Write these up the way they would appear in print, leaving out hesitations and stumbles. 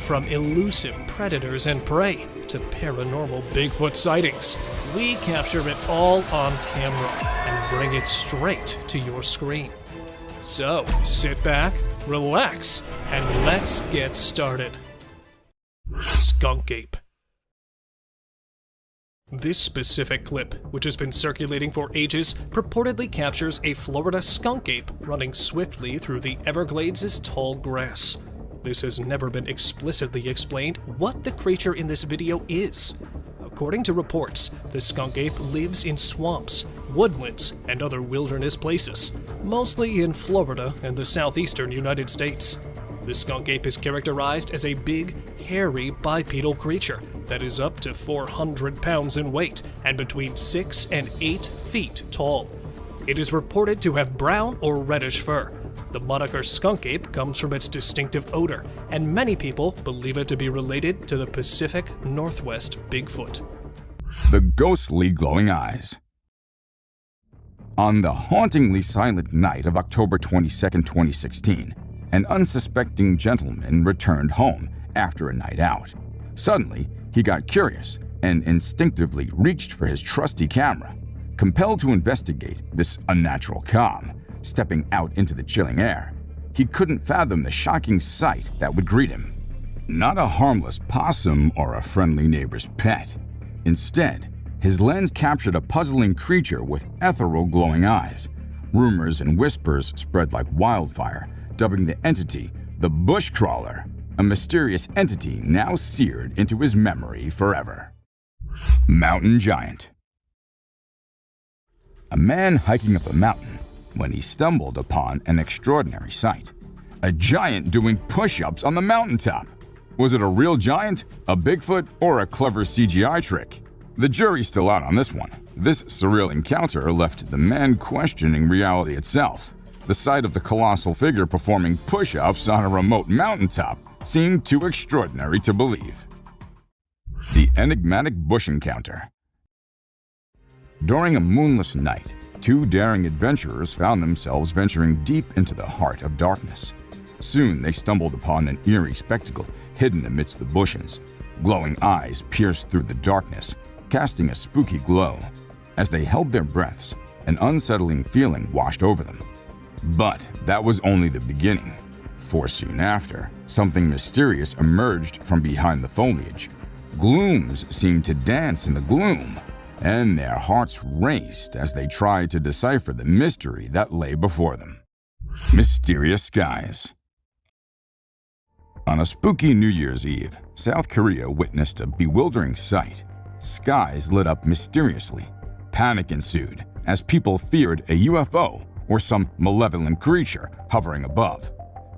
From elusive predators and prey to paranormal Bigfoot sightings, we capture it all on camera and bring it straight to your screen. So, sit back, relax, and let's get started. Skunk Ape. This specific clip, which has been circulating for ages, purportedly captures a Florida skunk ape running swiftly through the Everglades' tall grass. This has never been explicitly explained what the creature in this video is. According to reports, the skunk ape lives in swamps, woodlands, and other wilderness places, mostly in Florida and the southeastern United States. The skunk ape is characterized as a big, hairy, bipedal creature that is up to 400 pounds in weight and between 6 and 8 feet tall. It is reported to have brown or reddish fur. The moniker skunk ape comes from its distinctive odor, and many people believe it to be related to the Pacific Northwest Bigfoot. The ghostly glowing eyes. On the hauntingly silent night of October 22, 2016, an unsuspecting gentleman returned home after a night out. Suddenly, he got curious and instinctively reached for his trusty camera. Compelled to investigate this unnatural calm, stepping out into the chilling air, he couldn't fathom the shocking sight that would greet him. Not a harmless possum or a friendly neighbor's pet. Instead, his lens captured a puzzling creature with ethereal glowing eyes. Rumors and whispers spread like wildfire, dubbing the entity the Bushcrawler, a mysterious entity now seared into his memory forever. Mountain Giant. A man hiking up a mountain when he stumbled upon an extraordinary sight. A giant doing push-ups on the mountaintop. Was it a real giant, a Bigfoot, or a clever CGI trick? The jury's still out on this one. This surreal encounter left the man questioning reality itself. The sight of the colossal figure performing push-ups on a remote mountaintop seemed too extraordinary to believe. The enigmatic bush encounter. During a moonless night, two daring adventurers found themselves venturing deep into the heart of darkness. Soon they stumbled upon an eerie spectacle hidden amidst the bushes. Glowing eyes pierced through the darkness, casting a spooky glow. As they held their breaths, an unsettling feeling washed over them. But that was only the beginning, for soon after, something mysterious emerged from behind the foliage. Glooms seemed to dance in the gloom, and their hearts raced as they tried to decipher the mystery that lay before them. Mysterious skies. On a spooky New Year's Eve, South Korea witnessed a bewildering sight. Skies lit up mysteriously. Panic ensued as people feared a UFO or some malevolent creature hovering above.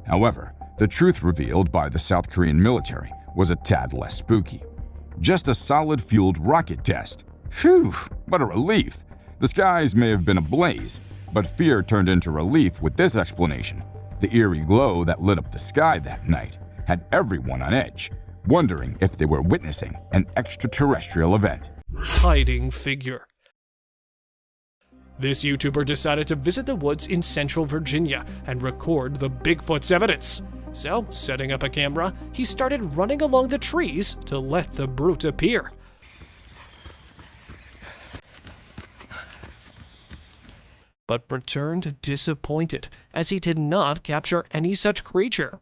However, the truth revealed by the South Korean military was a tad less spooky. Just a solid-fueled rocket test. Phew, what a relief. The skies may have been ablaze, but fear turned into relief with this explanation. The eerie glow that lit up the sky that night had everyone on edge, wondering if they were witnessing an extraterrestrial event. Hiding figure. This YouTuber decided to visit the woods in central Virginia and record the Bigfoot's evidence. So, setting up a camera, he started running along the trees to let the brute appear. But returned disappointed, as he did not capture any such creature.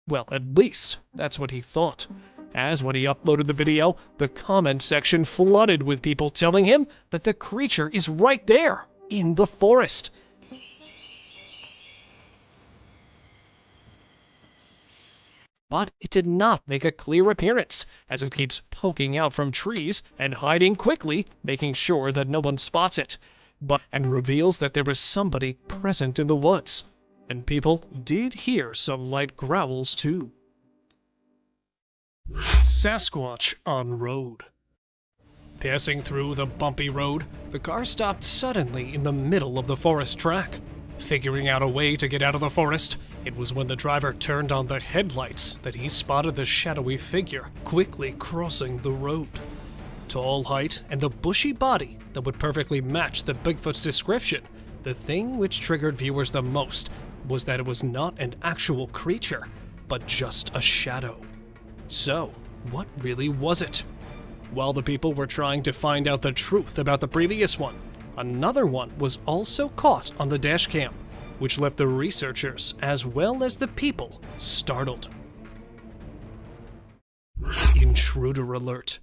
Well, at least, that's what he thought. As when he uploaded the video, the comment section flooded with people telling him that the creature is right there, in the forest. But it did not make a clear appearance, as it keeps poking out from trees and hiding quickly, making sure that no one spots it. And reveals that there is somebody present in the woods. And people did hear some light growls too. Sasquatch on road. Passing through the bumpy road, the car stopped suddenly in the middle of the forest track. Figuring out a way to get out of the forest, it was when the driver turned on the headlights that he spotted the shadowy figure quickly crossing the road. Tall height and the bushy body that would perfectly match the Bigfoot's description, the thing which triggered viewers the most was that it was not an actual creature, but just a shadow. So, what really was it? While the people were trying to find out the truth about the previous one, another one was also caught on the dash cam, which left the researchers as well as the people startled. Intruder alert.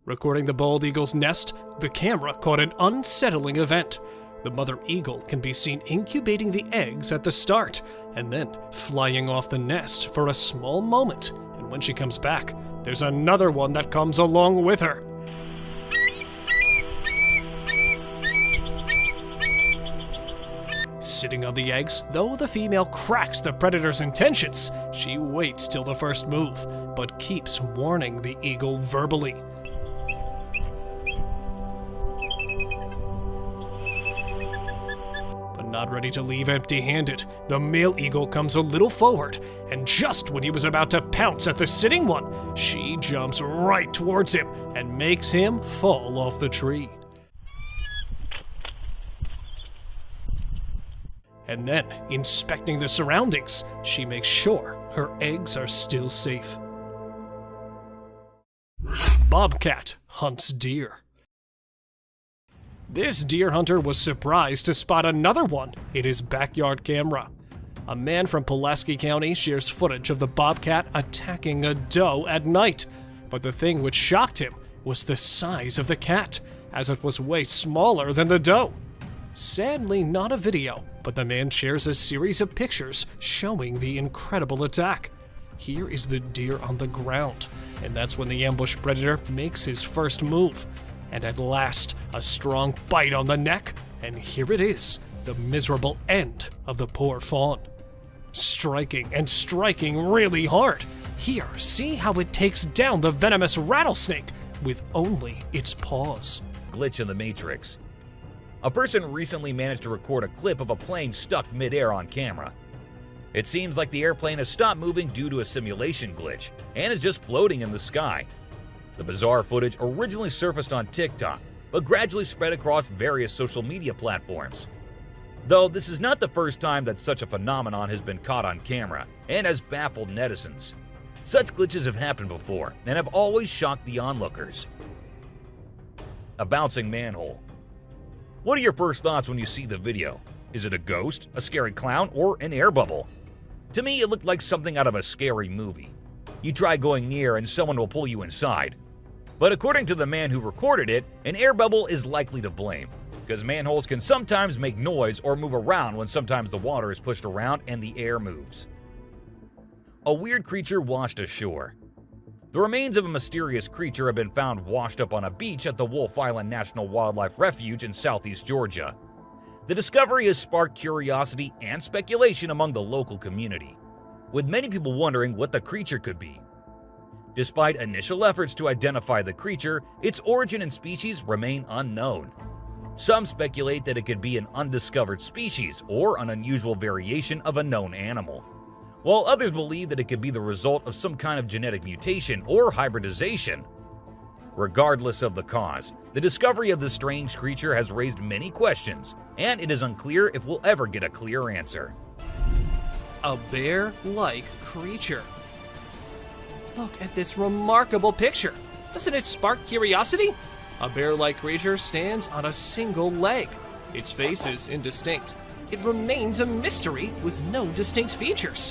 Recording the bald eagle's nest, the camera caught an unsettling event. The mother eagle can be seen incubating the eggs at the start, and then flying off the nest for a small moment, and when she comes back, there's another one that comes along with her. Sitting on the eggs, though the female cracks the predator's intentions, she waits till the first move, but keeps warning the eagle verbally. But not ready to leave empty-handed, the male eagle comes a little forward, and just when he was about to pounce at the sitting one, she jumps right towards him and makes him fall off the tree. And then, inspecting the surroundings, she makes sure her eggs are still safe. Bobcat hunts deer. This deer hunter was surprised to spot another one in his backyard camera. A man from Pulaski County shares footage of the bobcat attacking a doe at night. But the thing which shocked him was the size of the cat, as it was way smaller than the doe. Sadly, not a video, but the man shares a series of pictures showing the incredible attack. Here is the deer on the ground, and that's when the ambush predator makes his first move. And at last, a strong bite on the neck, and here it is, the miserable end of the poor fawn. Striking and striking really hard. Here, see how it takes down the venomous rattlesnake with only its paws. Glitch in the Matrix. A person recently managed to record a clip of a plane stuck mid-air on camera. It seems like the airplane has stopped moving due to a simulation glitch and is just floating in the sky. The bizarre footage originally surfaced on TikTok, but gradually spread across various social media platforms. Though this is not the first time that such a phenomenon has been caught on camera and has baffled netizens. Such glitches have happened before and have always shocked the onlookers. A bouncing manhole. What are your first thoughts when you see the video? Is it a ghost, a scary clown, or an air bubble? To me, it looked like something out of a scary movie. You try going near and someone will pull you inside. But according to the man who recorded it, an air bubble is likely to blame, because manholes can sometimes make noise or move around when sometimes the water is pushed around and the air moves. A weird creature washed ashore. The remains of a mysterious creature have been found washed up on a beach at the Wolf Island National Wildlife Refuge in southeast Georgia. The discovery has sparked curiosity and speculation among the local community, with many people wondering what the creature could be. Despite initial efforts to identify the creature, its origin and species remain unknown. Some speculate that it could be an undiscovered species or an unusual variation of a known animal, while others believe that it could be the result of some kind of genetic mutation or hybridization. Regardless of the cause, the discovery of this strange creature has raised many questions, and it is unclear if we'll ever get a clear answer. A bear-like creature. Look at this remarkable picture. Doesn't it spark curiosity? A bear-like creature stands on a single leg. Its face is indistinct. It remains a mystery with no distinct features.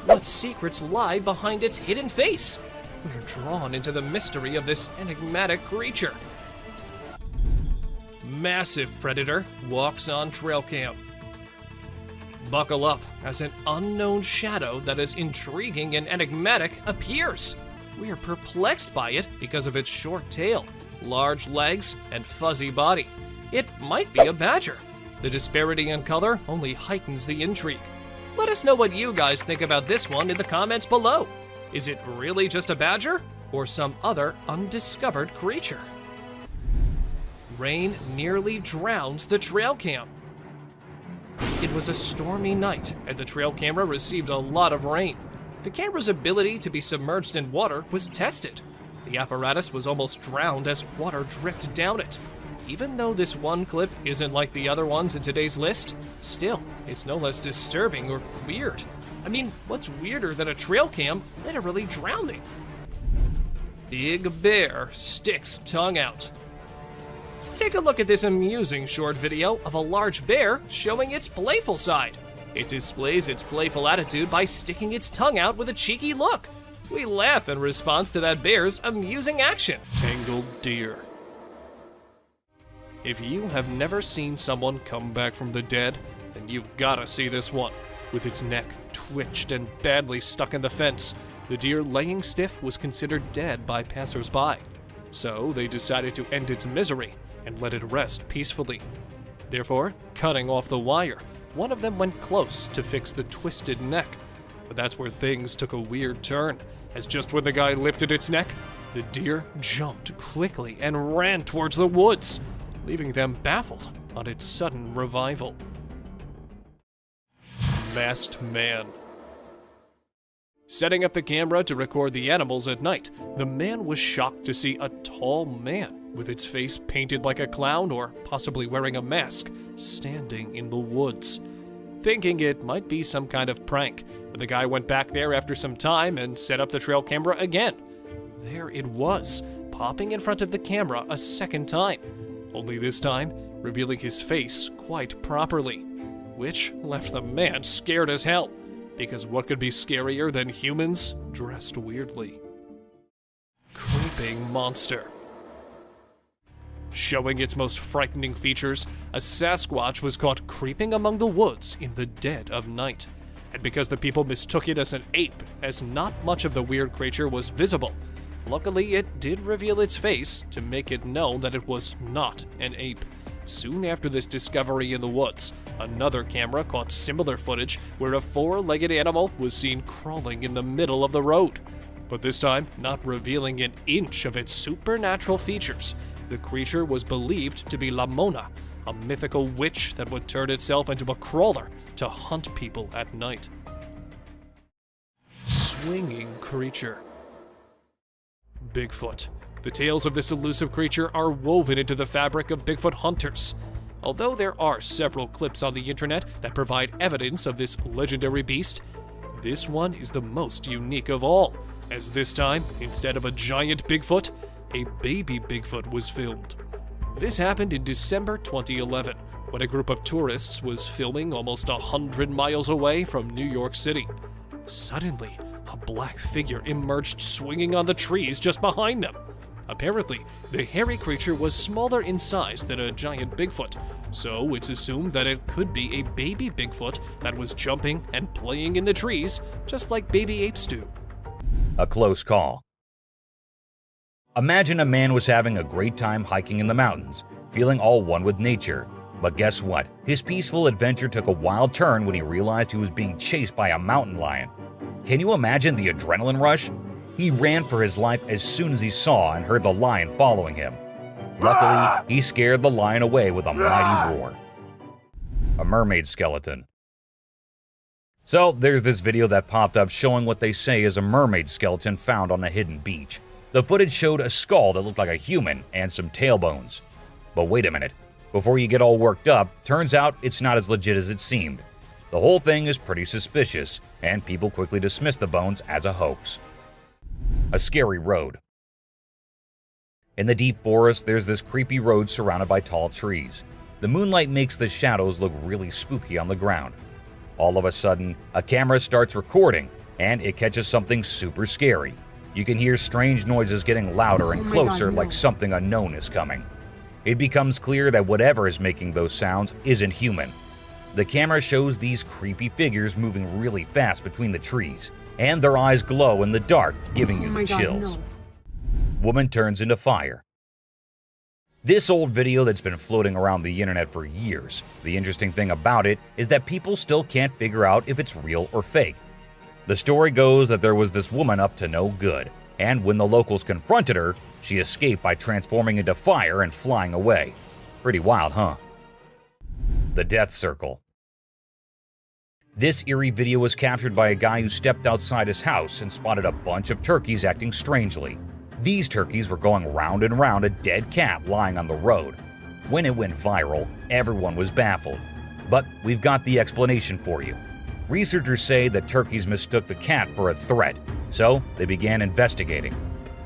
What secrets lie behind its hidden face? We're drawn into the mystery of this enigmatic creature. Massive predator walks on trail cam. Buckle up as an unknown shadow that is intriguing and enigmatic appears. We are perplexed by it because of its short tail, large legs, and fuzzy body. It might be a badger. The disparity in color only heightens the intrigue. Let us know what you guys think about this one in the comments below. Is it really just a badger or some other undiscovered creature? Rain nearly drowns the trail cam. It was a stormy night and the trail camera received a lot of rain. The camera's ability to be submerged in water was tested. The apparatus was almost drowned as water dripped down it. Even though this one clip isn't like the other ones in today's list, still, it's no less disturbing or weird. I mean, what's weirder than a trail cam literally drowning? Big bear sticks tongue out. Take a look at this amusing short video of a large bear showing its playful side. It displays its playful attitude by sticking its tongue out with a cheeky look. We laugh in response to that bear's amusing action. Tangled deer. If you have never seen someone come back from the dead, then you've gotta see this one. With its neck twitched and badly stuck in the fence, the deer laying stiff was considered dead by passers-by. So they decided to end its misery and let it rest peacefully. Therefore, cutting off the wire, one of them went close to fix the twisted neck. But that's where things took a weird turn, as just when the guy lifted its neck, the deer jumped quickly and ran towards the woods, leaving them baffled on its sudden revival. Masked man. Setting up the camera to record the animals at night, the man was shocked to see a tall man with its face painted like a clown or possibly wearing a mask standing in the woods. Thinking it might be some kind of prank, the guy went back there after some time and set up the trail camera again. There it was, popping in front of the camera a second time, only this time revealing his face quite properly, which left the man scared as hell, because what could be scarier than humans dressed weirdly? Creeping monster. Showing its most frightening features, a Sasquatch was caught creeping among the woods in the dead of night. And because the people mistook it as an ape, as not much of the weird creature was visible, luckily it did reveal its face to make it known that it was not an ape. Soon after this discovery in the woods, another camera caught similar footage where a four-legged animal was seen crawling in the middle of the road. But this time, not revealing an inch of its supernatural features. The creature was believed to be La Mona, a mythical witch that would turn itself into a crawler to hunt people at night. Swinging creature. Bigfoot. The tales of this elusive creature are woven into the fabric of Bigfoot hunters. Although there are several clips on the internet that provide evidence of this legendary beast, this one is the most unique of all, as this time, instead of a giant Bigfoot, a baby Bigfoot was filmed. This happened in December 2011, when a group of tourists was filming almost 100 miles away from New York City. Suddenly, a black figure emerged swinging on the trees just behind them. Apparently, the hairy creature was smaller in size than a giant Bigfoot, so it's assumed that it could be a baby Bigfoot that was jumping and playing in the trees, just like baby apes do. A close call. Imagine a man was having a great time hiking in the mountains, feeling all one with nature. But guess what? His peaceful adventure took a wild turn when he realized he was being chased by a mountain lion. Can you imagine the adrenaline rush? He ran for his life as soon as he saw and heard the lion following him. Luckily, he scared the lion away with a mighty roar. A mermaid skeleton. So there's this video that popped up showing what they say is a mermaid skeleton found on a hidden beach. The footage showed a skull that looked like a human and some tailbones. But wait a minute, before you get all worked up, turns out it's not as legit as it seemed. The whole thing is pretty suspicious, and people quickly dismiss the bones as a hoax. A scary road. In the deep forest, there's this creepy road surrounded by tall trees. The moonlight makes the shadows look really spooky on the ground. All of a sudden, a camera starts recording, and it catches something super scary. You can hear strange noises getting louder and closer, like something unknown is coming. It becomes clear that whatever is making those sounds isn't human. The camera shows these creepy figures moving really fast between the trees, and their eyes glow in the dark, giving you the chills. Woman turns into fire. This old video that's been floating around the internet for years. The interesting thing about it is that people still can't figure out if it's real or fake. The story goes that there was this woman up to no good, and when the locals confronted her, she escaped by transforming into fire and flying away. Pretty wild, huh? The Death Circle. This eerie video was captured by a guy who stepped outside his house and spotted a bunch of turkeys acting strangely. These turkeys were going round and round a dead cat lying on the road. When it went viral, everyone was baffled. But we've got the explanation for you. Researchers say that turkeys mistook the cat for a threat, so they began investigating.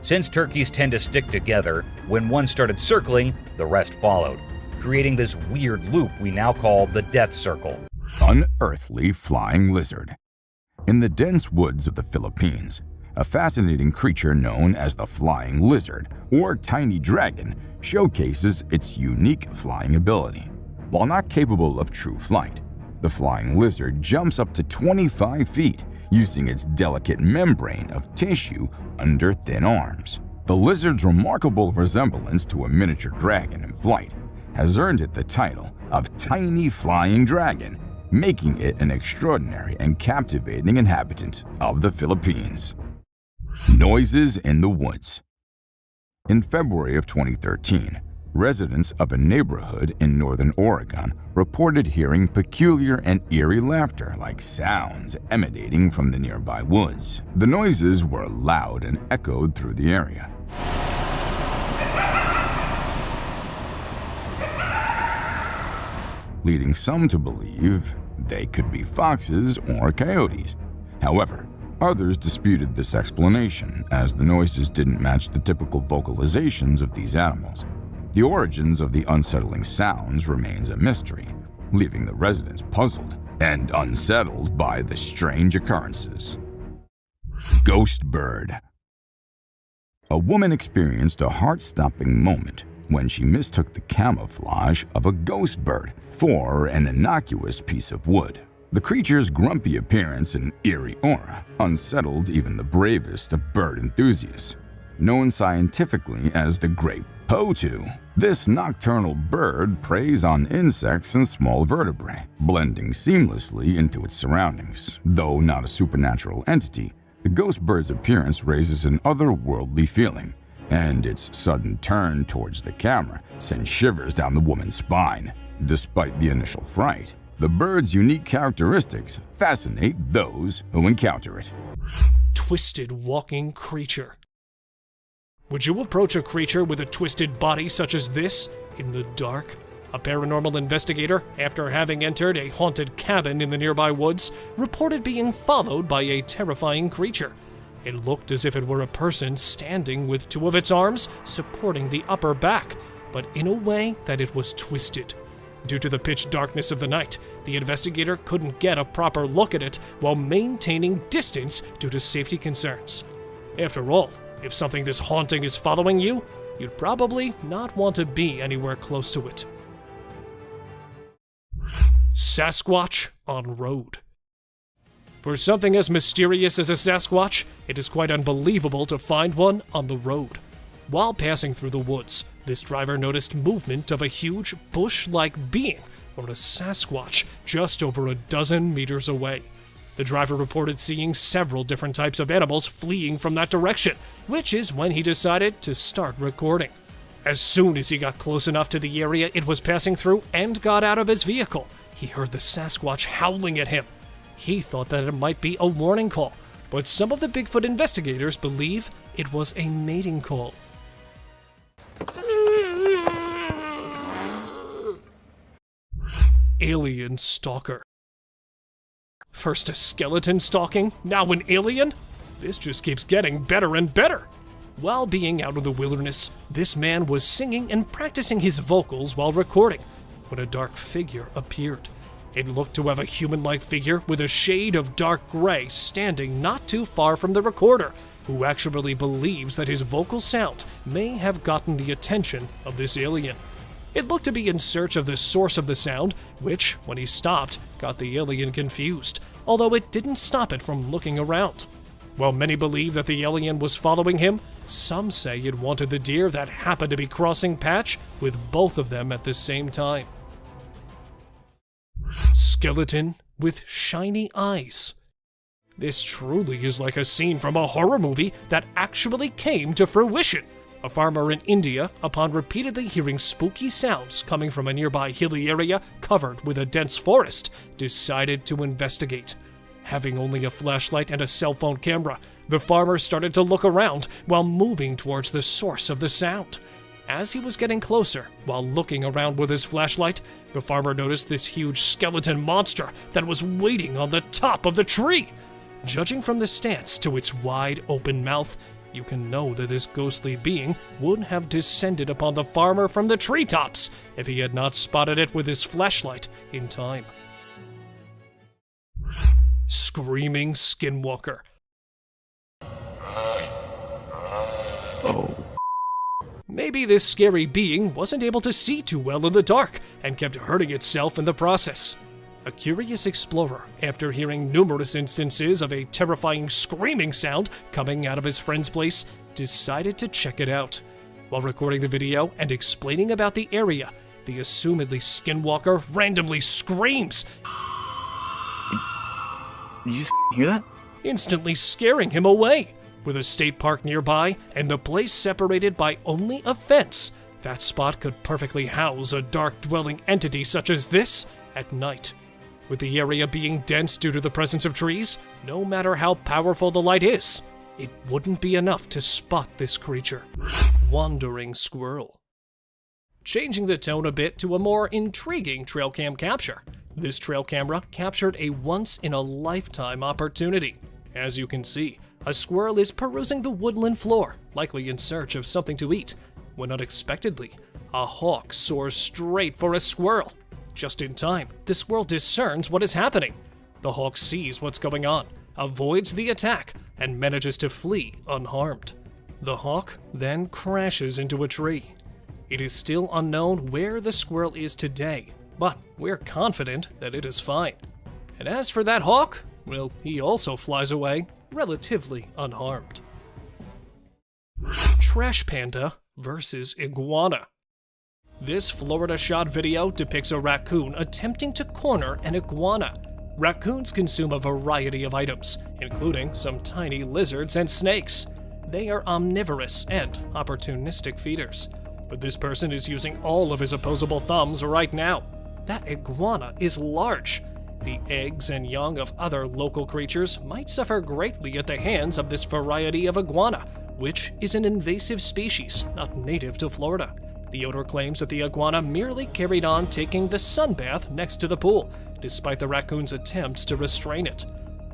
Since turkeys tend to stick together, when one started circling, the rest followed, creating this weird loop we now call the death circle. Unearthly flying lizard. In the dense woods of the Philippines, a fascinating creature known as the flying lizard or tiny dragon showcases its unique flying ability. While not capable of true flight, the flying lizard jumps up to 25 feet using its delicate membrane of tissue under thin arms. The lizard's remarkable resemblance to a miniature dragon in flight has earned it the title of Tiny Flying Dragon, making it an extraordinary and captivating inhabitant of the Philippines. Noises in the woods. In February of 2013, residents of a neighborhood in northern Oregon reported hearing peculiar and eerie laughter-like sounds emanating from the nearby woods. The noises were loud and echoed through the area. Leading some to believe they could be foxes or coyotes. However, others disputed this explanation as the noises didn't match the typical vocalizations of these animals. The origins of the unsettling sounds remains a mystery, leaving the residents puzzled and unsettled by the strange occurrences. Ghost bird. A woman experienced a heart-stopping moment when she mistook the camouflage of a ghost bird for an innocuous piece of wood. The creature's grumpy appearance and eerie aura unsettled even the bravest of bird enthusiasts. Known scientifically as the great potu, this nocturnal bird preys on insects and small vertebrae, blending seamlessly into its surroundings. Though not a supernatural entity, the ghost bird's appearance raises an otherworldly feeling, and its sudden turn towards the camera sends shivers down the woman's spine. Despite the initial fright, the bird's unique characteristics fascinate those who encounter it. Twisted walking creature. Would you approach a creature with a twisted body such as this in the dark? A paranormal investigator, after having entered a haunted cabin in the nearby woods, reported being followed by a terrifying creature. It looked as if it were a person standing with two of its arms supporting the upper back, but in a way that it was twisted. Due to the pitch darkness of the night, the investigator couldn't get a proper look at it while maintaining distance due to safety concerns. After all, if something this haunting is following you, you'd probably not want to be anywhere close to it. Sasquatch on road. For something as mysterious as a Sasquatch, it is quite unbelievable to find one on the road. While passing through the woods, this driver noticed movement of a huge bush-like being, or a Sasquatch, just over a dozen meters away. The driver reported seeing several different types of animals fleeing from that direction, which is when he decided to start recording. As soon as he got close enough to the area it was passing through and got out of his vehicle, he heard the Sasquatch howling at him. He thought that it might be a warning call, but some of the Bigfoot investigators believe it was a mating call. Alien stalker. First a skeleton stalking, now an alien? This just keeps getting better and better. While being out in the wilderness, this man was singing and practicing his vocals while recording when a dark figure appeared. It looked to have a human-like figure with a shade of dark gray standing not too far from the recorder, who actually believes that his vocal sound may have gotten the attention of this alien. It looked to be in search of the source of the sound, which, when he stopped, got the alien confused, although it didn't stop it from looking around. While many believe that the alien was following him, some say it wanted the deer that happened to be crossing patch with both of them at the same time. Skeleton with shiny eyes. This truly is like a scene from a horror movie that actually came to fruition. A farmer in India, upon repeatedly hearing spooky sounds coming from a nearby hilly area covered with a dense forest, decided to investigate. Having only a flashlight and a cell phone camera, the farmer started to look around while moving towards the source of the sound. As he was getting closer, while looking around with his flashlight, the farmer noticed this huge skeleton monster that was waiting on the top of the tree. Judging from the stance to its wide open mouth, you can know that this ghostly being would have descended upon the farmer from the treetops if he had not spotted it with his flashlight in time. Screaming Skinwalker. Oh. Maybe this scary being wasn't able to see too well in the dark and kept hurting itself in the process. A curious explorer, after hearing numerous instances of a terrifying screaming sound coming out of his friend's place, decided to check it out. While recording the video and explaining about the area, the assumedly Skinwalker randomly screams, Did you hear that? instantly scaring him away. With a state park nearby and the place separated by only a fence, that spot could perfectly house a dark-dwelling entity such as this at night. With the area being dense due to the presence of trees, no matter how powerful the light is, it wouldn't be enough to spot this creature. Wandering Squirrel. Changing the tone a bit to a more intriguing trail cam capture. This trail camera captured a once-in-a-lifetime opportunity. As you can see, a squirrel is perusing the woodland floor, likely in search of something to eat, when unexpectedly, a hawk soars straight for a squirrel. Just in time, the squirrel discerns what is happening. The hawk sees what's going on, avoids the attack, and manages to flee unharmed. The hawk then crashes into a tree. It is still unknown where the squirrel is today, but we're confident that it is fine. And as for that hawk, well, he also flies away relatively unharmed. Trash Panda versus Iguana. This Florida shot video depicts a raccoon attempting to corner an iguana. Raccoons consume a variety of items, including some tiny lizards and snakes. They are omnivorous and opportunistic feeders. But this person is using all of his opposable thumbs right now. That iguana is large. The eggs and young of other local creatures might suffer greatly at the hands of this variety of iguana, which is an invasive species not native to Florida. The owner claims that the iguana merely carried on taking the sunbath next to the pool, despite the raccoon's attempts to restrain it.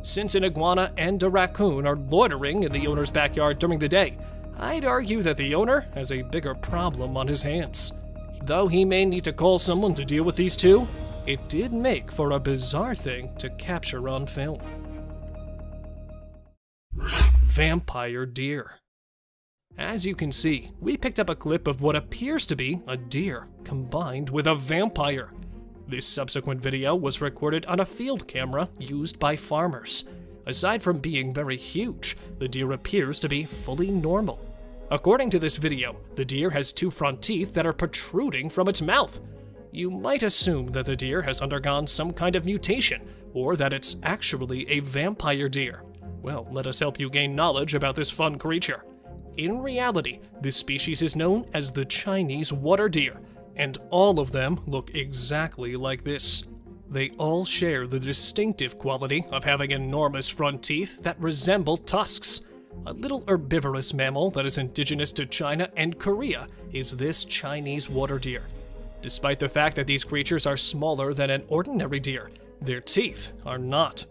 Since an iguana and a raccoon are loitering in the owner's backyard during the day, I'd argue that the owner has a bigger problem on his hands. Though he may need to call someone to deal with these two, it did make for a bizarre thing to capture on film. Vampire deer. As you can see, we picked up a clip of what appears to be a deer combined with a vampire. This subsequent video was recorded on a field camera used by farmers. Aside from being very huge, the deer appears to be fully normal. According to this video, the deer has two front teeth that are protruding from its mouth. You might assume that the deer has undergone some kind of mutation, or that it's actually a vampire deer. Well, let us help you gain knowledge about this fun creature. In reality, this species is known as the Chinese water deer, and all of them look exactly like this. They all share the distinctive quality of having enormous front teeth that resemble tusks. A little herbivorous mammal that is indigenous to China and Korea is this Chinese water deer. Despite the fact that these creatures are smaller than an ordinary deer, their teeth are not.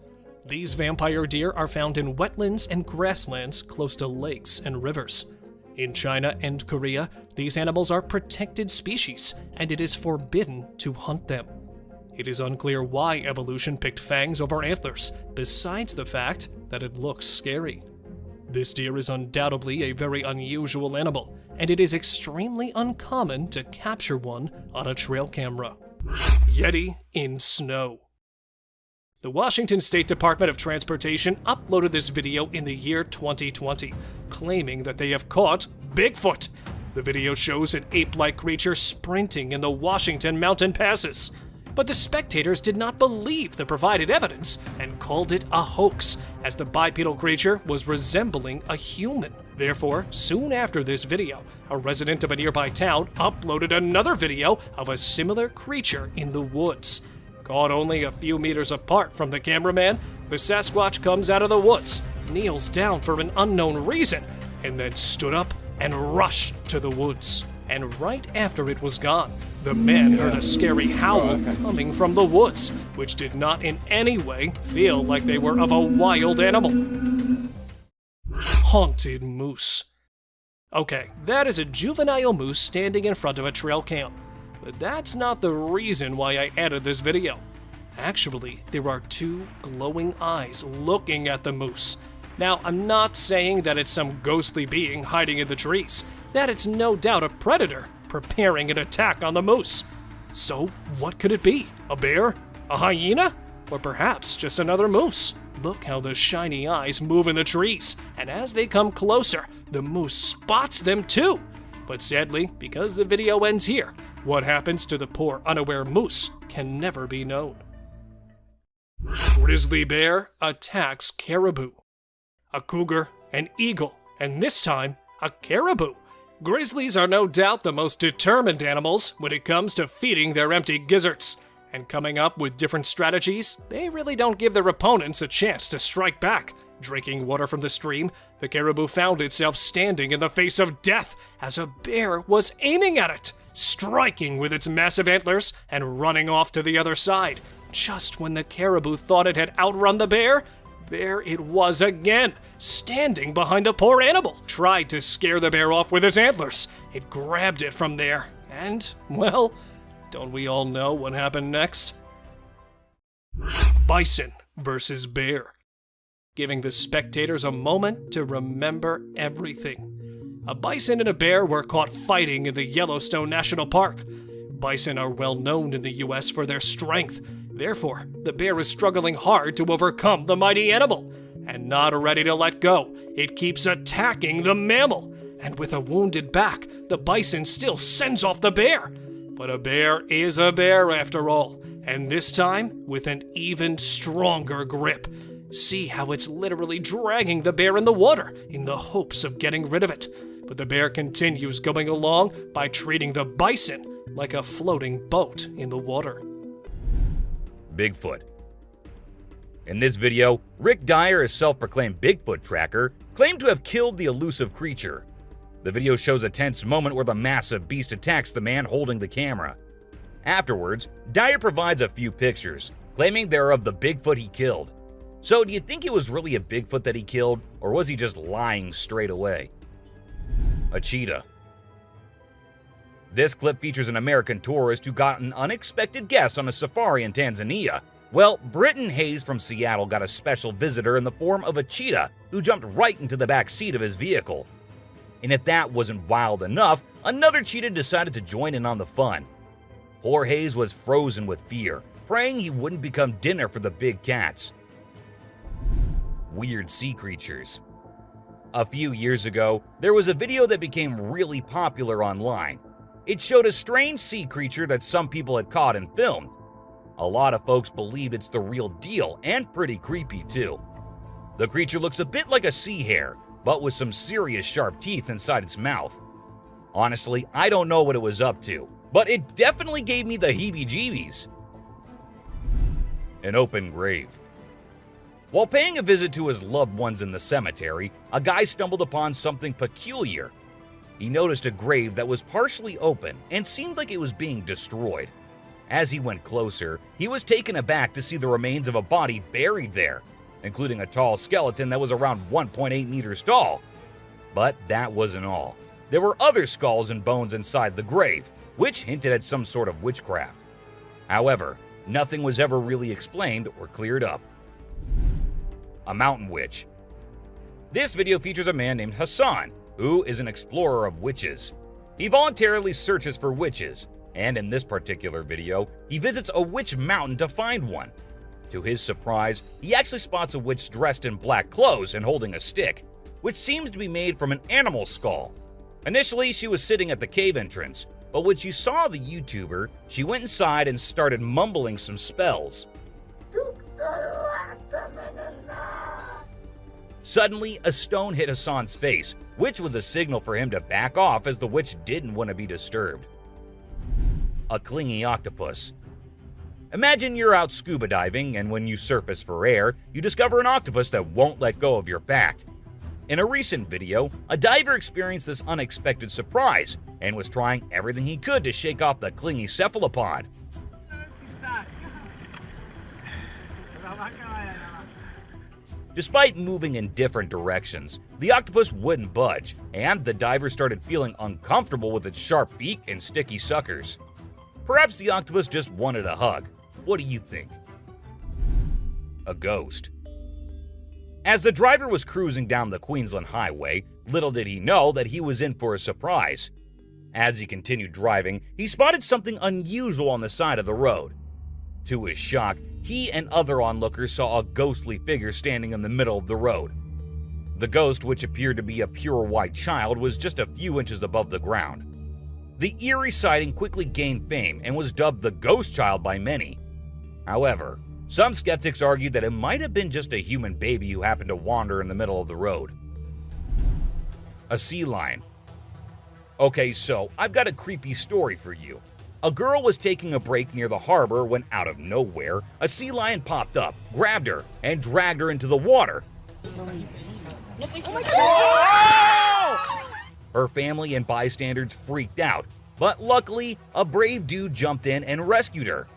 These vampire deer are found in wetlands and grasslands close to lakes and rivers. In China and Korea, these animals are protected species, and it is forbidden to hunt them. It is unclear why evolution picked fangs over antlers, besides the fact that it looks scary. This deer is undoubtedly a very unusual animal, and it is extremely uncommon to capture one on a trail camera. Yeti in snow. The Washington State Department of Transportation uploaded this video in the year 2020, claiming that they have caught Bigfoot. The video shows an ape-like creature sprinting in the Washington mountain passes. But the spectators did not believe the provided evidence and called it a hoax, as the bipedal creature was resembling a human. Therefore, soon after this video, a resident of a nearby town uploaded another video of a similar creature in the woods. Caught only a few meters apart from the cameraman, the Sasquatch comes out of the woods, kneels down for an unknown reason, and then stood up and rushed to the woods. And right after it was gone, the man heard a scary howl coming from the woods, which did not in any way feel like they were of a wild animal. haunted moose. Okay, that is a juvenile moose standing in front of a trail cam. But that's not the reason why I added this video. Actually, there are two glowing eyes looking at the moose. Now, I'm not saying that it's some ghostly being hiding in the trees, that it's no doubt a predator preparing an attack on the moose. So, what could it be? A bear? A hyena? Or perhaps just another moose? Look how the shiny eyes move in the trees, and as they come closer, the moose spots them too. But sadly, because the video ends here, what happens to the poor unaware moose can never be known. Grizzly bear attacks caribou. A cougar, an eagle, and this time, a caribou. Grizzlies are no doubt the most determined animals when it comes to feeding their empty gizzards. And coming up with different strategies, they really don't give their opponents a chance to strike back. Drinking water from the stream, the caribou found itself standing in the face of death as a bear was aiming at it, striking with its massive antlers and running off to the other side. Just when the caribou thought it had outrun the bear, there it was again, standing behind the poor animal. Tried to scare the bear off with its antlers. It grabbed it from there, and, well, don't we all know what happened next? Bison versus bear. Giving the spectators a moment to remember everything. A bison and a bear were caught fighting in the Yellowstone National Park. Bison are well known in the US for their strength. Therefore, the bear is struggling hard to overcome the mighty animal. And not ready to let go, it keeps attacking the mammal. And with a wounded back, the bison still sends off the bear. But a bear is a bear after all, and this time with an even stronger grip. See how it's literally dragging the bear in the water in the hopes of getting rid of it. But the bear continues going along by treating the bison like a floating boat in the water. Bigfoot. In this video, Rick Dyer, a self-proclaimed Bigfoot tracker, claimed to have killed the elusive creature. The video shows a tense moment where the massive beast attacks the man holding the camera. Afterwards, Dyer provides a few pictures, claiming they're of the Bigfoot he killed. So do you think it was really a Bigfoot that he killed, or was he just lying straight away? A cheetah. This clip features an American tourist who got an unexpected guest on a safari in Tanzania. Well, Britton Hayes from Seattle got a special visitor in the form of a cheetah who jumped right into the back seat of his vehicle. And if that wasn't wild enough, another cheetah decided to join in on the fun. Poor Hayes was frozen with fear, praying he wouldn't become dinner for the big cats. Weird sea creatures. A few years ago, there was a video that became really popular online. It showed a strange sea creature that some people had caught and filmed. A lot of folks believe it's the real deal, and pretty creepy too. The creature looks a bit like a sea hare, but with some serious sharp teeth inside its mouth. Honestly, I don't know what it was up to, but it definitely gave me the heebie-jeebies. An open grave. While paying a visit to his loved ones in the cemetery, a guy stumbled upon something peculiar. He noticed a grave that was partially open and seemed like it was being destroyed. As he went closer, he was taken aback to see the remains of a body buried there, including a tall skeleton that was around 1.8 meters tall. But that wasn't all. There were other skulls and bones inside the grave, which hinted at some sort of witchcraft. However, nothing was ever really explained or cleared up. A mountain witch. This video features a man named Hassan, who is an explorer of witches. He voluntarily searches for witches, and in this particular video, he visits a witch mountain to find one. To his surprise, he actually spots a witch dressed in black clothes and holding a stick, which seems to be made from an animal skull. Initially, she was sitting at the cave entrance, but when she saw the YouTuber, she went inside and started mumbling some spells. Suddenly, a stone hit Hassan's face, which was a signal for him to back off as the witch didn't want to be disturbed. A clingy octopus. Imagine you're out scuba diving, and when you surface for air, you discover an octopus that won't let go of your back. In a recent video, a diver experienced this unexpected surprise and was trying everything he could to shake off the clingy cephalopod. Despite moving in different directions, the octopus wouldn't budge, and the diver started feeling uncomfortable with its sharp beak and sticky suckers. Perhaps the octopus just wanted a hug. What do you think? A ghost. As the driver was cruising down the Queensland Highway, little did he know that he was in for a surprise. As he continued driving, he spotted something unusual on the side of the road. To his shock, he and other onlookers saw a ghostly figure standing in the middle of the road. The ghost, which appeared to be a pure white child, was just a few inches above the ground. The eerie sighting quickly gained fame and was dubbed the Ghost Child by many. However, some skeptics argued that it might have been just a human baby who happened to wander in the middle of the road. A sea lion. Okay, so I've got a creepy story for you. A girl was taking a break near the harbor when, out of nowhere, a sea lion popped up, grabbed her, and dragged her into the water. Her family and bystanders freaked out, but luckily, a brave dude jumped in and rescued her.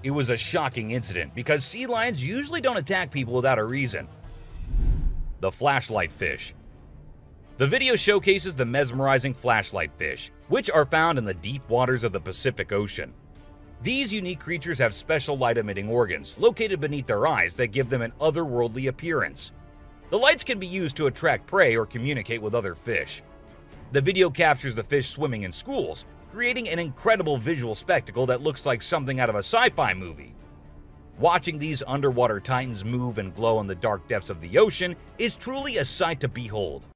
It was a shocking incident because sea lions usually don't attack people without a reason. The flashlight fish. The video showcases the mesmerizing flashlight fish, which are found in the deep waters of the Pacific Ocean. These unique creatures have special light-emitting organs located beneath their eyes that give them an otherworldly appearance. The lights can be used to attract prey or communicate with other fish. The video captures the fish swimming in schools, creating an incredible visual spectacle that looks like something out of a sci-fi movie. Watching these underwater titans move and glow in the dark depths of the ocean is truly a sight to behold.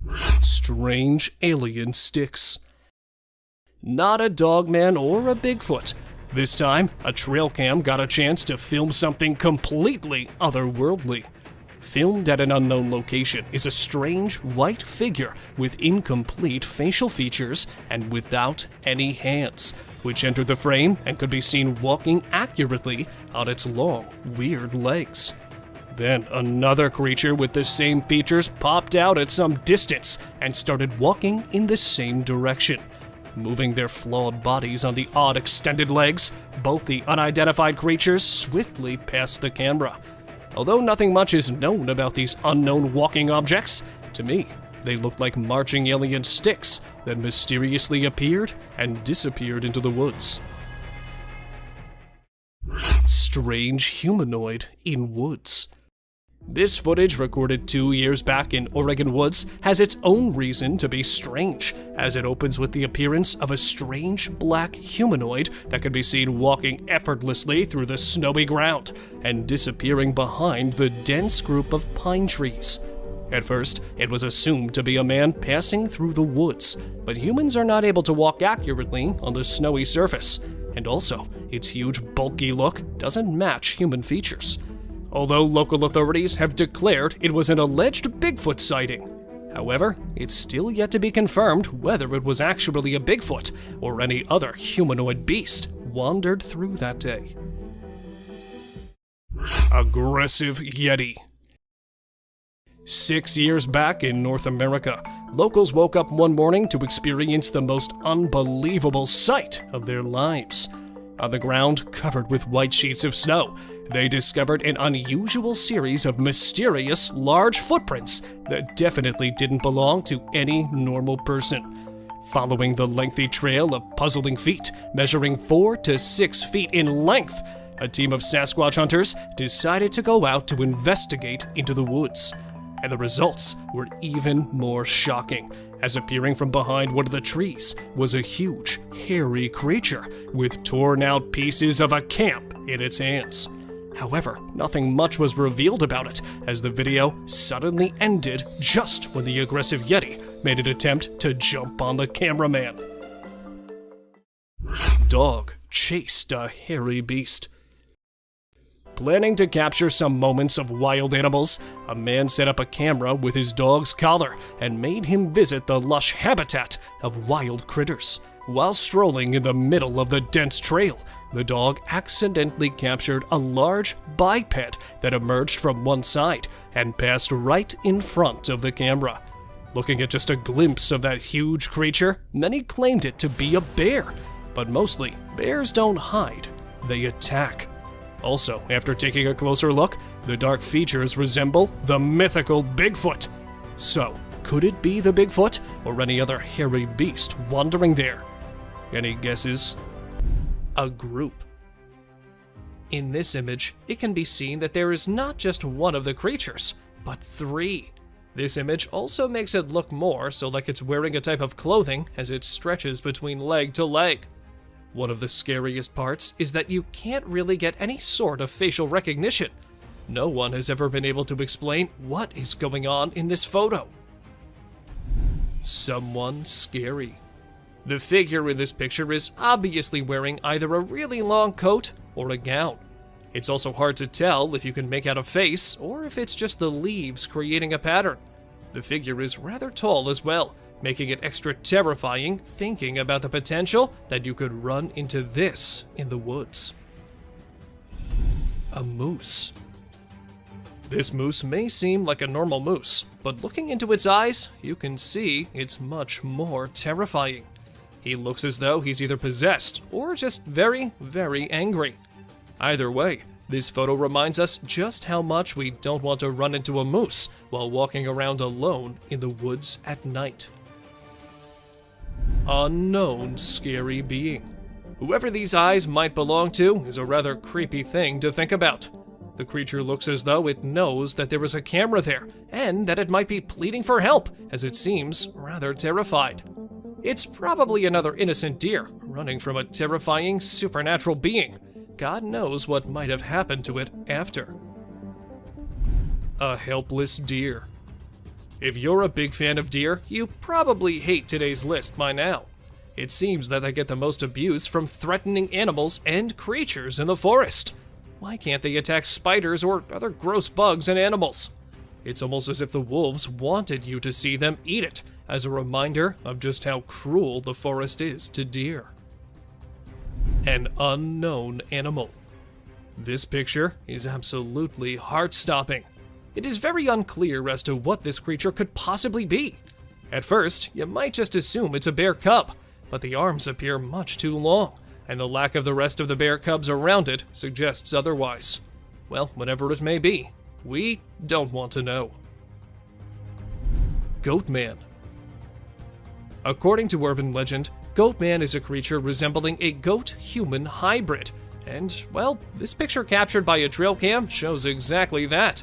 Strange alien sticks. Not a dogman or a Bigfoot. This time, a trail cam got a chance to film something completely otherworldly. Filmed at an unknown location is a strange white figure with incomplete facial features and without any hands, which entered the frame and could be seen walking accurately on its long, weird legs. Then another creature with the same features popped out at some distance and started walking in the same direction. Moving their flawed bodies on the odd extended legs, both the unidentified creatures swiftly passed the camera. Although nothing much is known about these unknown walking objects, to me, they looked like marching alien sticks that mysteriously appeared and disappeared into the woods. Strange humanoid in woods. This footage, recorded 2 years back in Oregon woods, has its own reason to be strange, as it opens with the appearance of a strange black humanoid that can be seen walking effortlessly through the snowy ground and disappearing behind the dense group of pine trees. At first, it was assumed to be a man passing through the woods, but humans are not able to walk accurately on the snowy surface, and also, its huge bulky look doesn't match human features. Although local authorities have declared it was an alleged Bigfoot sighting. However, it's still yet to be confirmed whether it was actually a Bigfoot or any other humanoid beast wandered through that day. Aggressive Yeti. 6 years back in North America, locals woke up one morning to experience the most unbelievable sight of their lives. On the ground, covered with white sheets of snow, they discovered an unusual series of mysterious, large footprints that definitely didn't belong to any normal person. Following the lengthy trail of puzzling feet, measuring 4 to 6 feet in length, a team of Sasquatch hunters decided to go out to investigate into the woods. And the results were even more shocking, as appearing from behind one of the trees was a huge, hairy creature with torn-out pieces of a camp in its hands. However, nothing much was revealed about it, as the video suddenly ended just when the aggressive Yeti made an attempt to jump on the cameraman. Dog chased a hairy beast. Planning to capture some moments of wild animals, a man set up a camera with his dog's collar and made him visit the lush habitat of wild critters. While strolling in the middle of the dense trail, the dog accidentally captured a large biped that emerged from one side and passed right in front of the camera. Looking at just a glimpse of that huge creature, many claimed it to be a bear, but mostly, bears don't hide, they attack. Also, after taking a closer look, The dark features resemble the mythical Bigfoot. So, could it be the Bigfoot or any other hairy beast wandering there? Any guesses? A group. In this image, it can be seen that there is not just one of the creatures, but three. This image also makes it look more so like it's wearing a type of clothing as it stretches between leg to leg. One of the scariest parts is that you can't really get any sort of facial recognition. No one has ever been able to explain what is going on in this photo. Someone scary. The figure in this picture is obviously wearing either a really long coat or a gown. It's also hard to tell if you can make out a face or if it's just the leaves creating a pattern. The figure is rather tall as well, making it extra terrifying thinking about the potential that you could run into this in the woods. A moose. This moose may seem like a normal moose, but looking into its eyes, you can see it's much more terrifying. He looks as though he's either possessed or just very, very angry. Either way, this photo reminds us just how much we don't want to run into a moose while walking around alone in the woods at night. Unknown scary being. Whoever these eyes might belong to is a rather creepy thing to think about. The creature looks as though it knows that there is a camera there, and that it might be pleading for help, as it seems rather terrified. It's probably another innocent deer running from a terrifying supernatural being. God knows what might have happened to it after. A helpless deer. If you're a big fan of deer, you probably hate today's list by now. It seems that they get the most abuse from threatening animals and creatures in the forest. Why can't they attack spiders or other gross bugs and animals? It's almost as if the wolves wanted you to see them eat it, as a reminder of just how cruel the forest is to deer. An unknown animal. This picture is absolutely heart-stopping. It is very unclear as to what this creature could possibly be. At first, you might just assume it's a bear cub, but the arms appear much too long, and the lack of the rest of the bear cubs around it suggests otherwise. Well, whatever it may be, we don't want to know. Goatman. According to urban legend, Goatman is a creature resembling a goat-human hybrid. And, well, this picture captured by a trail cam shows exactly that.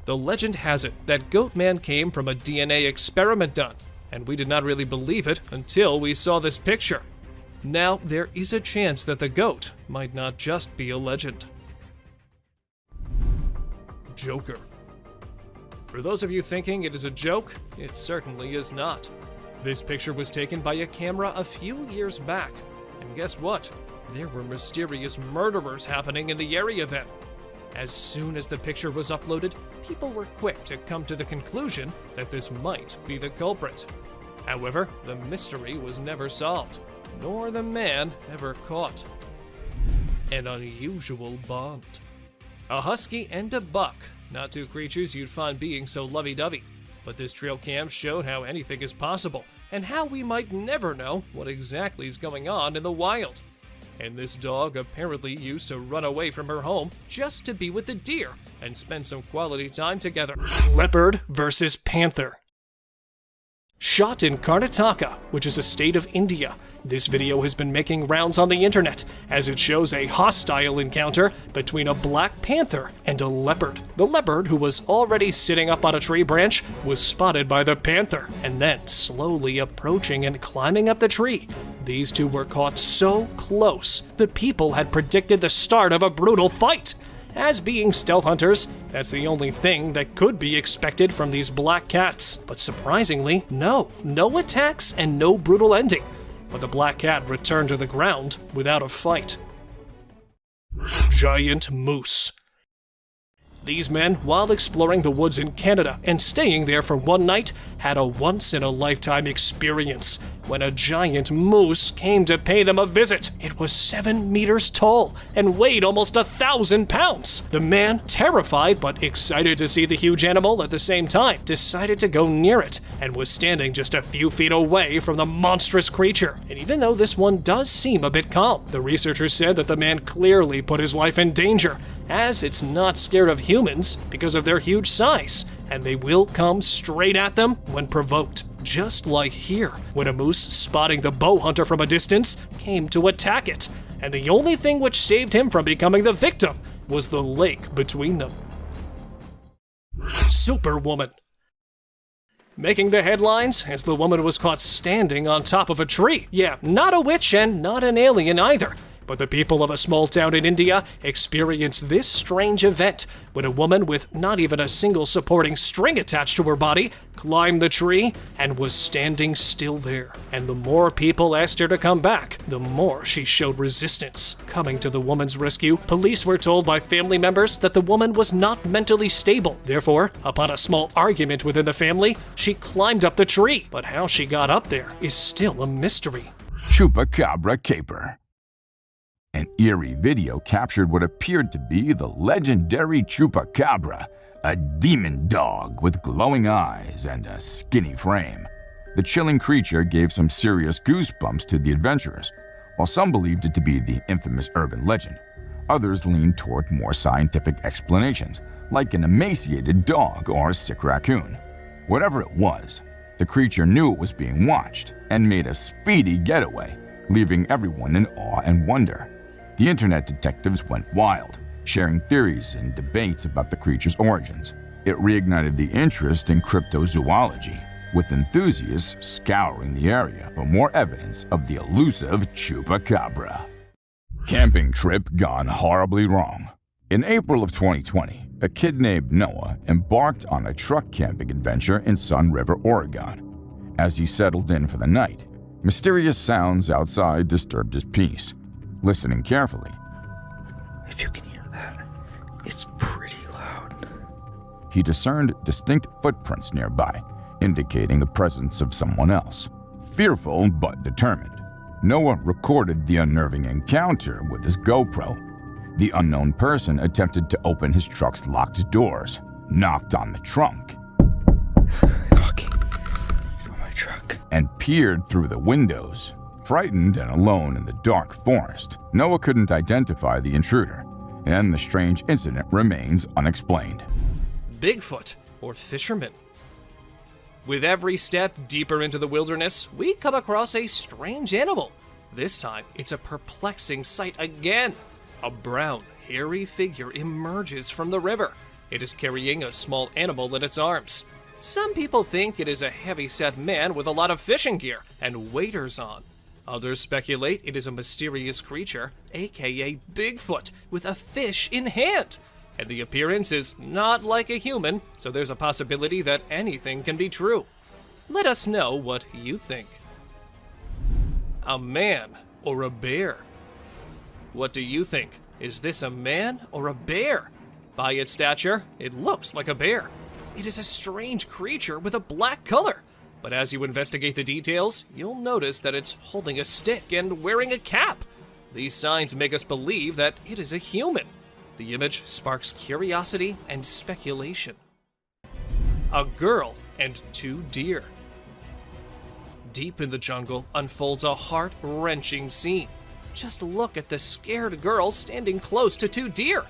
The legend has it that Goatman came from a DNA experiment done, and we did not really believe it until we saw this picture. Now, there is a chance that the goat might not just be a legend. Joker. For those of you thinking it is a joke, it certainly is not. This picture was taken by a camera a few years back, and guess what? There were mysterious murderers happening in the area then. As soon as the picture was uploaded, people were quick to come to the conclusion that this might be the culprit. However, the mystery was never solved, nor the man ever caught. An unusual bond. A husky and a buck, not two creatures you'd find being so lovey-dovey. But this trail cam showed how anything is possible, and how we might never know what exactly is going on in the wild. And this dog apparently used to run away from her home just to be with the deer and spend some quality time together. Leopard versus panther. Shot in Karnataka, which is a state of India, this video has been making rounds on the internet as it shows a hostile encounter between a black panther and a leopard. The leopard, who was already sitting up on a tree branch, was spotted by the panther and then slowly approaching and climbing up the tree. These two were caught so close, the people had predicted the start of a brutal fight. As being stealth hunters, that's the only thing that could be expected from these black cats. But surprisingly, no attacks and no brutal ending. But the black cat returned to the ground without a fight. Giant moose. These men, while exploring the woods in Canada and staying there for one night, had a once-in-a-lifetime experience when a giant moose came to pay them a visit. It was 7 meters tall and weighed almost 1,000 pounds. The man, terrified but excited to see the huge animal at the same time, decided to go near it and was standing just a few feet away from the monstrous creature. And even though this one does seem a bit calm, the researchers said that the man clearly put his life in danger as it's not scared of humans because of their huge size, and they will come straight at them when provoked. Just like here, when a moose, spotting the bow hunter from a distance, came to attack it, and the only thing which saved him from becoming the victim was the lake between them. Superwoman. Making the headlines as the woman was caught standing on top of a tree. Yeah, not a witch and not an alien either. But the people of a small town in India experienced this strange event when a woman with not even a single supporting string attached to her body climbed the tree and was standing still there. And the more people asked her to come back, the more she showed resistance. Coming to the woman's rescue, police were told by family members that the woman was not mentally stable. Therefore, upon a small argument within the family, she climbed up the tree. But how she got up there is still a mystery. Chupacabra caper. An eerie video captured what appeared to be the legendary Chupacabra, a demon dog with glowing eyes and a skinny frame. The chilling creature gave some serious goosebumps to the adventurers. While some believed it to be the infamous urban legend, others leaned toward more scientific explanations, like an emaciated dog or a sick raccoon. Whatever it was, the creature knew it was being watched and made a speedy getaway, leaving everyone in awe and wonder. The internet detectives went wild, sharing theories and debates about the creature's origins. It reignited the interest in cryptozoology, with enthusiasts scouring the area for more evidence of the elusive Chupacabra. Camping trip gone horribly wrong. In April of 2020, a kid named Noah embarked on a truck camping adventure in Sun River, Oregon. As he settled in for the night, mysterious sounds outside disturbed his peace. Listening carefully, If you can hear that, it's pretty loud. he discerned distinct footprints nearby, indicating the presence of someone else. Fearful but determined, Noah recorded the unnerving encounter with his GoPro. The unknown person attempted to open his truck's locked doors, knocked on the trunk, Knocking on my truck. and peered through the windows. Frightened and alone in the dark forest, Noah couldn't identify the intruder, and the strange incident remains unexplained. Bigfoot, or fisherman. With every step deeper into the wilderness, we come across a strange animal. This time, it's a perplexing sight again. A brown, hairy figure emerges from the river. It is carrying a small animal in its arms. Some people think it is a heavy-set man with a lot of fishing gear and waders on. Others speculate it is a mysterious creature, aka Bigfoot, with a fish in hand. And the appearance is not like a human, so there's a possibility that anything can be true. Let us know what you think. A man or a bear? What do you think? Is this a man or a bear? By its stature, it looks like a bear. It is a strange creature with a black color. But as you investigate the details, you'll notice that it's holding a stick and wearing a cap. These signs make us believe that it is a human. The image sparks curiosity and speculation. A girl and 2 deer. Deep in the jungle unfolds a heart-wrenching scene. Just look at the scared girl standing close to 2 deer.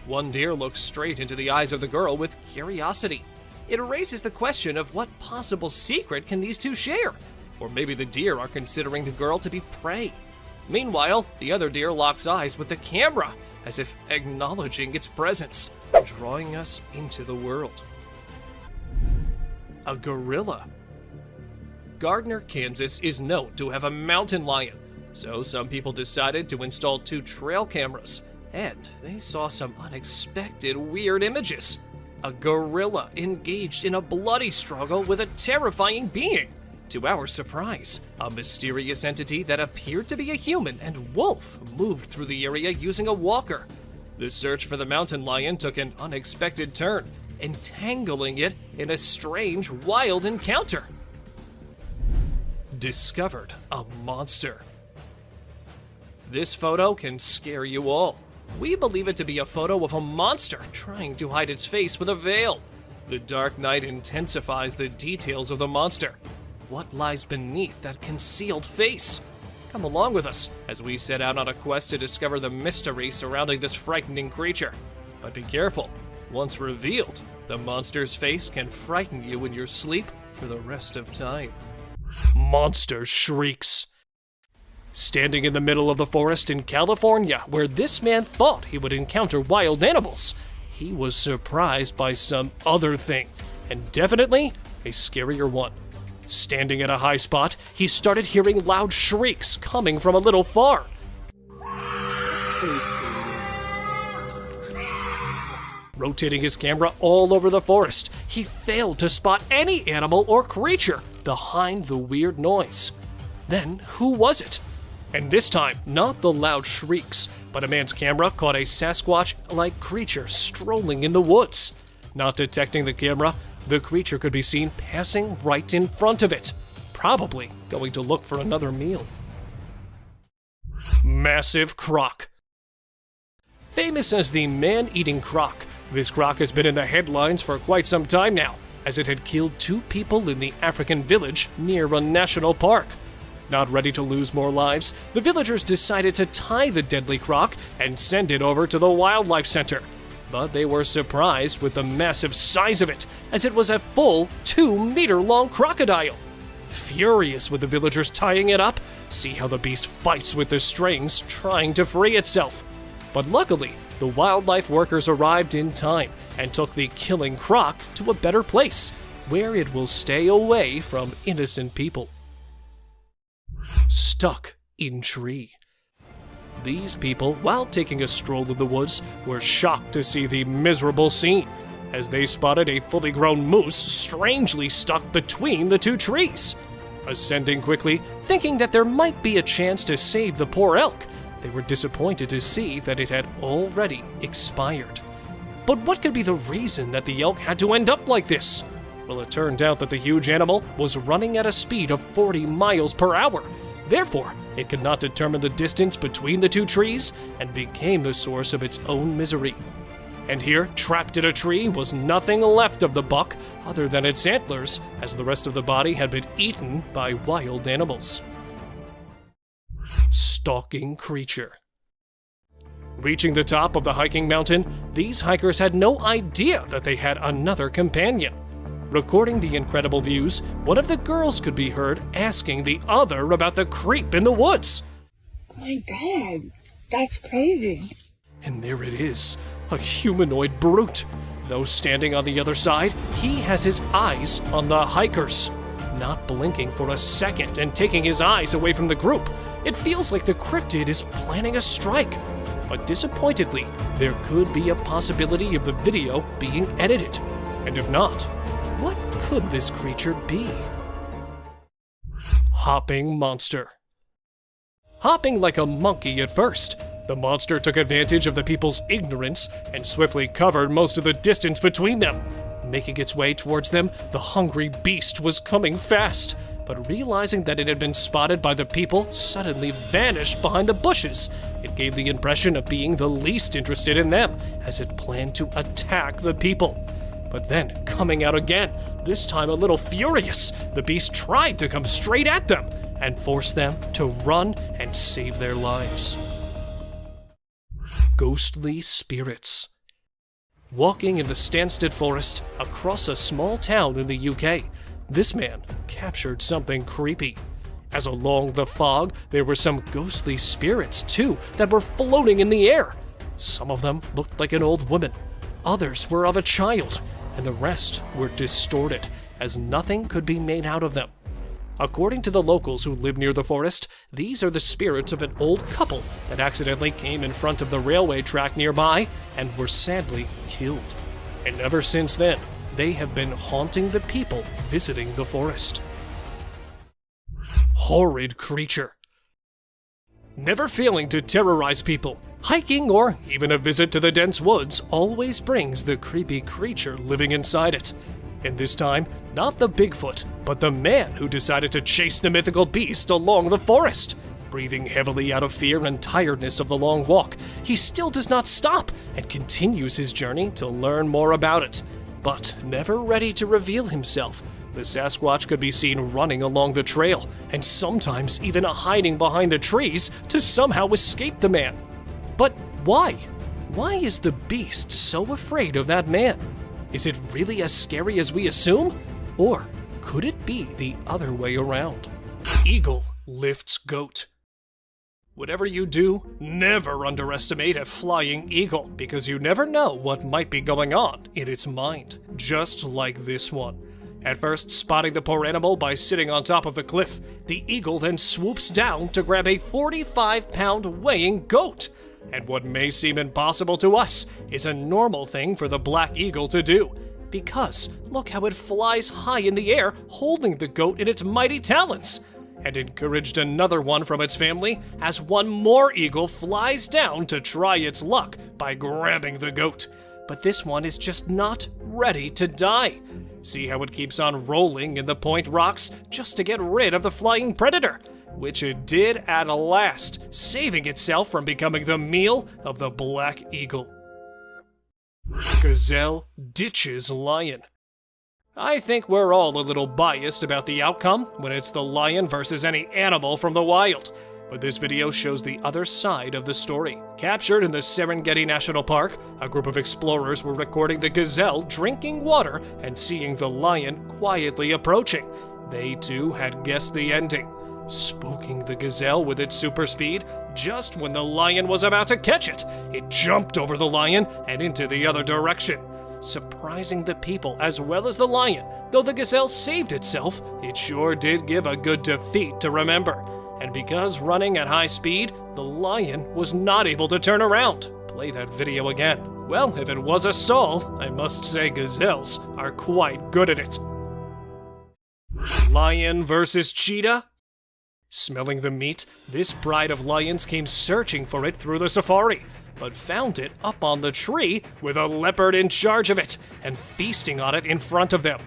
One deer looks straight into the eyes of the girl with curiosity. It raises the question of what possible secret can these 2 share? Or maybe the deer are considering the girl to be prey. Meanwhile, the other deer locks eyes with the camera, as if acknowledging its presence, drawing us into the world. A gorilla. Gardner, Kansas is known to have a mountain lion, so some people decided to install 2 trail cameras, and they saw some unexpected weird images. A gorilla engaged in a bloody struggle with a terrifying being. To our surprise, a mysterious entity that appeared to be a human and wolf moved through the area using a walker. The search for the mountain lion took an unexpected turn, entangling it in a strange, wild encounter. Discovered a monster. This photo can scare you all. We believe it to be a photo of a monster trying to hide its face with a veil. The dark night intensifies the details of the monster. What lies beneath that concealed face? Come along with us as we set out on a quest to discover the mystery surrounding this frightening creature. But be careful, once revealed, the monster's face can frighten you in your sleep for the rest of time. Monster shrieks. Standing in the middle of the forest in California, where this man thought he would encounter wild animals, he was surprised by some other thing, and definitely a scarier one. Standing at a high spot, he started hearing loud shrieks coming from a little far. Rotating his camera all over the forest, he failed to spot any animal or creature behind the weird noise. Then, who was it? And this time, not the loud shrieks, but a man's camera caught a Sasquatch-like creature strolling in the woods. Not detecting the camera, the creature could be seen passing right in front of it, probably going to look for another meal. Massive croc. Famous as the man-eating croc, this croc has been in the headlines for quite some time now, as it had killed 2 people in the African village near a national park. Not ready to lose more lives, the villagers decided to tie the deadly croc and send it over to the wildlife center. But they were surprised with the massive size of it, as it was a full 2-meter-long crocodile. Furious with the villagers tying it up, see how the beast fights with the strings, trying to free itself. But luckily, the wildlife workers arrived in time and took the killing croc to a better place, where it will stay away from innocent people. Stuck in tree. These people, while taking a stroll in the woods, were shocked to see the miserable scene, as they spotted a fully grown moose strangely stuck between the 2 trees. Ascending quickly, thinking that there might be a chance to save the poor elk, they were disappointed to see that it had already expired. But what could be the reason that the elk had to end up like this? Well, it turned out that the huge animal was running at a speed of 40 miles per hour. Therefore, it could not determine the distance between the 2 trees and became the source of its own misery. And here, trapped in a tree, was nothing left of the buck other than its antlers, as the rest of the body had been eaten by wild animals. Stalking creature. Reaching the top of the hiking mountain, these hikers had no idea that they had another companion. Recording the incredible views, one of the girls could be heard asking the other about the creep in the woods. Oh my God, that's crazy. And there it is, a humanoid brute. Though standing on the other side, he has his eyes on the hikers. Not blinking for a second and taking his eyes away from the group, it feels like the cryptid is planning a strike. But disappointedly, there could be a possibility of the video being edited. And if not, what could this creature be? Hopping monster. Hopping like a monkey at first, the monster took advantage of the people's ignorance and swiftly covered most of the distance between them. Making its way towards them, the hungry beast was coming fast, but realizing that it had been spotted by the people, suddenly vanished behind the bushes. It gave the impression of being the least interested in them, as it planned to attack the people. But then, coming out again, this time a little furious, the beast tried to come straight at them and force them to run and save their lives. Ghostly spirits. Walking in the Stansted Forest across a small town in the UK, this man captured something creepy. As along the fog, there were some ghostly spirits too that were floating in the air. Some of them looked like an old woman, others were of a child, and the rest were distorted, as nothing could be made out of them. According to the locals who live near the forest, these are the spirits of an old couple that accidentally came in front of the railway track nearby and were sadly killed. And ever since then, they have been haunting the people visiting the forest. Horrid creature. Never failing to terrorize people, hiking or even a visit to the dense woods always brings the creepy creature living inside it. And this time, not the Bigfoot, but the man who decided to chase the mythical beast along the forest. Breathing heavily out of fear and tiredness of the long walk, he still does not stop and continues his journey to learn more about it. But never ready to reveal himself, the Sasquatch could be seen running along the trail, and sometimes even hiding behind the trees to somehow escape the man. But why? Why is the beast so afraid of that man? Is it really as scary as we assume? Or could it be the other way around? Eagle lifts goat. Whatever you do, never underestimate a flying eagle, because you never know what might be going on in its mind, just like this one. At first spotting the poor animal by sitting on top of the cliff, the eagle then swoops down to grab a 45-pound weighing goat. And what may seem impossible to us is a normal thing for the black eagle to do, because look how it flies high in the air holding the goat in its mighty talons, and encouraged another one from its family as one more eagle flies down to try its luck by grabbing the goat. But this one is just not ready to die. See how it keeps on rolling in the point rocks just to get rid of the flying predator, which it did at last, saving itself from becoming the meal of the black eagle. Gazelle ditches lion. I think we're all a little biased about the outcome when it's the lion versus any animal from the wild, but this video shows the other side of the story. Captured in the Serengeti National Park, a group of explorers were recording the gazelle drinking water and seeing the lion quietly approaching. They too had guessed the ending, spooking the gazelle with its super speed. Just when the lion was about to catch it, it jumped over the lion and into the other direction, surprising the people as well as the lion. Though the gazelle saved itself, it sure did give a good defeat to remember. And because running at high speed, the lion was not able to turn around. Play that video again. Well, if it was a stall, I must say gazelles are quite good at it. Lion versus cheetah? Smelling the meat, this pride of lions came searching for it through the safari, but found it up on the tree with a leopard in charge of it and feasting on it in front of them.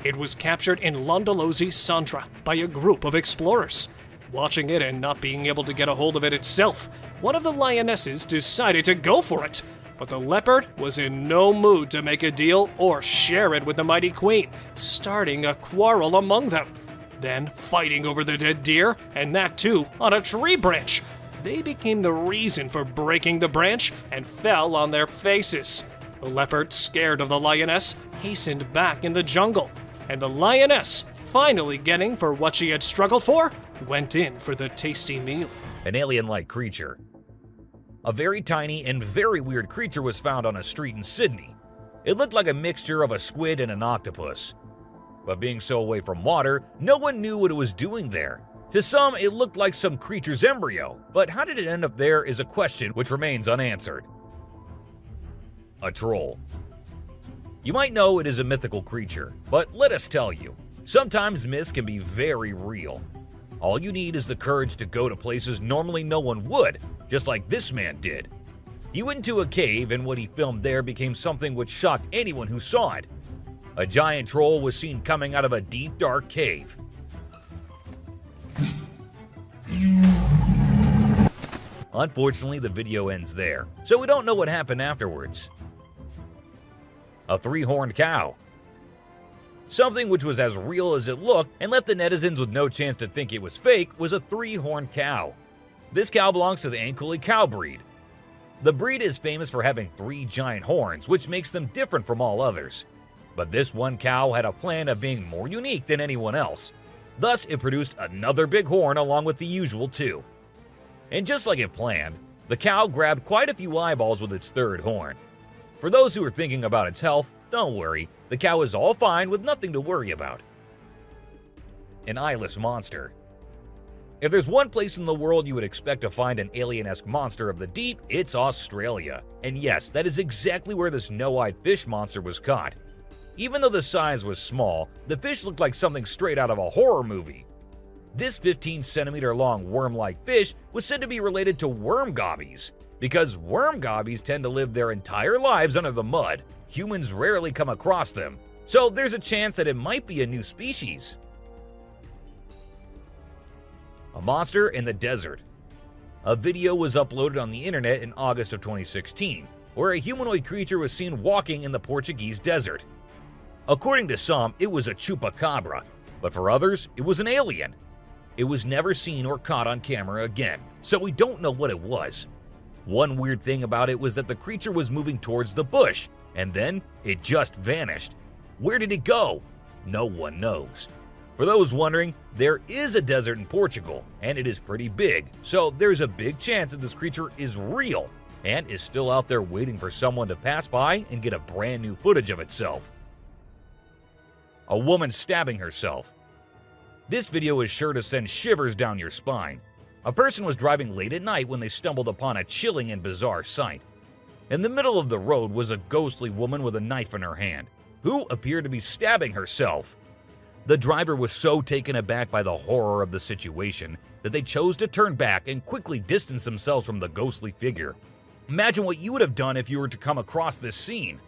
It was captured in Londolozi, Sandra, by a group of explorers. Watching it and not being able to get a hold of it itself, one of the lionesses decided to go for it, but the leopard was in no mood to make a deal or share it with the mighty queen, starting a quarrel among them. Then fighting over the dead deer, and that too on a tree branch. They became the reason for breaking the branch and fell on their faces. The leopard, scared of the lioness, hastened back in the jungle, and the lioness, finally getting for what she had struggled for, went in for the tasty meal. An alien-like creature. A very tiny and very weird creature was found on a street in Sydney. It looked like a mixture of a squid and an octopus. But being so away from water, no one knew what it was doing there. To some, it looked like some creature's embryo, but how did it end up there is a question which remains unanswered. A troll. You might know it is a mythical creature, but let us tell you, sometimes myths can be very real. All you need is the courage to go to places normally no one would, just like this man did. He went into a cave, and what he filmed there became something which shocked anyone who saw it. A giant troll was seen coming out of a deep, dark cave. Unfortunately, the video ends there, so we don't know what happened afterwards. A three-horned cow. Something which was as real as it looked and left the netizens with no chance to think it was fake was a three-horned cow. This cow belongs to the Ankoli cow breed. The breed is famous for having 3 giant horns, which makes them different from all others. But this one cow had a plan of being more unique than anyone else. Thus, it produced another big horn along with the usual 2. And just like it planned, the cow grabbed quite a few eyeballs with its 3rd horn. For those who are thinking about its health, don't worry, the cow is all fine with nothing to worry about. An eyeless monster. If there's one place in the world you would expect to find an alien-esque monster of the deep, it's Australia. And yes, that is exactly where this no-eyed fish monster was caught. Even though the size was small, the fish looked like something straight out of a horror movie. This 15-centimeter long worm-like fish was said to be related to worm gobbies, because worm gobbies tend to live their entire lives under the mud. Humans rarely come across them, so there's a chance that it might be a new species. A monster in the desert. A video was uploaded on the internet in August of 2016, where a humanoid creature was seen walking in the Portuguese desert. According to some, it was a chupacabra, but for others, it was an alien. It was never seen or caught on camera again, so we don't know what it was. One weird thing about it was that the creature was moving towards the bush, and then it just vanished. Where did it go? No one knows. For those wondering, there is a desert in Portugal, and it is pretty big, so there's a big chance that this creature is real and is still out there waiting for someone to pass by and get a brand new footage of itself. A woman stabbing herself. This video is sure to send shivers down your spine. A person was driving late at night when they stumbled upon a chilling and bizarre sight. In the middle of the road was a ghostly woman with a knife in her hand, who appeared to be stabbing herself. The driver was so taken aback by the horror of the situation that they chose to turn back and quickly distance themselves from the ghostly figure. Imagine what you would have done if you were to come across this scene.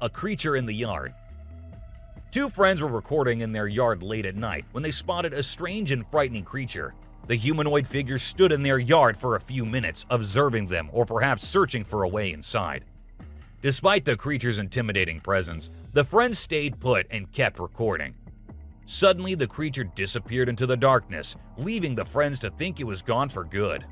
A creature in the yard. Two friends were recording in their yard late at night when they spotted a strange and frightening creature. The humanoid figure stood in their yard for a few minutes, observing them or perhaps searching for a way inside. Despite the creature's intimidating presence, the friends stayed put and kept recording. Suddenly, the creature disappeared into the darkness, leaving the friends to think it was gone for good.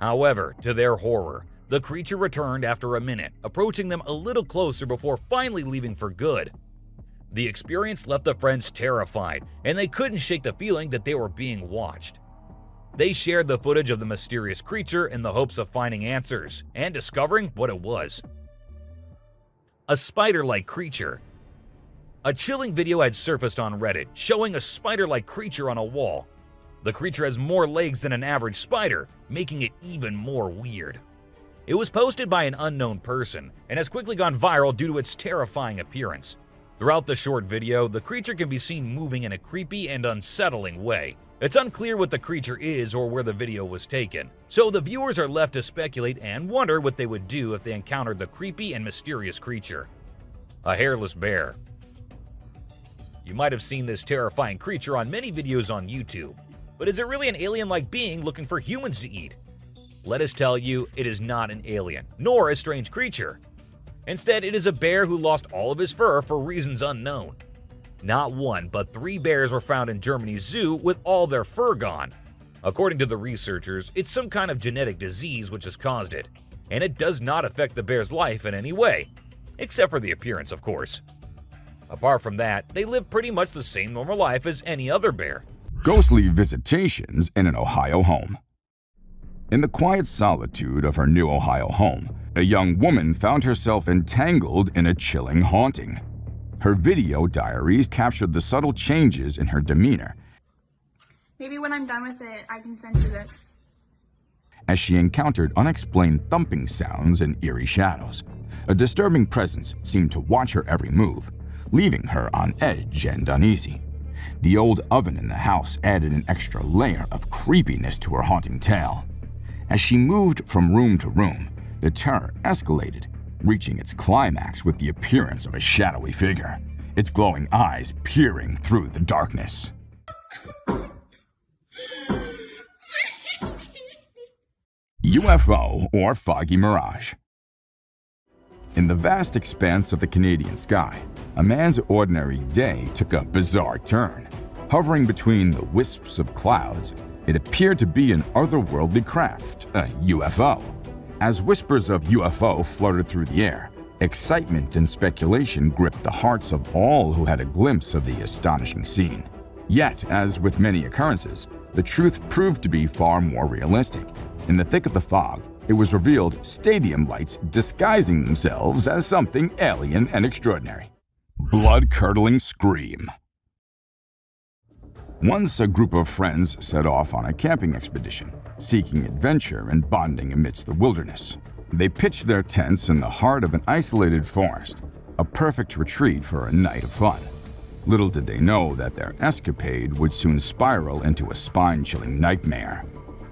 However, to their horror, the creature returned after a minute, approaching them a little closer before finally leaving for good. The experience left the friends terrified, and they couldn't shake the feeling that they were being watched. They shared the footage of the mysterious creature in the hopes of finding answers and discovering what it was. A spider-like creature. A chilling video had surfaced on Reddit showing a spider-like creature on a wall. The creature has more legs than an average spider, making it even more weird. It was posted by an unknown person and has quickly gone viral due to its terrifying appearance. Throughout the short video, the creature can be seen moving in a creepy and unsettling way. It's unclear what the creature is or where the video was taken, so the viewers are left to speculate and wonder what they would do if they encountered the creepy and mysterious creature. A hairless bear. You might have seen this terrifying creature on many videos on YouTube, but is it really an alien-like being looking for humans to eat? Let us tell you, it is not an alien, nor a strange creature. Instead, it is a bear who lost all of his fur for reasons unknown. Not one, but 3 bears were found in Germany's zoo with all their fur gone. According to the researchers, it's some kind of genetic disease which has caused it, and it does not affect the bear's life in any way, except for the appearance, of course. Apart from that, they live pretty much the same normal life as any other bear. Ghostly visitations in an Ohio home. In the quiet solitude of her new Ohio home, a young woman found herself entangled in a chilling haunting. Her video diaries captured the subtle changes in her demeanor. Maybe when I'm done with it, I can send you this. As she encountered unexplained thumping sounds and eerie shadows, a disturbing presence seemed to watch her every move, leaving her on edge and uneasy. The old oven in the house added an extra layer of creepiness to her haunting tale. As she moved from room to room, the terror escalated, reaching its climax with the appearance of a shadowy figure, its glowing eyes peering through the darkness. UFO or foggy mirage. In the vast expanse of the Canadian sky, a man's ordinary day took a bizarre turn. Hovering between the wisps of clouds, it appeared to be an otherworldly craft, a UFO. As whispers of UFO floated through the air, excitement and speculation gripped the hearts of all who had a glimpse of the astonishing scene. Yet, as with many occurrences, the truth proved to be far more realistic. In the thick of the fog, it was revealed stadium lights disguising themselves as something alien and extraordinary. Blood-curdling scream. Once a group of friends set off on a camping expedition, seeking adventure and bonding amidst the wilderness. They pitched their tents in the heart of an isolated forest, a perfect retreat for a night of fun. Little did they know that their escapade would soon spiral into a spine-chilling nightmare.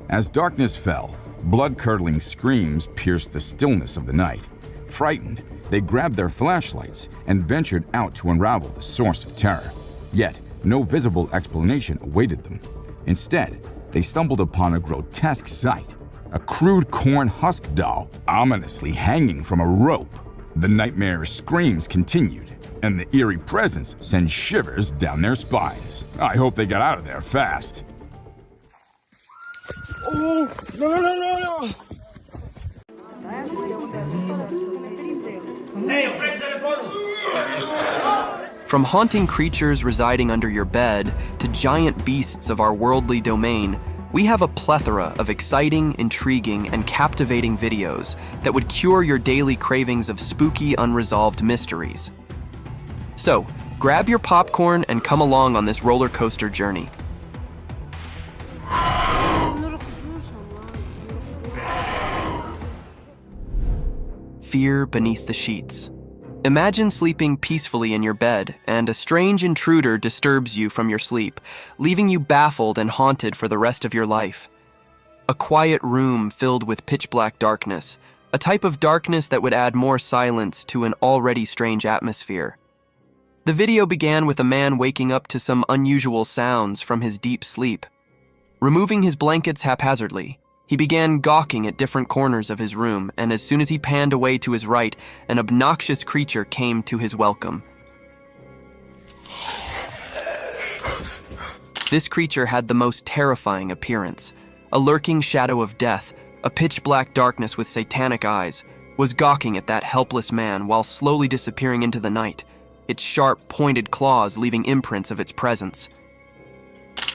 As darkness fell, blood-curdling screams pierced the stillness of the night. Frightened, they grabbed their flashlights and ventured out to unravel the source of terror. Yet, no visible explanation awaited them. Instead, they stumbled upon a grotesque sight, a crude corn husk doll ominously hanging from a rope. The nightmare screams continued, and the eerie presence sent shivers down their spines. I hope they got out of there fast. Oh, no. From haunting creatures residing under your bed to giant beasts of our worldly domain, we have a plethora of exciting, intriguing, and captivating videos that would cure your daily cravings of spooky, unresolved mysteries. So, grab your popcorn and come along on this roller coaster journey. Fear beneath the sheets. Imagine sleeping peacefully in your bed, and a strange intruder disturbs you from your sleep, leaving you baffled and haunted for the rest of your life. A quiet room filled with pitch-black darkness, a type of darkness that would add more silence to an already strange atmosphere. The video began with a man waking up to some unusual sounds from his deep sleep. Removing his blankets haphazardly, he began gawking at different corners of his room, and as soon as he panned away to his right, an obnoxious creature came to his welcome. This creature had the most terrifying appearance. A lurking shadow of death, a pitch-black darkness with satanic eyes, was gawking at that helpless man while slowly disappearing into the night, its sharp, pointed claws leaving imprints of its presence.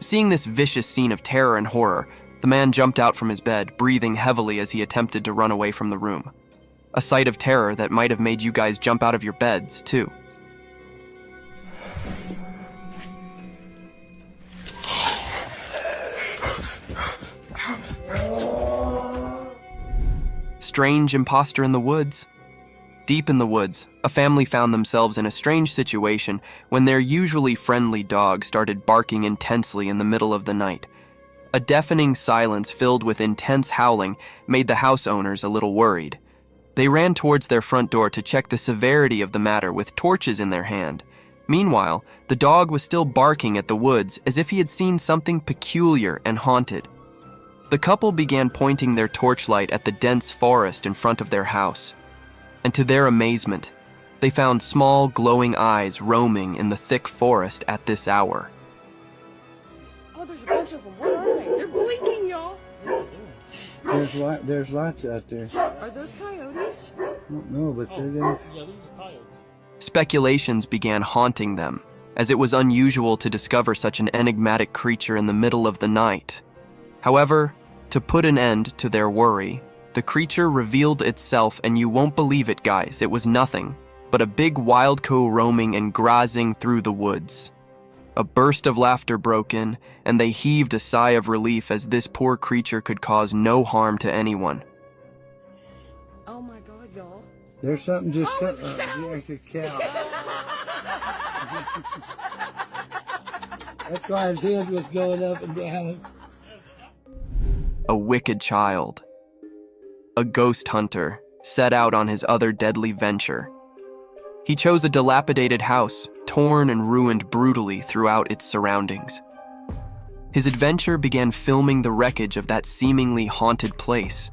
Seeing this vicious scene of terror and horror, the man jumped out from his bed, breathing heavily as he attempted to run away from the room. A sight of terror that might have made you guys jump out of your beds, too. Strange imposter in the woods. Deep in the woods, a family found themselves in a strange situation when their usually friendly dog started barking intensely in the middle of the night. A deafening silence filled with intense howling made the house owners a little worried. They ran towards their front door to check the severity of the matter with torches in their hand. Meanwhile, the dog was still barking at the woods as if he had seen something peculiar and haunted. The couple began pointing their torchlight at the dense forest in front of their house. And to their amazement, they found small, glowing eyes roaming in the thick forest at this hour. Oh, there's a bunch of them. Where are they? They're blinking, y'all. There's lots out there. Are those coyotes? I don't know, but they're there. Speculations began haunting them, as it was unusual to discover such an enigmatic creature in the middle of the night. However, to put an end to their worry, the creature revealed itself, and you won't believe it, guys, it was nothing but a big wild cow roaming and grazing through the woods. A burst of laughter broke in, and they heaved a sigh of relief as this poor creature could cause no harm to anyone. Oh my God, y'all. There's something just it's yeah, it's a cow. That's why his head was going up and down. A wicked child. A ghost hunter set out on his other deadly venture. He chose a dilapidated house, torn and ruined brutally throughout its surroundings. His adventure began filming the wreckage of that seemingly haunted place.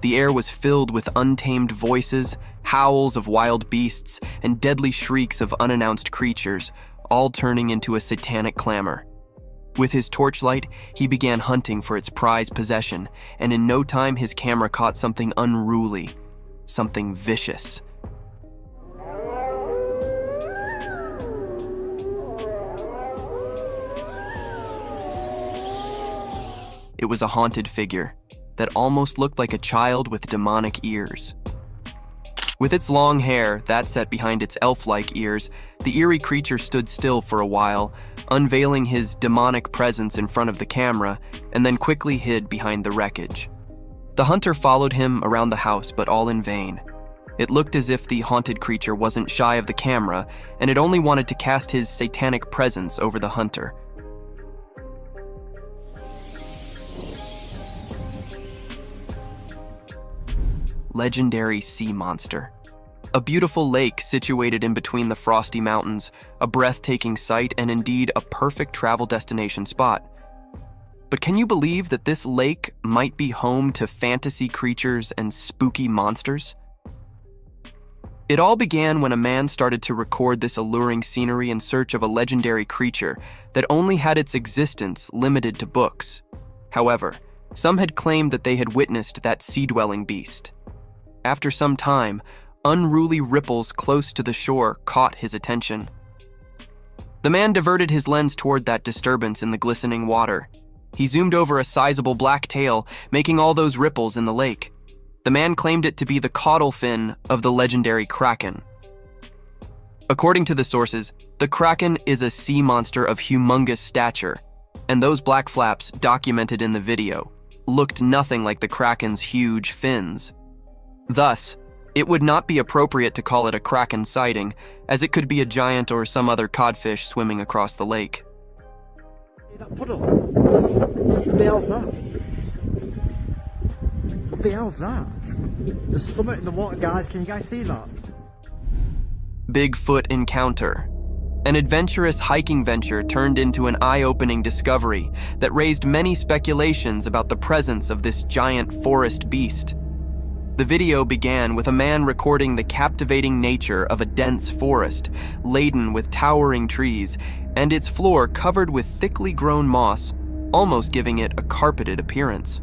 The air was filled with untamed voices, howls of wild beasts, and deadly shrieks of unannounced creatures, all turning into a satanic clamor. With his torchlight, he began hunting for its prized possession, and in no time his camera caught something unruly, something vicious. It was a haunted figure that almost looked like a child with demonic ears. With its long hair, that set behind its elf-like ears, the eerie creature stood still for a while, unveiling his demonic presence in front of the camera, and then quickly hid behind the wreckage. The hunter followed him around the house, but all in vain. It looked as if the haunted creature wasn't shy of the camera, and it only wanted to cast his satanic presence over the hunter. Legendary sea monster. A beautiful lake situated in between the frosty mountains, a breathtaking sight, and indeed a perfect travel destination spot. But can you believe that this lake might be home to fantasy creatures and spooky monsters? It all began when a man started to record this alluring scenery in search of a legendary creature that only had its existence limited to books. However, some had claimed that they had witnessed that sea-dwelling beast. After some time, unruly ripples close to the shore caught his attention. The man diverted his lens toward that disturbance in the glistening water. He zoomed over a sizable black tail, making all those ripples in the lake. The man claimed it to be the caudal fin of the legendary kraken. According to the sources, the kraken is a sea monster of humongous stature, and those black flaps documented in the video looked nothing like the kraken's huge fins. Thus, it would not be appropriate to call it a kraken sighting, as it could be a giant or some other codfish swimming across the lake. That puddle. What the hell's that? What the hell's that? There's something in the water, guys. Can you guys see that? Bigfoot encounter. An adventurous hiking venture turned into an eye-opening discovery that raised many speculations about the presence of this giant forest beast. The video began with a man recording the captivating nature of a dense forest, laden with towering trees, and its floor covered with thickly grown moss, almost giving it a carpeted appearance.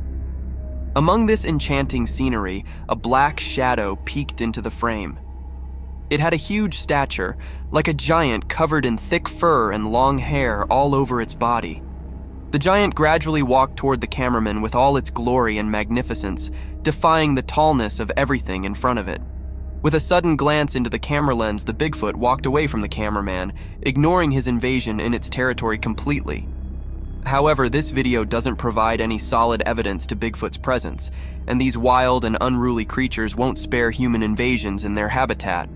Among this enchanting scenery, a black shadow peeked into the frame. It had a huge stature, like a giant covered in thick fur and long hair all over its body. The giant gradually walked toward the cameraman with all its glory and magnificence, defying the tallness of everything in front of it. With a sudden glance into the camera lens, the Bigfoot walked away from the cameraman, ignoring his invasion in its territory completely. However, this video doesn't provide any solid evidence to Bigfoot's presence, and these wild and unruly creatures won't spare human invasions in their habitat.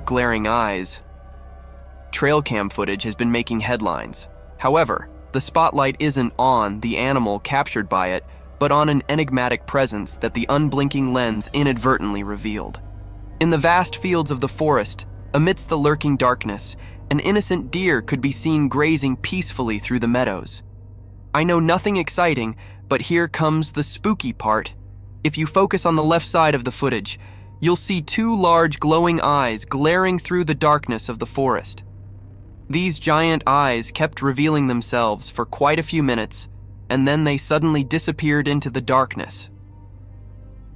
Glaring eyes. Trail cam footage has been making headlines. However, the spotlight isn't on the animal captured by it, but on an enigmatic presence that the unblinking lens inadvertently revealed. In the vast fields of the forest, amidst the lurking darkness, an innocent deer could be seen grazing peacefully through the meadows. I know nothing exciting, but here comes the spooky part. If you focus on the left side of the footage, you'll see two large glowing eyes glaring through the darkness of the forest. These giant eyes kept revealing themselves for quite a few minutes, and then they suddenly disappeared into the darkness.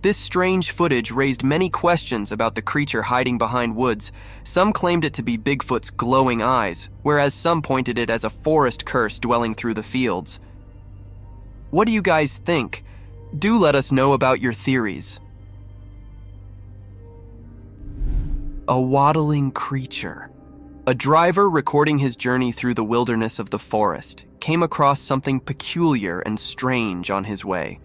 This strange footage raised many questions about the creature hiding behind woods. Some claimed it to be Bigfoot's glowing eyes, whereas some pointed it as a forest curse dwelling through the fields. What do you guys think? Do let us know about your theories. A waddling creature. A driver recording his journey through the wilderness of the forest came across something peculiar and strange on his way.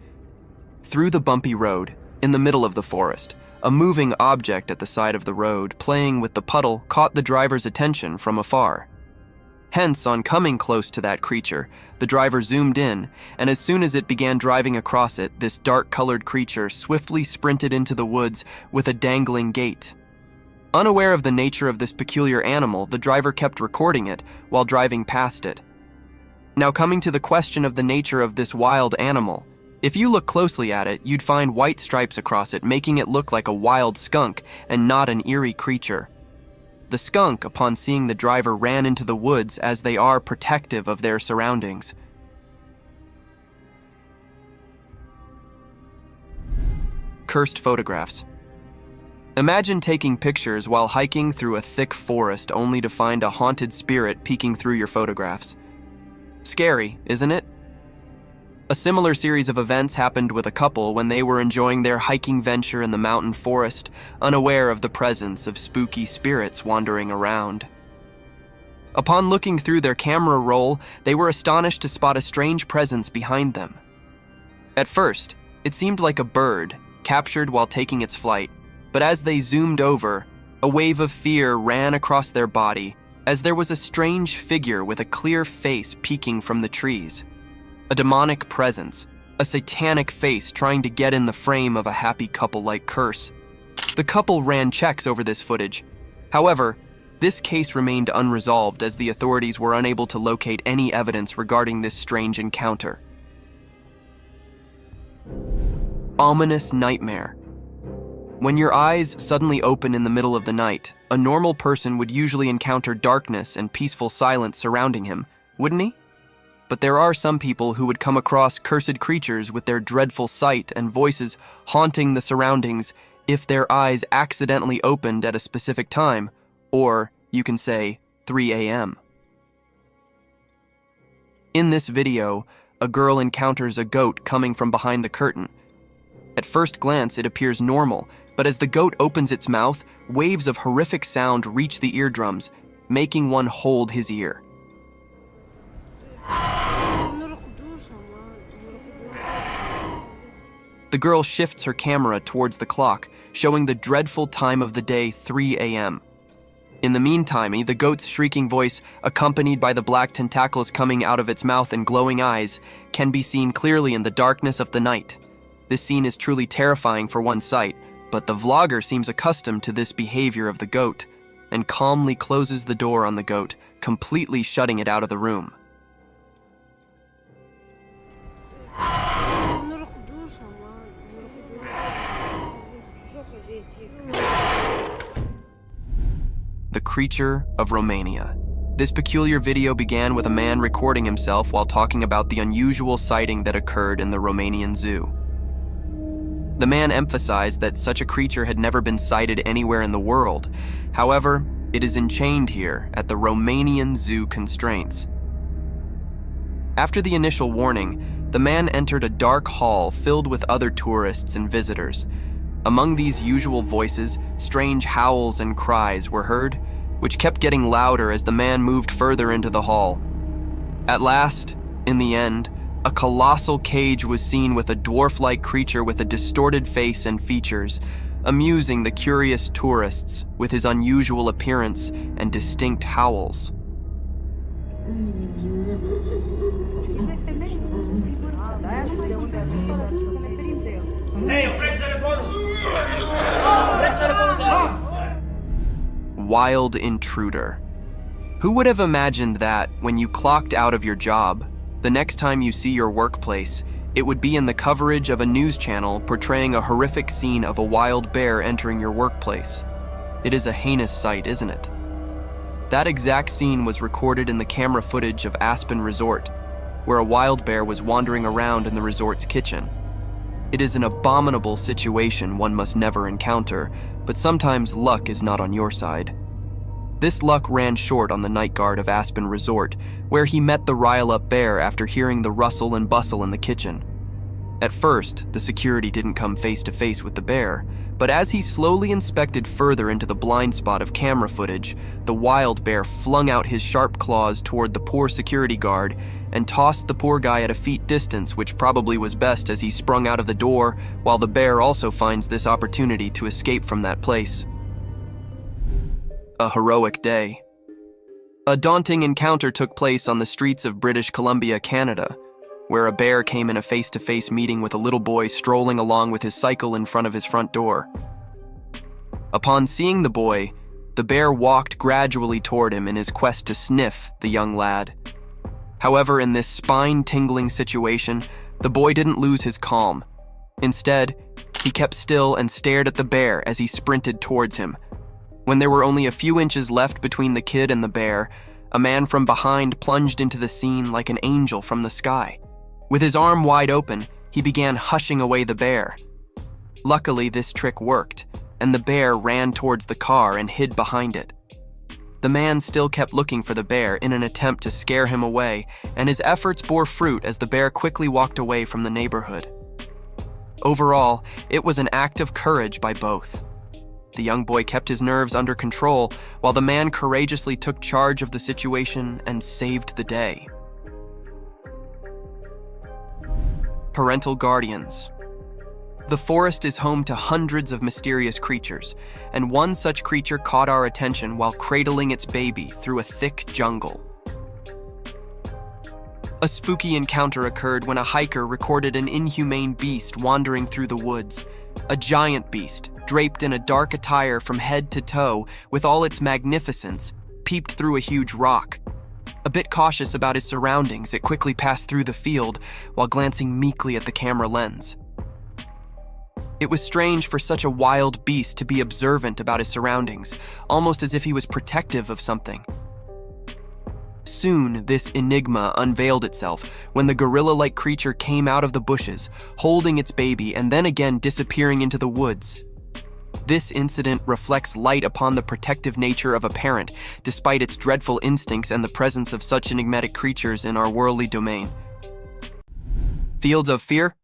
Through the bumpy road, in the middle of the forest, a moving object at the side of the road playing with the puddle caught the driver's attention from afar. Hence, on coming close to that creature, the driver zoomed in, and as soon as it began driving across it, this dark-colored creature swiftly sprinted into the woods with a dangling gait. Unaware of the nature of this peculiar animal, the driver kept recording it while driving past it. Now, coming to the question of the nature of this wild animal, if you look closely at it, you'd find white stripes across it, making it look like a wild skunk and not an eerie creature. The skunk, upon seeing the driver, ran into the woods as they are protective of their surroundings. Cursed photographs. Imagine taking pictures while hiking through a thick forest only to find a haunted spirit peeking through your photographs. Scary, isn't it? A similar series of events happened with a couple when they were enjoying their hiking venture in the mountain forest, unaware of the presence of spooky spirits wandering around. Upon looking through their camera roll, they were astonished to spot a strange presence behind them. At first, it seemed like a bird, captured while taking its flight. But as they zoomed over, a wave of fear ran across their body as there was a strange figure with a clear face peeking from the trees. A demonic presence, a satanic face trying to get in the frame of a happy couple-like curse. The couple ran checks over this footage. However, this case remained unresolved as the authorities were unable to locate any evidence regarding this strange encounter. Ominous nightmare. When your eyes suddenly open in the middle of the night, a normal person would usually encounter darkness and peaceful silence surrounding him, wouldn't he? But there are some people who would come across cursed creatures with their dreadful sight and voices haunting the surroundings if their eyes accidentally opened at a specific time, or you can say 3 a.m. In this video, a girl encounters a goat coming from behind the curtain. At first glance, it appears normal, but as the goat opens its mouth, waves of horrific sound reach the eardrums, making one hold his ear. The girl shifts her camera towards the clock, showing the dreadful time of the day, 3 a.m. In the meantime, the goat's shrieking voice, accompanied by the black tentacles coming out of its mouth and glowing eyes, can be seen clearly in the darkness of the night. This scene is truly terrifying for one sight, but the vlogger seems accustomed to this behavior of the goat and calmly closes the door on the goat, completely shutting it out of the room. The creature of Romania. This peculiar video began with a man recording himself while talking about the unusual sighting that occurred in the Romanian zoo. The man emphasized that such a creature had never been sighted anywhere in the world. However, it is enchained here at the Romanian zoo constraints. After the initial warning, the man entered a dark hall filled with other tourists and visitors. Among these usual voices, strange howls and cries were heard, which kept getting louder as the man moved further into the hall. At last, in the end, a colossal cage was seen with a dwarf-like creature with a distorted face and features, amusing the curious tourists with his unusual appearance and distinct howls. Wild intruder. Who would have imagined that, when you clocked out of your job, the next time you see your workplace, it would be in the coverage of a news channel portraying a horrific scene of a wild bear entering your workplace? It is a heinous sight, isn't it? That exact scene was recorded in the camera footage of Aspen Resort, where a wild bear was wandering around in the resort's kitchen. It is an abominable situation one must never encounter, but sometimes luck is not on your side. This luck ran short on the night guard of Aspen Resort, where he met the rile-up bear after hearing the rustle and bustle in the kitchen. At first, the security didn't come face-to-face with the bear, but as he slowly inspected further into the blind spot of camera footage, the wild bear flung out his sharp claws toward the poor security guard and tossed the poor guy at a feet distance, which probably was best as he sprung out of the door, while the bear also finds this opportunity to escape from that place. A heroic day. A daunting encounter took place on the streets of British Columbia, Canada, where a bear came in a face-to-face meeting with a little boy strolling along with his cycle in front of his front door. Upon seeing the boy, the bear walked gradually toward him in his quest to sniff the young lad. However, in this spine-tingling situation, the boy didn't lose his calm. Instead, he kept still and stared at the bear as he sprinted towards him. When there were only a few inches left between the kid and the bear, a man from behind plunged into the scene like an angel from the sky. With his arm wide open, he began hushing away the bear. Luckily, this trick worked, and the bear ran towards the car and hid behind it. The man still kept looking for the bear in an attempt to scare him away, and his efforts bore fruit as the bear quickly walked away from the neighborhood. Overall, it was an act of courage by both. The young boy kept his nerves under control, while the man courageously took charge of the situation and saved the day. Parental guardians. The forest is home to hundreds of mysterious creatures, and one such creature caught our attention while cradling its baby through a thick jungle. A spooky encounter occurred when a hiker recorded an inhumane beast wandering through the woods. A giant beast, draped in a dark attire from head to toe with all its magnificence, peeped through a huge rock. A bit cautious about his surroundings, it quickly passed through the field while glancing meekly at the camera lens. It was strange for such a wild beast to be observant about his surroundings, almost as if he was protective of something. Soon, this enigma unveiled itself when the gorilla-like creature came out of the bushes, holding its baby and then again disappearing into the woods. This incident reflects light upon the protective nature of a parent, despite its dreadful instincts and the presence of such enigmatic creatures in our worldly domain. Fields of fear?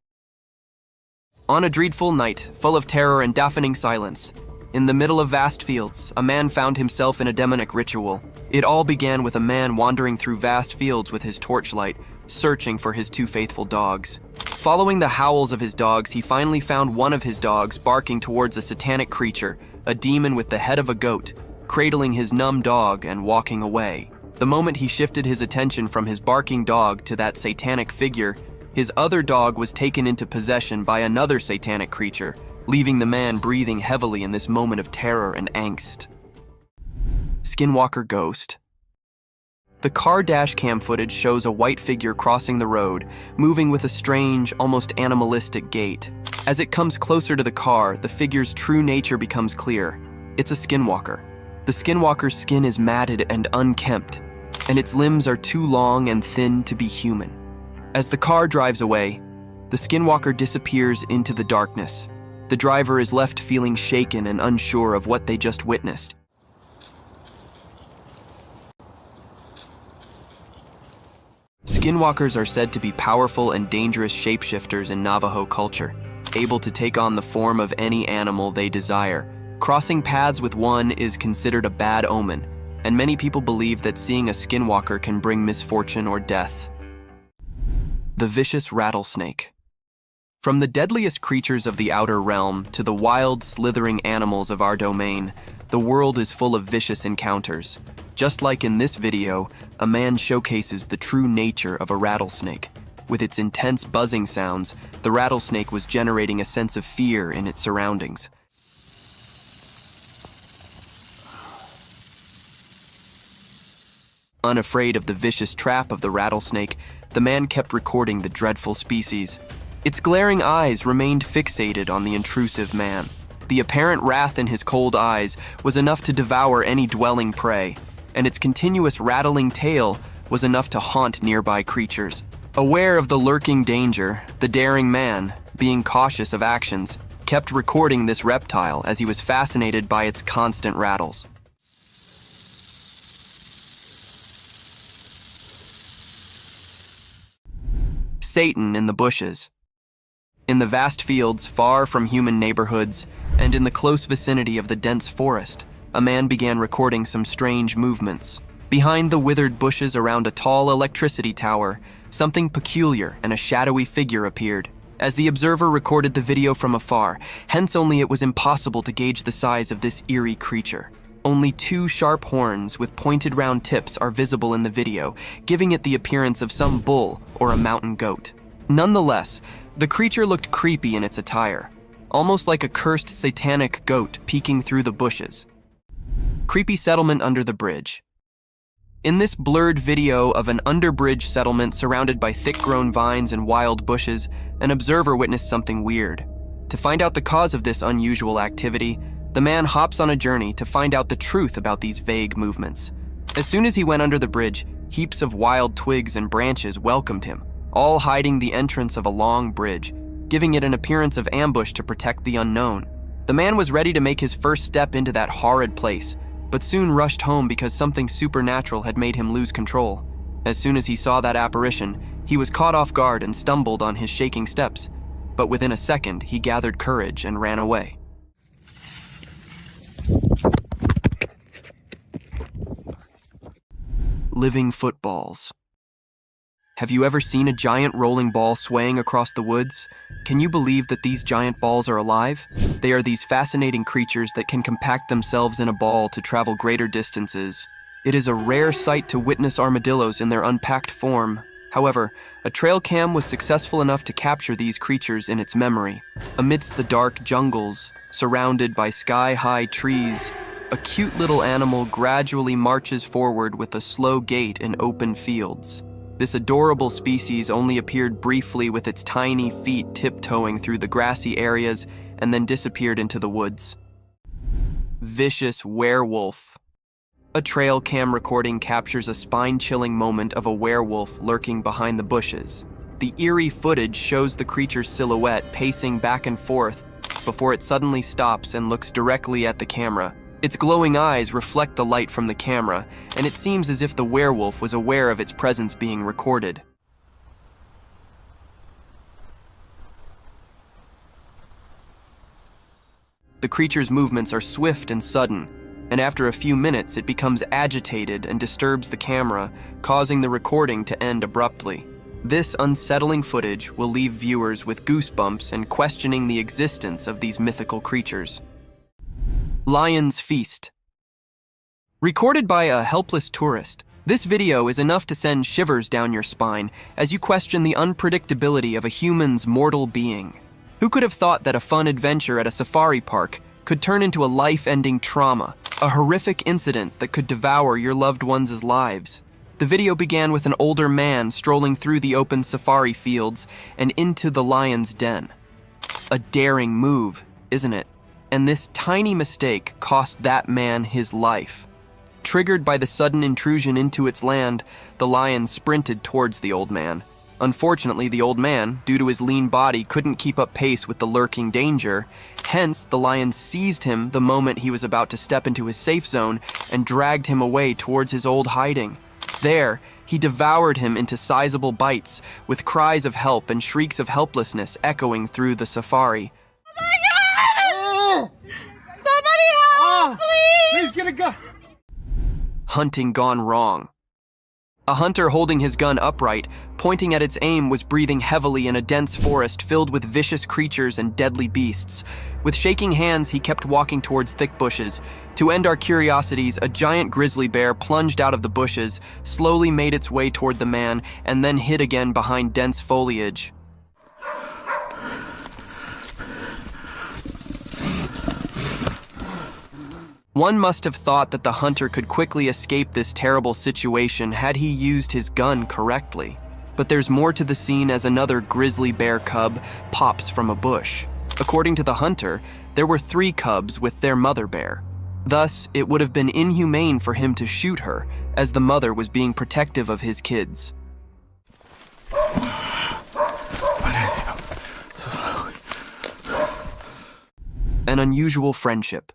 On a dreadful night, full of terror and deafening silence, in the middle of vast fields, a man found himself in a demonic ritual. It all began with a man wandering through vast fields with his torchlight, searching for his two faithful dogs. Following the howls of his dogs, he finally found one of his dogs barking towards a satanic creature, a demon with the head of a goat, cradling his numb dog and walking away. The moment he shifted his attention from his barking dog to that satanic figure, his other dog was taken into possession by another satanic creature, leaving the man breathing heavily in this moment of terror and angst. Skinwalker Ghost. The car dash cam footage shows a white figure crossing the road, moving with a strange, almost animalistic gait. As it comes closer to the car, the figure's true nature becomes clear. It's a skinwalker. The skinwalker's skin is matted and unkempt, and its limbs are too long and thin to be human. As the car drives away, the skinwalker disappears into the darkness. The driver is left feeling shaken and unsure of what they just witnessed. Skinwalkers are said to be powerful and dangerous shapeshifters in Navajo culture, able to take on the form of any animal they desire. Crossing paths with one is considered a bad omen, and many people believe that seeing a skinwalker can bring misfortune or death. The vicious rattlesnake. From the deadliest creatures of the outer realm to the wild, slithering animals of our domain, the world is full of vicious encounters. Just like in this video, a man showcases the true nature of a rattlesnake. With its intense buzzing sounds, the rattlesnake was generating a sense of fear in its surroundings. Unafraid of the vicious trap of the rattlesnake, the man kept recording the dreadful species. Its glaring eyes remained fixated on the intrusive man. The apparent wrath in his cold eyes was enough to devour any dwelling prey, and its continuous rattling tail was enough to haunt nearby creatures. Aware of the lurking danger, the daring man, being cautious of actions, kept recording this reptile as he was fascinated by its constant rattles. Satan in the bushes. In the vast fields far from human neighborhoods, and in the close vicinity of the dense forest, a man began recording some strange movements. Behind the withered bushes around a tall electricity tower, something peculiar and a shadowy figure appeared. As the observer recorded the video from afar, hence only it was impossible to gauge the size of this eerie creature. Only two sharp horns with pointed round tips are visible in the video, giving it the appearance of some bull or a mountain goat. Nonetheless, the creature looked creepy in its attire, almost like a cursed satanic goat peeking through the bushes. Creepy settlement under the bridge. In this blurred video of an underbridge settlement surrounded by thick-grown vines and wild bushes, an observer witnessed something weird. To find out the cause of this unusual activity, the man hops on a journey to find out the truth about these vague movements. As soon as he went under the bridge, heaps of wild twigs and branches welcomed him, all hiding the entrance of a long bridge, giving it an appearance of ambush to protect the unknown. The man was ready to make his first step into that horrid place, but soon rushed home because something supernatural had made him lose control. As soon as he saw that apparition, he was caught off guard and stumbled on his shaking steps, but within a second he gathered courage and ran away. Living footballs. Have you ever seen a giant rolling ball swaying across the woods? Can you believe that these giant balls are alive? They are these fascinating creatures that can compact themselves in a ball to travel greater distances. It is a rare sight to witness armadillos in their unpacked form. However, a trail cam was successful enough to capture these creatures in its memory. Amidst the dark jungles, surrounded by sky-high trees, a cute little animal gradually marches forward with a slow gait in open fields. This adorable species only appeared briefly with its tiny feet tiptoeing through the grassy areas and then disappeared into the woods. Vicious werewolf. A trail cam recording captures a spine-chilling moment of a werewolf lurking behind the bushes. The eerie footage shows the creature's silhouette pacing back and forth before it suddenly stops and looks directly at the camera. Its glowing eyes reflect the light from the camera, and it seems as if the werewolf was aware of its presence being recorded. The creature's movements are swift and sudden, and after a few minutes it becomes agitated and disturbs the camera, causing the recording to end abruptly. This unsettling footage will leave viewers with goosebumps and questioning the existence of these mythical creatures. Lion's Feast. Recorded by a helpless tourist, this video is enough to send shivers down your spine as you question the unpredictability of a human's mortal being. Who could have thought that a fun adventure at a safari park could turn into a life-ending trauma, a horrific incident that could devour your loved ones' lives? The video began with an older man strolling through the open safari fields and into the lion's den. A daring move, isn't it? And this tiny mistake cost that man his life. Triggered by the sudden intrusion into its land, the lion sprinted towards the old man. Unfortunately, the old man, due to his lean body, couldn't keep up pace with the lurking danger. Hence, the lion seized him the moment he was about to step into his safe zone and dragged him away towards his old hiding. There, he devoured him into sizable bites, with cries of help and shrieks of helplessness echoing through the safari. Oh my God! Somebody help, please! Please get a gun! Hunting gone wrong. A hunter holding his gun upright, pointing at its aim, was breathing heavily in a dense forest filled with vicious creatures and deadly beasts. With shaking hands, he kept walking towards thick bushes. To end our curiosities, a giant grizzly bear plunged out of the bushes, slowly made its way toward the man, and then hid again behind dense foliage. One must have thought that the hunter could quickly escape this terrible situation had he used his gun correctly. But there's more to the scene as another grizzly bear cub pops from a bush. According to the hunter, there were 3 cubs with their mother bear. Thus, it would have been inhumane for him to shoot her, as the mother was being protective of his kids. An unusual friendship.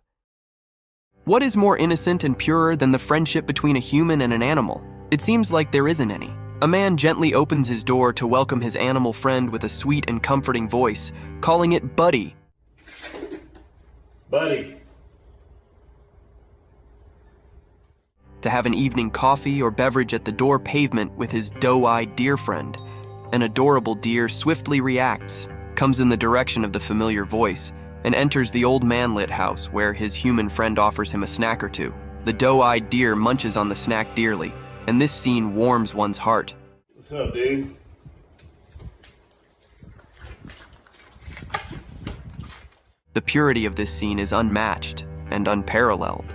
What is more innocent and purer than the friendship between a human and an animal? It seems like there isn't any. A man gently opens his door to welcome his animal friend with a sweet and comforting voice, calling it Buddy. Buddy. To have an evening coffee or beverage at the door pavement with his doe-eyed deer friend. An adorable deer swiftly reacts, comes in the direction of the familiar voice, and enters the old man-lit house where his human friend offers him a snack or two. The doe-eyed deer munches on the snack dearly, and this scene warms one's heart. What's up, dude? The purity of this scene is unmatched and unparalleled.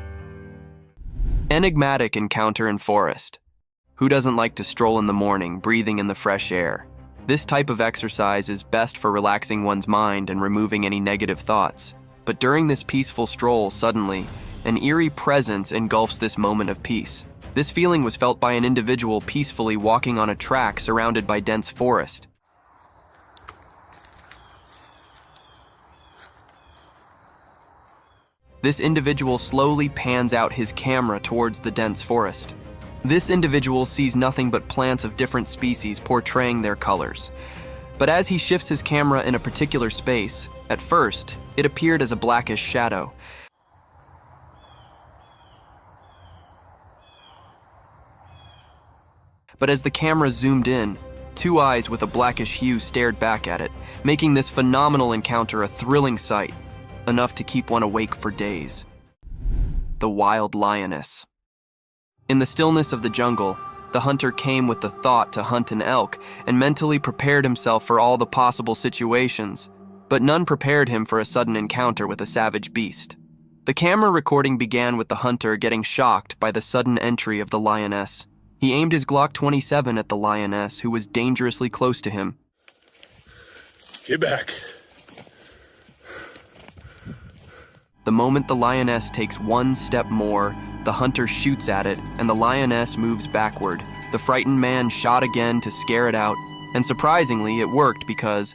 Enigmatic encounter in forest. Who doesn't like to stroll in the morning, breathing in the fresh air? This type of exercise is best for relaxing one's mind and removing any negative thoughts. But during this peaceful stroll, suddenly, an eerie presence engulfs this moment of peace. This feeling was felt by an individual peacefully walking on a track surrounded by dense forest. This individual slowly pans out his camera towards the dense forest. This individual sees nothing but plants of different species portraying their colors. But as he shifts his camera in a particular space, at first, it appeared as a blackish shadow. But as the camera zoomed in, 2 eyes with a blackish hue stared back at it, making this phenomenal encounter a thrilling sight, enough to keep one awake for days. The wild lioness. In the stillness of the jungle, the hunter came with the thought to hunt an elk and mentally prepared himself for all the possible situations, but none prepared him for a sudden encounter with a savage beast. The camera recording began with the hunter getting shocked by the sudden entry of the lioness. He aimed his Glock 27 at the lioness, who was dangerously close to him. Get back. The moment the lioness takes one step more, the hunter shoots at it, and the lioness moves backward. The frightened man shot again to scare it out, and surprisingly, it worked because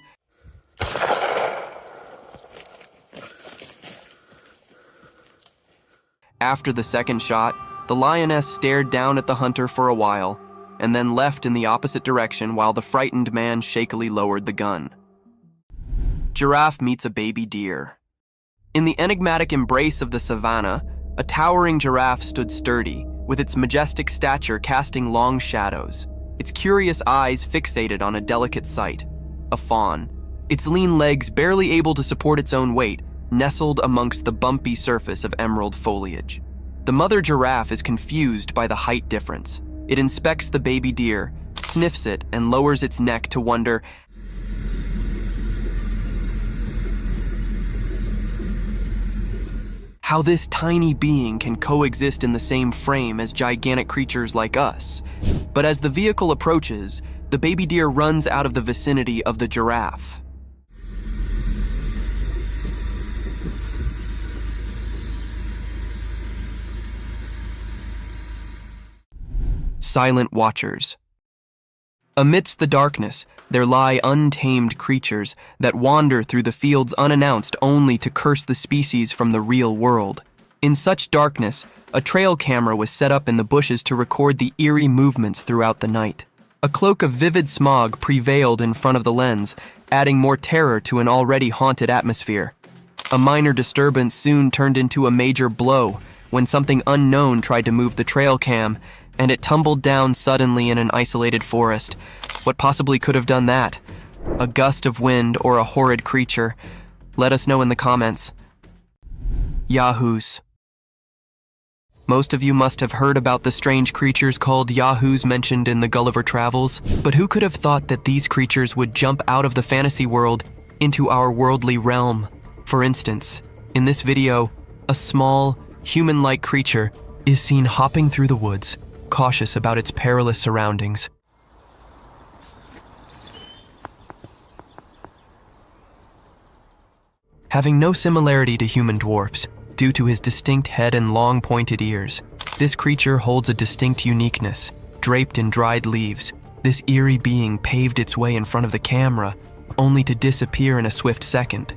after the second shot, the lioness stared down at the hunter for a while, and then left in the opposite direction while the frightened man shakily lowered the gun. Giraffe meets a baby deer. In the enigmatic embrace of the savannah, a towering giraffe stood sturdy, with its majestic stature casting long shadows, its curious eyes fixated on a delicate sight, a fawn, its lean legs barely able to support its own weight, nestled amongst the bumpy surface of emerald foliage. The mother giraffe is confused by the height difference. It inspects the baby deer, sniffs it, and lowers its neck to wonder how this tiny being can coexist in the same frame as gigantic creatures like us. But as the vehicle approaches, the baby deer runs out of the vicinity of the giraffe. Silent watchers. Amidst the darkness, there lie untamed creatures that wander through the fields unannounced only to curse the species from the real world. In such darkness, a trail camera was set up in the bushes to record the eerie movements throughout the night. A cloak of vivid smog prevailed in front of the lens, adding more terror to an already haunted atmosphere. A minor disturbance soon turned into a major blow when something unknown tried to move the trail cam, and it tumbled down suddenly in an isolated forest. What possibly could have done that? A gust of wind or a horrid creature? Let us know in the comments. Yahoos. Most of you must have heard about the strange creatures called Yahoos mentioned in the Gulliver Travels, but who could have thought that these creatures would jump out of the fantasy world into our worldly realm? For instance, in this video, a small, human-like creature is seen hopping through the woods, cautious about its perilous surroundings. Having no similarity to human dwarfs, due to his distinct head and long pointed ears, this creature holds a distinct uniqueness. Draped in dried leaves, this eerie being paved its way in front of the camera, only to disappear in a swift second.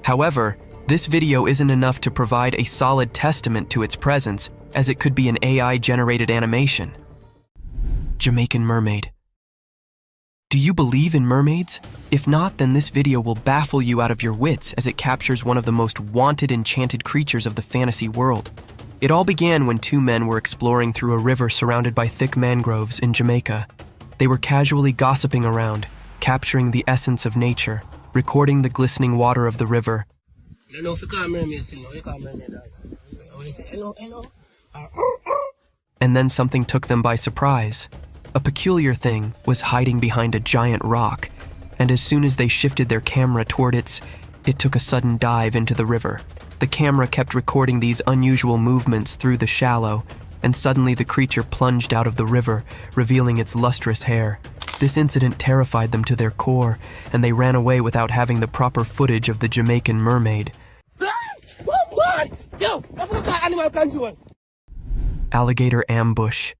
However, this video isn't enough to provide a solid testament to its presence, as it could be an AI-generated animation. Jamaican mermaid. Do you believe in mermaids? If not, then this video will baffle you out of your wits as it captures one of the most wanted enchanted creatures of the fantasy world. It all began when two men were exploring through a river surrounded by thick mangroves in Jamaica. They were casually gossiping around, capturing the essence of nature, recording the glistening water of the river. And then something took them by surprise. A peculiar thing was hiding behind a giant rock, and as soon as they shifted their camera toward it took a sudden dive into the river. The camera kept recording these unusual movements through the shallow, and suddenly the creature plunged out of the river, revealing its lustrous hair. This incident terrified them to their core, and they ran away without having the proper footage of the Jamaican mermaid. Alligator ambush.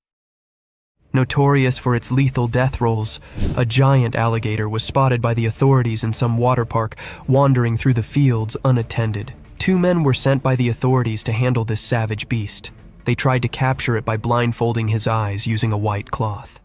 Notorious for its lethal death rolls, a giant alligator was spotted by the authorities in some water park, wandering through the fields unattended. Two men were sent by the authorities to handle this savage beast. They tried to capture it by blindfolding his eyes using a white cloth.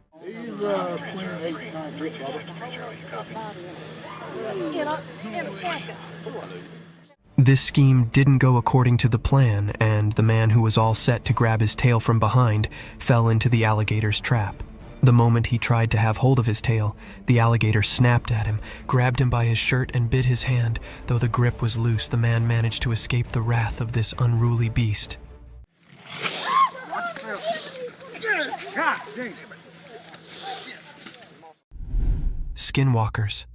This scheme didn't go according to the plan, and the man who was all set to grab his tail from behind fell into the alligator's trap. The moment he tried to have hold of his tail, the alligator snapped at him, grabbed him by his shirt, and bit his hand. Though the grip was loose, the man managed to escape the wrath of this unruly beast. Skinwalkers.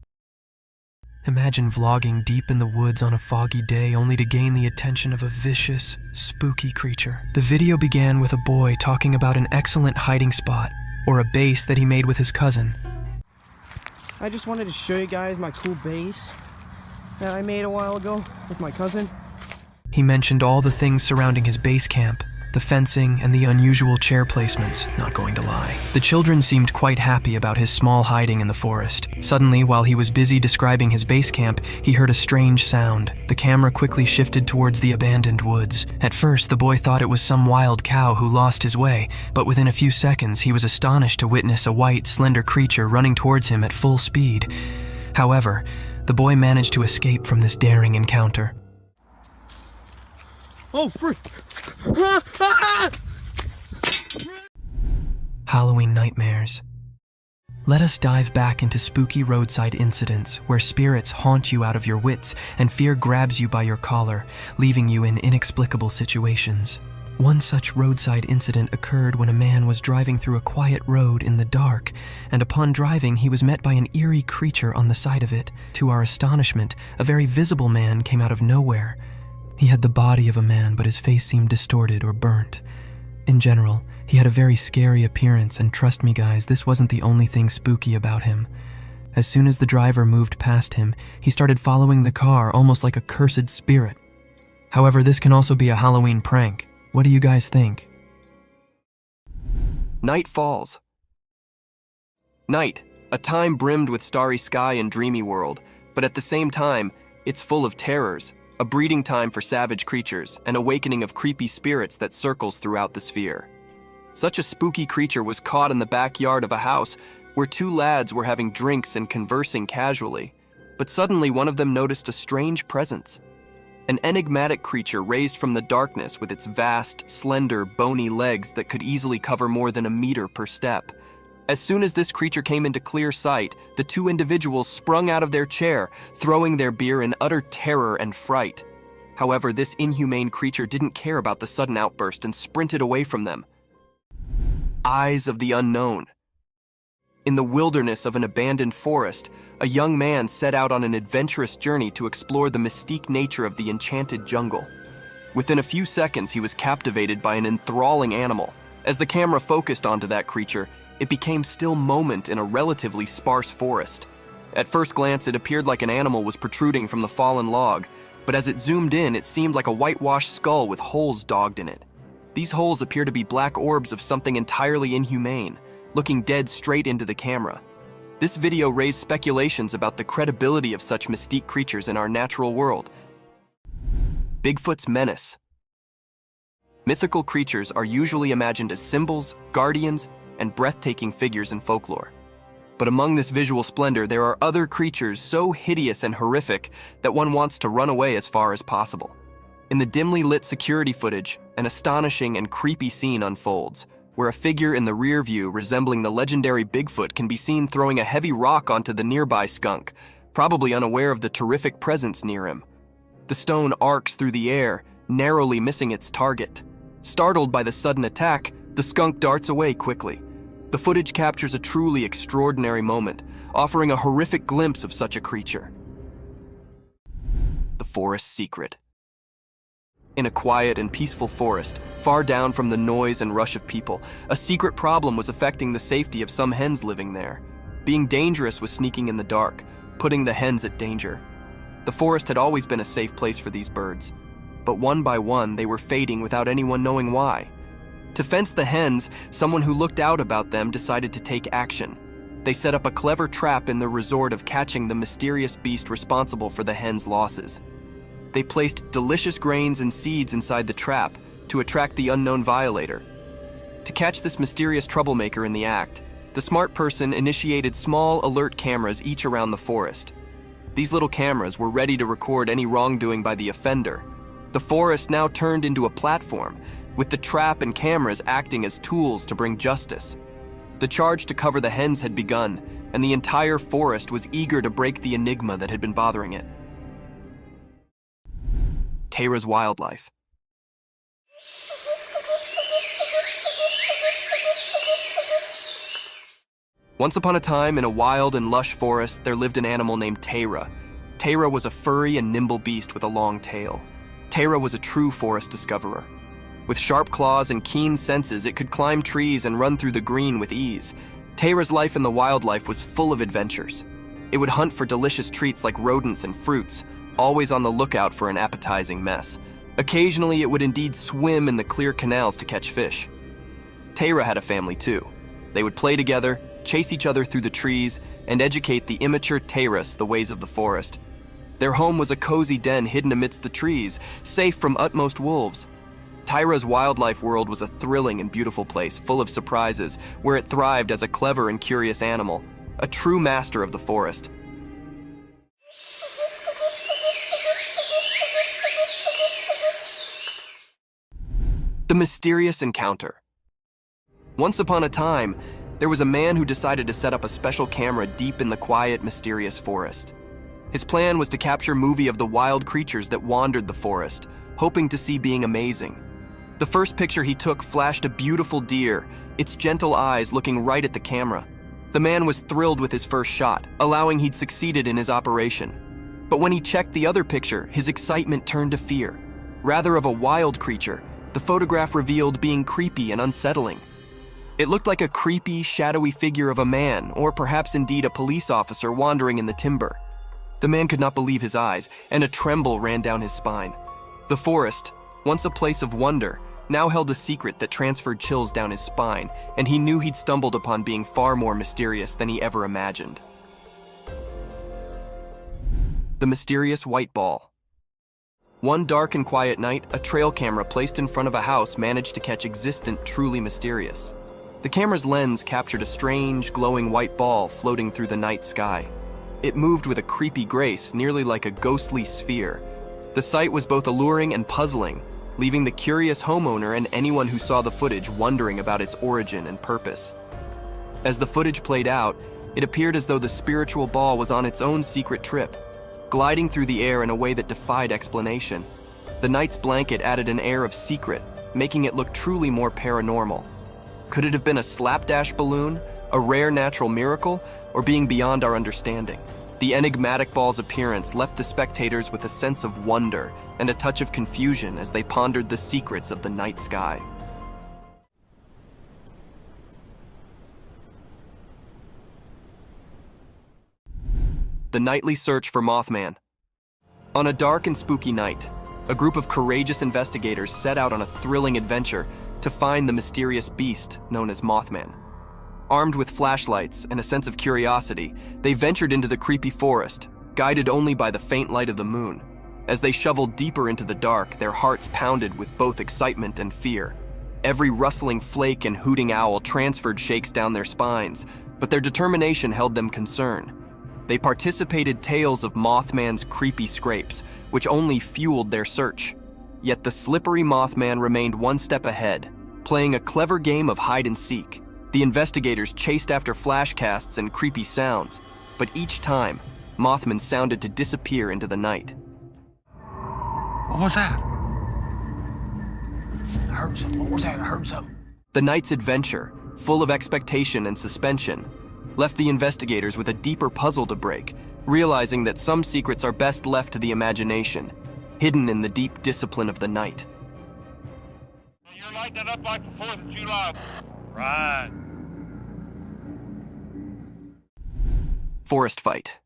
Imagine vlogging deep in the woods on a foggy day only to gain the attention of a vicious, spooky creature. The video began with a boy talking about an excellent hiding spot, or a base that he made with his cousin. I just wanted to show you guys my cool base that I made a while ago with my cousin. He mentioned all the things surrounding his base camp, the fencing, and the unusual chair placements, not going to lie. The children seemed quite happy about his small hiding in the forest. Suddenly, while he was busy describing his base camp, he heard a strange sound. The camera quickly shifted towards the abandoned woods. At first, the boy thought it was some wild cow who lost his way, but within a few seconds, he was astonished to witness a white, slender creature running towards him at full speed. However, the boy managed to escape from this daring encounter. Oh, frick! Halloween nightmares. Let us dive back into spooky roadside incidents where spirits haunt you out of your wits and fear grabs you by your collar, leaving you in inexplicable situations. One such roadside incident occurred when a man was driving through a quiet road in the dark, and upon driving he was met by an eerie creature on the side of it. To our astonishment, a very visible man came out of nowhere. He had the body of a man, but his face seemed distorted or burnt. In general, he had a very scary appearance, and trust me guys, this wasn't the only thing spooky about him. As soon as the driver moved past him, he started following the car almost like a cursed spirit. However, this can also be a Halloween prank. What do you guys think? Night falls. Night, a time brimmed with starry sky and dreamy world, but at the same time, it's full of terrors, a breeding time for savage creatures, an awakening of creepy spirits that circles throughout the sphere. Such a spooky creature was caught in the backyard of a house where two lads were having drinks and conversing casually, but suddenly one of them noticed a strange presence. An enigmatic creature raised from the darkness with its vast, slender, bony legs that could easily cover more than a meter per step. As soon as this creature came into clear sight, the two individuals sprung out of their chair, throwing their beer in utter terror and fright. However, this inhumane creature didn't care about the sudden outburst and sprinted away from them. Eyes of the unknown. In the wilderness of an abandoned forest, a young man set out on an adventurous journey to explore the mystique nature of the enchanted jungle. Within a few seconds, he was captivated by an enthralling animal. As the camera focused onto that creature, it became still moment in a relatively sparse forest. At first glance, it appeared like an animal was protruding from the fallen log, but as it zoomed in, it seemed like a whitewashed skull with holes dogged in it. These holes appear to be black orbs of something entirely inhumane, looking dead straight into the camera. This video raised speculations about the credibility of such mystique creatures in our natural world. Bigfoot's menace. Mythical creatures are usually imagined as symbols, guardians, and breathtaking figures in folklore. But among this visual splendor, there are other creatures so hideous and horrific that one wants to run away as far as possible. In the dimly lit security footage, an astonishing and creepy scene unfolds, where a figure in the rear view resembling the legendary Bigfoot can be seen throwing a heavy rock onto the nearby skunk, probably unaware of the terrific presence near him. The stone arcs through the air, narrowly missing its target. Startled by the sudden attack, the skunk darts away quickly. The footage captures a truly extraordinary moment, offering a horrific glimpse of such a creature. The forest secret. In a quiet and peaceful forest, far down from the noise and rush of people, a secret problem was affecting the safety of some hens living there. Being dangerous was sneaking in the dark, putting the hens at danger. The forest had always been a safe place for these birds, but one by one they were fading without anyone knowing why. To fence the hens, someone who looked out about them decided to take action. They set up a clever trap in the resort of catching the mysterious beast responsible for the hens' losses. They placed delicious grains and seeds inside the trap to attract the unknown violator. To catch this mysterious troublemaker in the act, the smart person initiated small alert cameras each around the forest. These little cameras were ready to record any wrongdoing by the offender. The forest now turned into a platform, with the trap and cameras acting as tools to bring justice. The charge to cover the hens had begun, and the entire forest was eager to break the enigma that had been bothering it. Tara's wildlife. Once upon a time, in a wild and lush forest, there lived an animal named Tara. Tara was a furry and nimble beast with a long tail. Tara was a true forest discoverer. With sharp claws and keen senses, it could climb trees and run through the green with ease. Tara's life in the wildlife was full of adventures. It would hunt for delicious treats like rodents and fruits, always on the lookout for an appetizing mess. Occasionally, it would indeed swim in the clear canals to catch fish. Tara had a family too. They would play together, chase each other through the trees, and educate the immature Taras the ways of the forest. Their home was a cozy den hidden amidst the trees, safe from utmost wolves. Tyra's wildlife world was a thrilling and beautiful place, full of surprises, where it thrived as a clever and curious animal, a true master of the forest. The mysterious encounter. Once upon a time, there was a man who decided to set up a special camera deep in the quiet, mysterious forest. His plan was to capture movie of the wild creatures that wandered the forest, hoping to see being amazing. The first picture he took flashed a beautiful deer, its gentle eyes looking right at the camera. The man was thrilled with his first shot, allowing he'd succeeded in his operation. But when he checked the other picture, his excitement turned to fear. Rather of a wild creature, the photograph revealed being creepy and unsettling. It looked like a creepy, shadowy figure of a man, or perhaps indeed a police officer wandering in the timber. The man could not believe his eyes, and a tremble ran down his spine. The forest, once a place of wonder, now held a secret that transferred chills down his spine, and he knew he'd stumbled upon being far more mysterious than he ever imagined. The mysterious white ball. One dark and quiet night, a trail camera placed in front of a house managed to catch existent, truly mysterious. The camera's lens captured a strange, glowing white ball floating through the night sky. It moved with a creepy grace, nearly like a ghostly sphere. The sight was both alluring and puzzling, leaving the curious homeowner and anyone who saw the footage wondering about its origin and purpose. As the footage played out, it appeared as though the spiritual ball was on its own secret trip, gliding through the air in a way that defied explanation. The night's blanket added an air of secret, making it look truly more paranormal. Could it have been a slapdash balloon, a rare natural miracle, or being beyond our understanding? The enigmatic ball's appearance left the spectators with a sense of wonder and a touch of confusion as they pondered the secrets of the night sky. The nightly search for Mothman. On a dark and spooky night, a group of courageous investigators set out on a thrilling adventure to find the mysterious beast known as Mothman. Armed with flashlights and a sense of curiosity, they ventured into the creepy forest, guided only by the faint light of the moon. As they shoveled deeper into the dark, their hearts pounded with both excitement and fear. Every rustling flake and hooting owl transferred shakes down their spines, but their determination held them concerned. They participated tales of Mothman's creepy scrapes, which only fueled their search. Yet the slippery Mothman remained one step ahead, playing a clever game of hide and seek. The investigators chased after flashcasts and creepy sounds, but each time, Mothman sounded to disappear into the night. What was that? I heard something. What was that? I heard something. The night's adventure, full of expectation and suspension, left the investigators with a deeper puzzle to break, realizing that some secrets are best left to the imagination, hidden in the deep discipline of the night. You're lighting it up like the 4th of July. Right. Forest fight.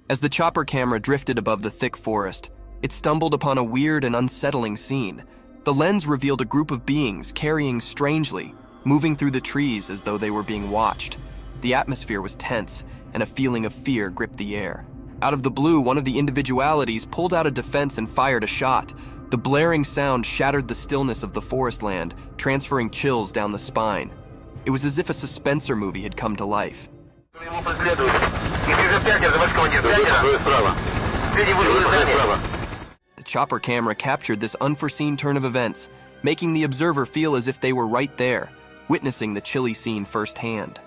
As the chopper camera drifted above the thick forest, it stumbled upon a weird and unsettling scene. The lens revealed a group of beings carrying strangely, moving through the trees as though they were being watched. The atmosphere was tense, and a feeling of fear gripped the air. Out of the blue, one of the individualities pulled out a defense and fired a shot. The blaring sound shattered the stillness of the forest land, transferring chills down the spine. It was as if a suspenser movie had come to life. The chopper camera captured this unforeseen turn of events, making the observer feel as if they were right there, witnessing the chilly scene firsthand.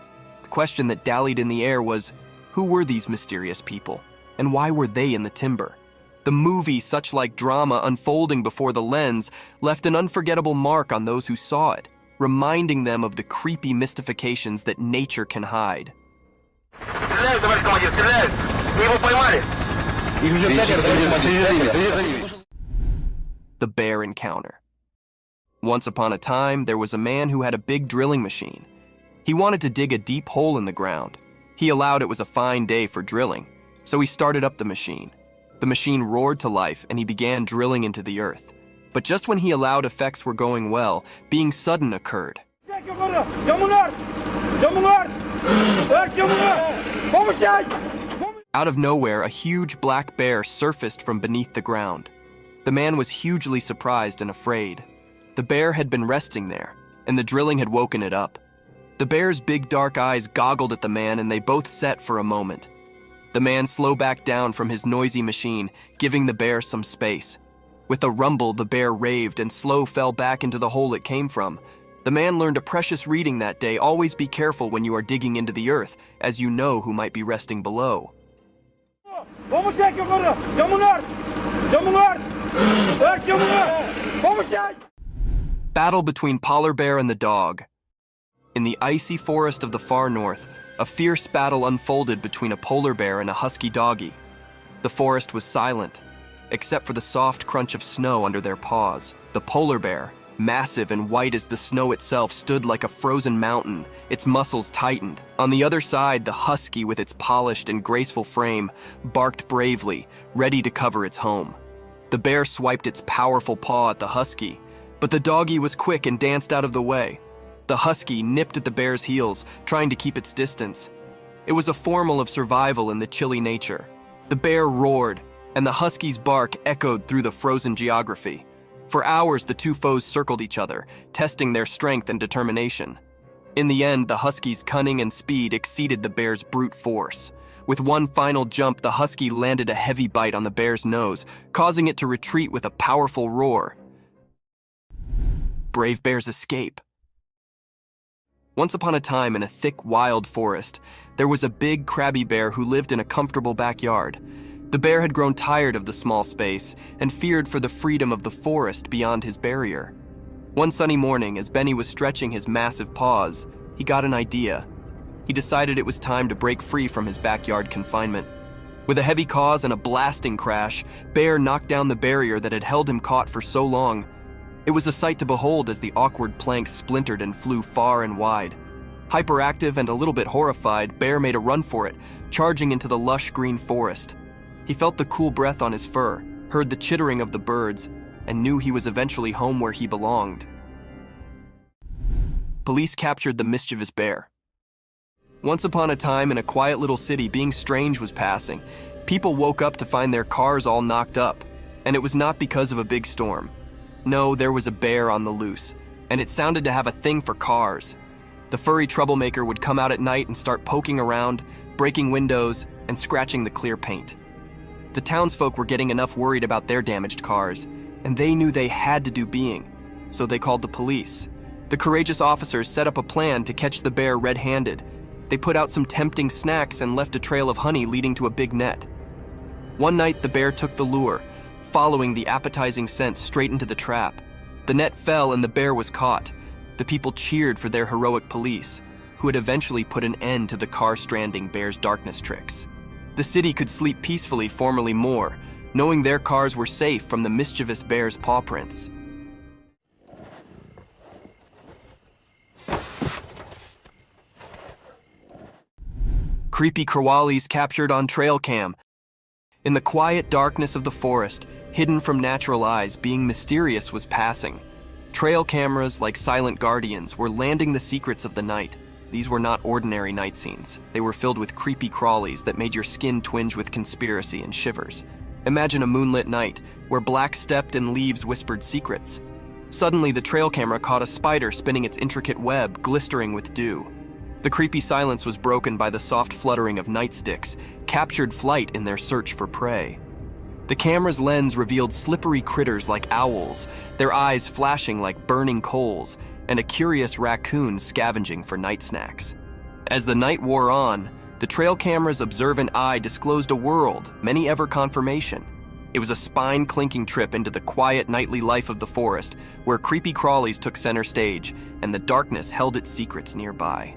The question that dallied in the air was, who were these mysterious people, and why were they in the timber? The movie, such like drama unfolding before the lens, left an unforgettable mark on those who saw it, reminding them of the creepy mystifications that nature can hide. The bear encounter. Once upon a time, there was a man who had a big drilling machine. He wanted to dig a deep hole in the ground. He allowed it was a fine day for drilling, so he started up the machine. The machine roared to life and he began drilling into the earth. But just when he allowed effects were going well, being sudden occurred. Out of nowhere, a huge black bear surfaced from beneath the ground. The man was hugely surprised and afraid. The bear had been resting there, and the drilling had woken it up. The bear's big dark eyes goggled at the man and they both set for a moment. The man slowed back down from his noisy machine, giving the bear some space. With a rumble, the bear raved and Slow fell back into the hole it came from. The man learned a precious reading that day: always be careful when you are digging into the earth, as you know who might be resting below. Battle between polar bear and the dog. In the icy forest of the far north, a fierce battle unfolded between a polar bear and a husky doggy. The forest was silent, except for the soft crunch of snow under their paws. The polar bear, massive and white as the snow itself, stood like a frozen mountain, its muscles tightened. On the other side, the husky, with its polished and graceful frame, barked bravely, ready to cover its home. The bear swiped its powerful paw at the husky, but the doggy was quick and danced out of the way. The husky nipped at the bear's heels, trying to keep its distance. It was a formula of survival in the chilly nature. The bear roared, and the husky's bark echoed through the frozen geography. For hours, the two foes circled each other, testing their strength and determination. In the end, the husky's cunning and speed exceeded the bear's brute force. With one final jump, the husky landed a heavy bite on the bear's nose, causing it to retreat with a powerful roar. Brave bears escape. Once upon a time, in a thick, wild forest, there was a big, crabby bear who lived in a comfortable backyard. The bear had grown tired of the small space and feared for the freedom of the forest beyond his barrier. One sunny morning, as Benny was stretching his massive paws, he got an idea. He decided it was time to break free from his backyard confinement. With a heavy cause and a blasting crash, Bear knocked down the barrier that had held him caught for so long. It was a sight to behold as the awkward planks splintered and flew far and wide. Hyperactive and a little bit horrified, Bear made a run for it, charging into the lush green forest. He felt the cool breath on his fur, heard the chittering of the birds, and knew he was eventually home where he belonged. Police captured the mischievous bear. Once upon a time, in a quiet little city, being strange was passing. People woke up to find their cars all knocked up, and it was not because of a big storm. No, there was a bear on the loose, and it sounded to have a thing for cars. The furry troublemaker would come out at night and start poking around, breaking windows, and scratching the clear paint. The townsfolk were getting enough worried about their damaged cars, and they knew they had to do being, so they called the police. The courageous officers set up a plan to catch the bear red-handed. They put out some tempting snacks and left a trail of honey leading to a big net. One night, the bear took the lure, following the appetizing scent straight into the trap. The net fell and the bear was caught. The people cheered for their heroic police, who had eventually put an end to the car-stranding bear's darkness tricks. The city could sleep peacefully formerly more, knowing their cars were safe from the mischievous bear's paw prints. Creepy crawlies captured on trail cam. In the quiet darkness of the forest, hidden from natural eyes, being mysterious was passing. Trail cameras, like silent guardians, were landing the secrets of the night. These were not ordinary night scenes. They were filled with creepy crawlies that made your skin twinge with conspiracy and shivers. Imagine a moonlit night, where black stepped and leaves whispered secrets. Suddenly, the trail camera caught a spider spinning its intricate web, glistering with dew. The creepy silence was broken by the soft fluttering of nightsticks, captured flight in their search for prey. The camera's lens revealed slippery critters like owls, their eyes flashing like burning coals, and a curious raccoon scavenging for night snacks. As the night wore on, the trail camera's observant eye disclosed a world, many ever confirmation. It was a spine-clinking trip into the quiet nightly life of the forest, where creepy crawlies took center stage, and the darkness held its secrets nearby.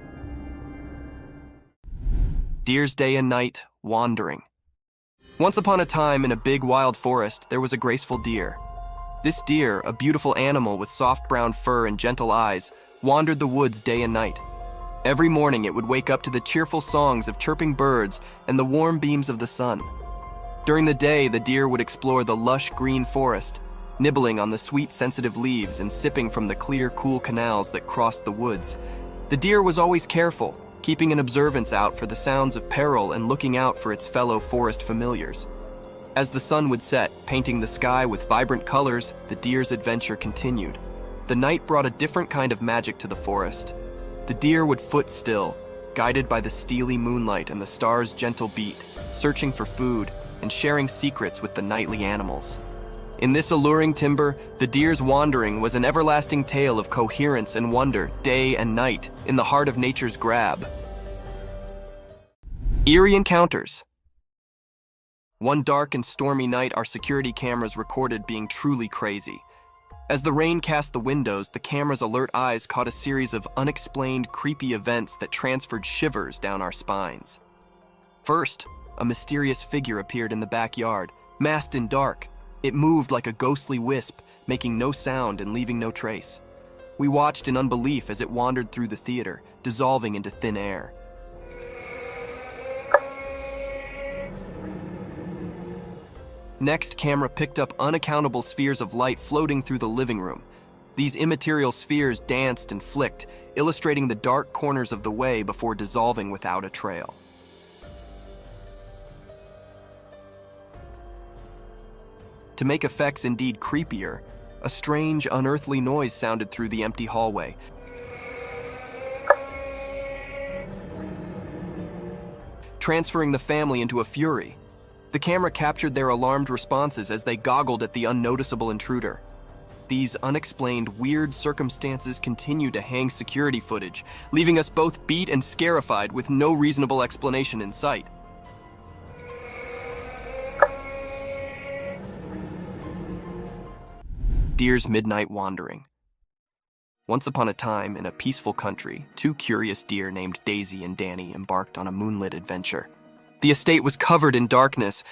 Deer's day and night, wandering. Once upon a time, in a big wild forest, there was a graceful deer. This deer, a beautiful animal with soft brown fur and gentle eyes, wandered the woods day and night. Every morning it would wake up to the cheerful songs of chirping birds and the warm beams of the sun. During the day, the deer would explore the lush green forest, nibbling on the sweet, sensitive leaves and sipping from the clear, cool canals that crossed the woods. The deer was always careful, keeping an observance out for the sounds of peril and looking out for its fellow forest familiars. As the sun would set, painting the sky with vibrant colors, the deer's adventure continued. The night brought a different kind of magic to the forest. The deer would foot still, guided by the steely moonlight and the stars' gentle beat, searching for food and sharing secrets with the nightly animals. In this alluring timber, the deer's wandering was an everlasting tale of coherence and wonder, day and night, in the heart of nature's grab. Eerie encounters. One dark and stormy night, our security cameras recorded being truly crazy. As the rain cast the windows, the camera's alert eyes caught a series of unexplained, creepy events that transferred shivers down our spines. First, a mysterious figure appeared in the backyard, masked in dark. It moved like a ghostly wisp, making no sound and leaving no trace. We watched in unbelief as it wandered through the theater, dissolving into thin air. Next, camera picked up unaccountable spheres of light floating through the living room. These immaterial spheres danced and flicked, illustrating the dark corners of the way before dissolving without a trail. To make effects indeed creepier, a strange, unearthly noise sounded through the empty hallway. Transferring the family into a fury. The camera captured their alarmed responses as they goggled at the unnoticeable intruder. These unexplained, weird circumstances continued to hang security footage, leaving us both beat and scarified with no reasonable explanation in sight. Deer's midnight wandering. Once upon a time, in a peaceful country, two curious deer named Daisy and Danny embarked on a moonlit adventure. The estate was covered in darkness,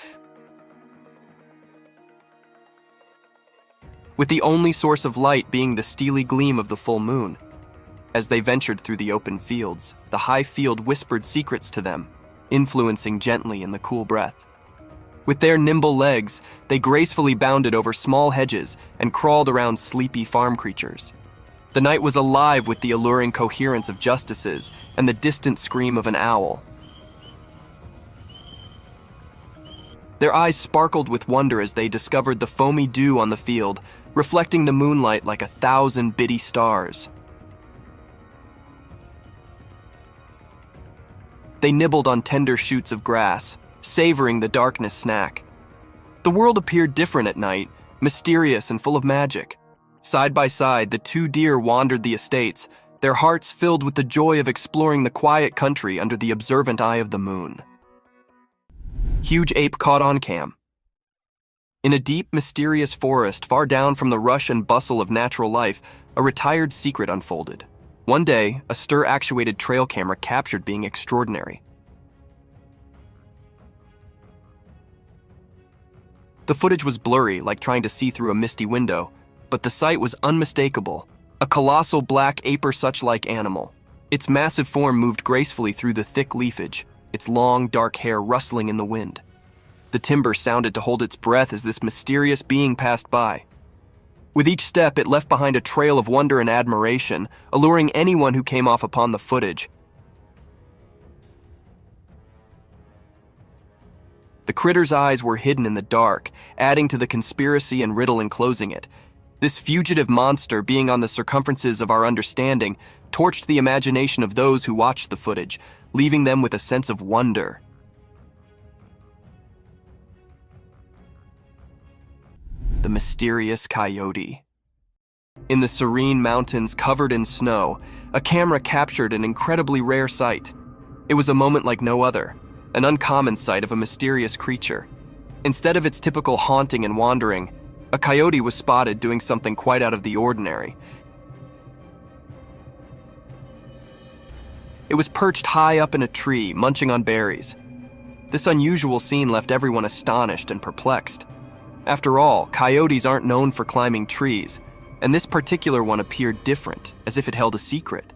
with the only source of light being the steely gleam of the full moon. As they ventured through the open fields, the high field whispered secrets to them, influencing gently in the cool breath. With their nimble legs, they gracefully bounded over small hedges and crawled around sleepy farm creatures. The night was alive with the alluring coherence of justices and the distant scream of an owl. Their eyes sparkled with wonder as they discovered the foamy dew on the field, reflecting the moonlight like 1,000 bitty stars. They nibbled on tender shoots of grass, savoring the darkness snack. The world appeared different at night, mysterious and full of magic. Side by side, the two deer wandered the estates, their hearts filled with the joy of exploring the quiet country under the observant eye of the moon. Huge ape caught on cam. In a deep, mysterious forest far down from the rush and bustle of natural life, a retired secret unfolded. One day, a stir-actuated trail camera captured being extraordinary. The footage was blurry, like trying to see through a misty window, but the sight was unmistakable. A colossal black aper-such-like animal. Its massive form moved gracefully through the thick leafage, its long, dark hair rustling in the wind. The timber sounded to hold its breath as this mysterious being passed by. With each step, it left behind a trail of wonder and admiration, alluring anyone who came off upon the footage. The critter's eyes were hidden in the dark, adding to the conspiracy and riddle enclosing it. This fugitive monster, being on the circumferences of our understanding, torched the imagination of those who watched the footage, leaving them with a sense of wonder. The mysterious coyote. In the serene mountains covered in snow, a camera captured an incredibly rare sight. It was a moment like no other, an uncommon sight of a mysterious creature. Instead of its typical haunting and wandering, a coyote was spotted doing something quite out of the ordinary. It was perched high up in a tree, munching on berries. This unusual scene left everyone astonished and perplexed. After all, coyotes aren't known for climbing trees, and this particular one appeared different, as if it held a secret.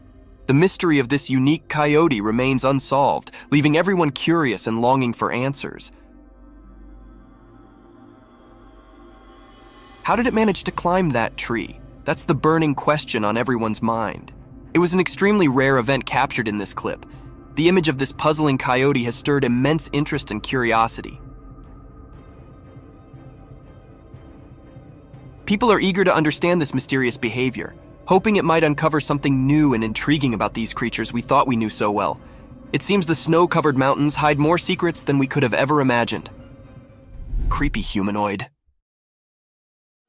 The mystery of this unique coyote remains unsolved, leaving everyone curious and longing for answers. How did it manage to climb that tree? That's the burning question on everyone's mind. It was an extremely rare event captured in this clip. The image of this puzzling coyote has stirred immense interest and curiosity. People are eager to understand this mysterious behavior, hoping it might uncover something new and intriguing about these creatures we thought we knew so well. It seems the snow-covered mountains hide more secrets than we could have ever imagined. Creepy humanoid.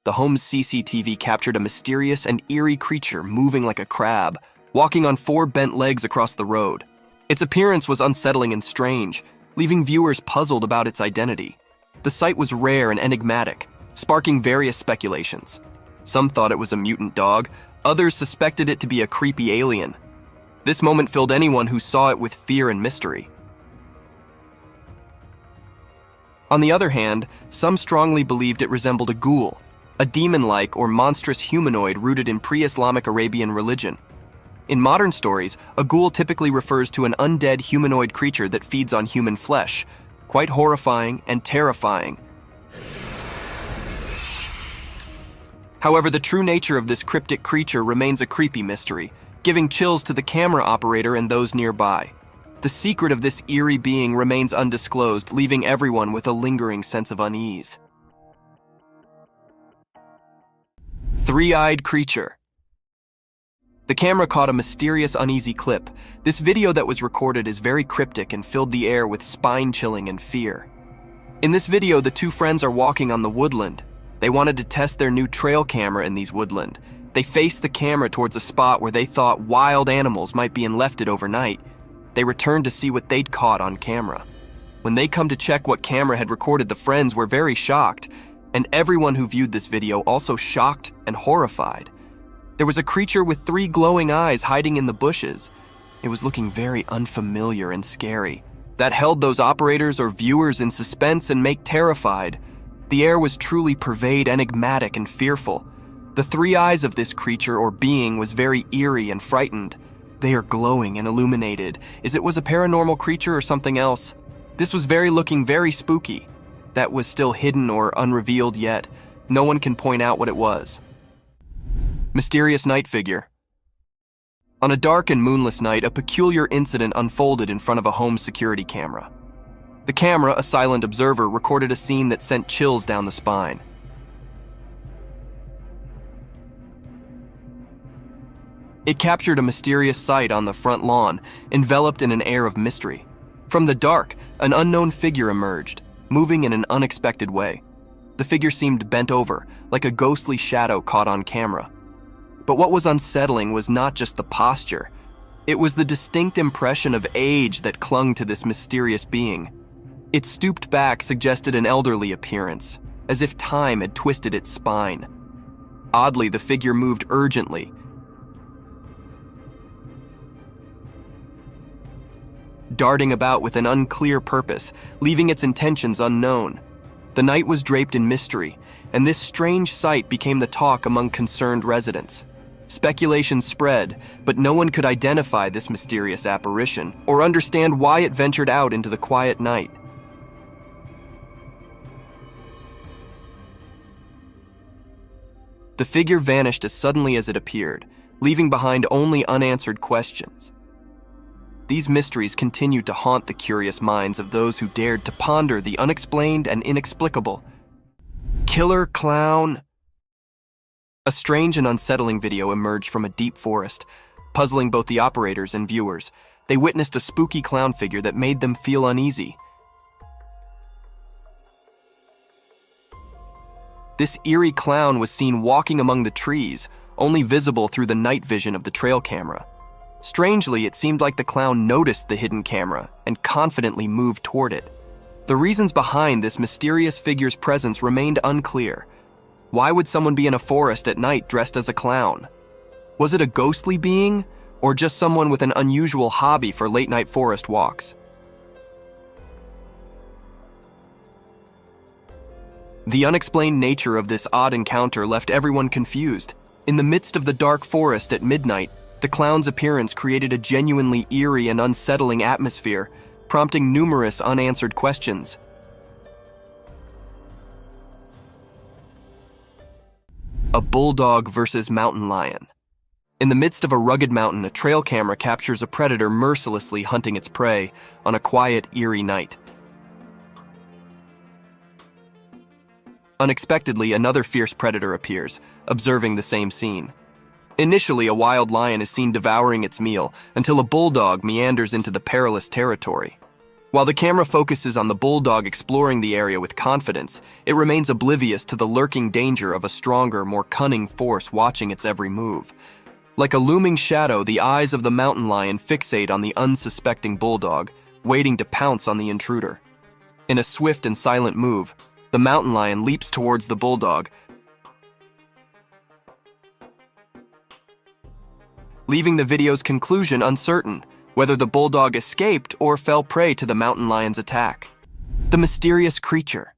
The home's CCTV captured a mysterious and eerie creature moving like a crab, walking on 4 bent legs across the road. Its appearance was unsettling and strange, leaving viewers puzzled about its identity. The sight was rare and enigmatic, sparking various speculations. Some thought it was a mutant dog, others suspected it to be a creepy alien. This moment filled anyone who saw it with fear and mystery. On the other hand, some strongly believed it resembled a ghoul, a demon-like or monstrous humanoid rooted in pre-Islamic Arabian religion. In modern stories, a ghoul typically refers to an undead humanoid creature that feeds on human flesh, quite horrifying and terrifying. However, the true nature of this cryptic creature remains a creepy mystery, giving chills to the camera operator and those nearby. The secret of this eerie being remains undisclosed, leaving everyone with a lingering sense of unease. Three-eyed creature. The camera caught a mysterious, uneasy clip. This video that was recorded is very cryptic and filled the air with spine-chilling and fear. In this video, the two friends are walking on the woodland. They wanted to test their new trail camera in these woodland. They faced the camera towards a spot where they thought wild animals might be left it overnight. They returned to see what they'd caught on camera. When they come to check what camera had recorded, the friends were very shocked, and everyone who viewed this video also shocked and horrified. There was a creature with 3 glowing eyes hiding in the bushes. It was looking very unfamiliar and scary. That held those operators or viewers in suspense and terrified. The air was truly enigmatic and fearful. The 3 eyes of this creature or being was very eerie and frightened. They are glowing and illuminated. Is it was a paranormal creature or something else? This was looking very spooky. That was still hidden or unrevealed yet. No one can point out what it was. Mysterious night figure. On a dark and moonless night, a peculiar incident unfolded in front of a home security camera. The camera, a silent observer, recorded a scene that sent chills down the spine. It captured a mysterious sight on the front lawn, enveloped in an air of mystery. From the dark, an unknown figure emerged, moving in an unexpected way. The figure seemed bent over, like a ghostly shadow caught on camera. But what was unsettling was not just the posture. It was the distinct impression of age that clung to this mysterious being. Its stooped back suggested an elderly appearance, as if time had twisted its spine. Oddly, the figure moved urgently, darting about with an unclear purpose, leaving its intentions unknown. The night was draped in mystery, and this strange sight became the talk among concerned residents. Speculation spread, but no one could identify this mysterious apparition or understand why it ventured out into the quiet night. The figure vanished as suddenly as it appeared, leaving behind only unanswered questions. These mysteries continued to haunt the curious minds of those who dared to ponder the unexplained and inexplicable. Killer clown. A strange and unsettling video emerged from a deep forest, puzzling both the operators and viewers. They witnessed a spooky clown figure that made them feel uneasy. This eerie clown was seen walking among the trees, only visible through the night vision of the trail camera. Strangely, it seemed like the clown noticed the hidden camera and confidently moved toward it. The reasons behind this mysterious figure's presence remained unclear. Why would someone be in a forest at night dressed as a clown? Was it a ghostly being, or just someone with an unusual hobby for late-night forest walks? The unexplained nature of this odd encounter left everyone confused. In the midst of the dark forest at midnight, The clown's appearance created a genuinely eerie and unsettling atmosphere, prompting numerous unanswered questions. A bulldog versus mountain lion. In the midst of a rugged mountain, a trail camera captures a predator mercilessly hunting its prey on a quiet, eerie night. Unexpectedly, another fierce predator appears, observing the same scene. Initially, a wild lion is seen devouring its meal until a bulldog meanders into the perilous territory. While the camera focuses on the bulldog exploring the area with confidence, it remains oblivious to the lurking danger of a stronger, more cunning force watching its every move. Like a looming shadow, the eyes of the mountain lion fixate on the unsuspecting bulldog, waiting to pounce on the intruder. In a swift and silent move, the mountain lion leaps towards the bulldog, leaving the video's conclusion uncertain, whether the bulldog escaped or fell prey to the mountain lion's attack. The mysterious creature.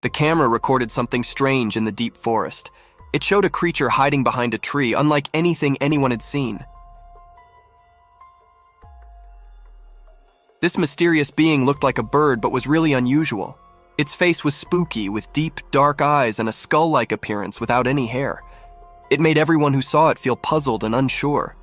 The camera recorded something strange in the deep forest. It showed a creature hiding behind a tree, unlike anything anyone had seen. This mysterious being looked like a bird but was really unusual. Its face was spooky, with deep, dark eyes and a skull-like appearance without any hair. It made everyone who saw it feel puzzled and unsure.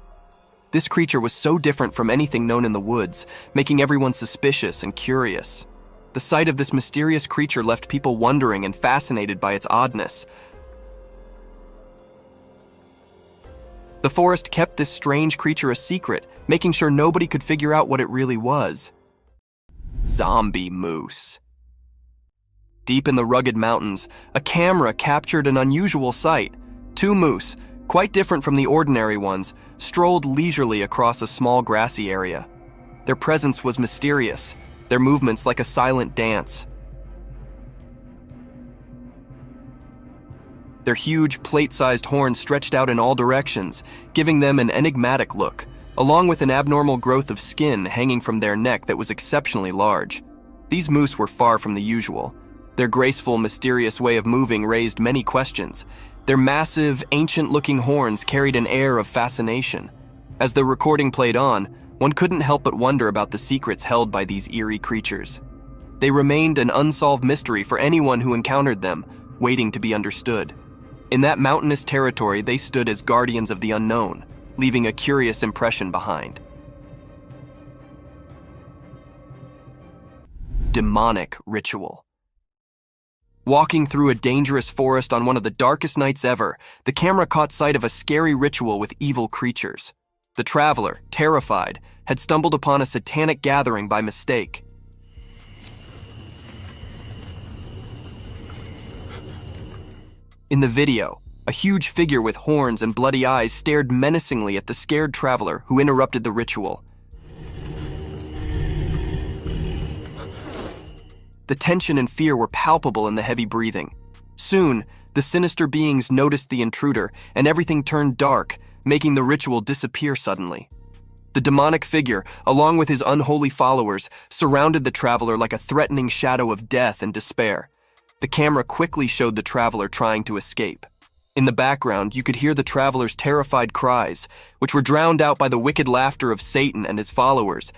This creature was so different from anything known in the woods, making everyone suspicious and curious. The sight of this mysterious creature left people wondering and fascinated by its oddness. The forest kept this strange creature a secret, making sure nobody could figure out what it really was. Zombie moose. Deep in the rugged mountains, a camera captured an unusual sight. Two moose, quite different from the ordinary ones, strolled leisurely across a small grassy area. Their presence was mysterious, their movements like a silent dance. Their huge, plate-sized horns stretched out in all directions, giving them an enigmatic look, along with an abnormal growth of skin hanging from their neck that was exceptionally large. These moose were far from the usual. Their graceful, mysterious way of moving raised many questions. Their massive, ancient-looking horns carried an air of fascination. As the recording played on, one couldn't help but wonder about the secrets held by these eerie creatures. They remained an unsolved mystery for anyone who encountered them, waiting to be understood. In that mountainous territory, they stood as guardians of the unknown, leaving a curious impression behind. Demonic ritual. Walking through a dangerous forest on one of the darkest nights ever, the camera caught sight of a scary ritual with evil creatures. The traveler, terrified, had stumbled upon a satanic gathering by mistake. In the video, a huge figure with horns and bloody eyes stared menacingly at the scared traveler who interrupted the ritual. The tension and fear were palpable in the heavy breathing. Soon, the sinister beings noticed the intruder, and everything turned dark, making the ritual disappear suddenly. The demonic figure, along with his unholy followers, surrounded the traveler like a threatening shadow of death and despair. The camera quickly showed the traveler trying to escape. In the background, you could hear the traveler's terrified cries, which were drowned out by the wicked laughter of Satan and his followers,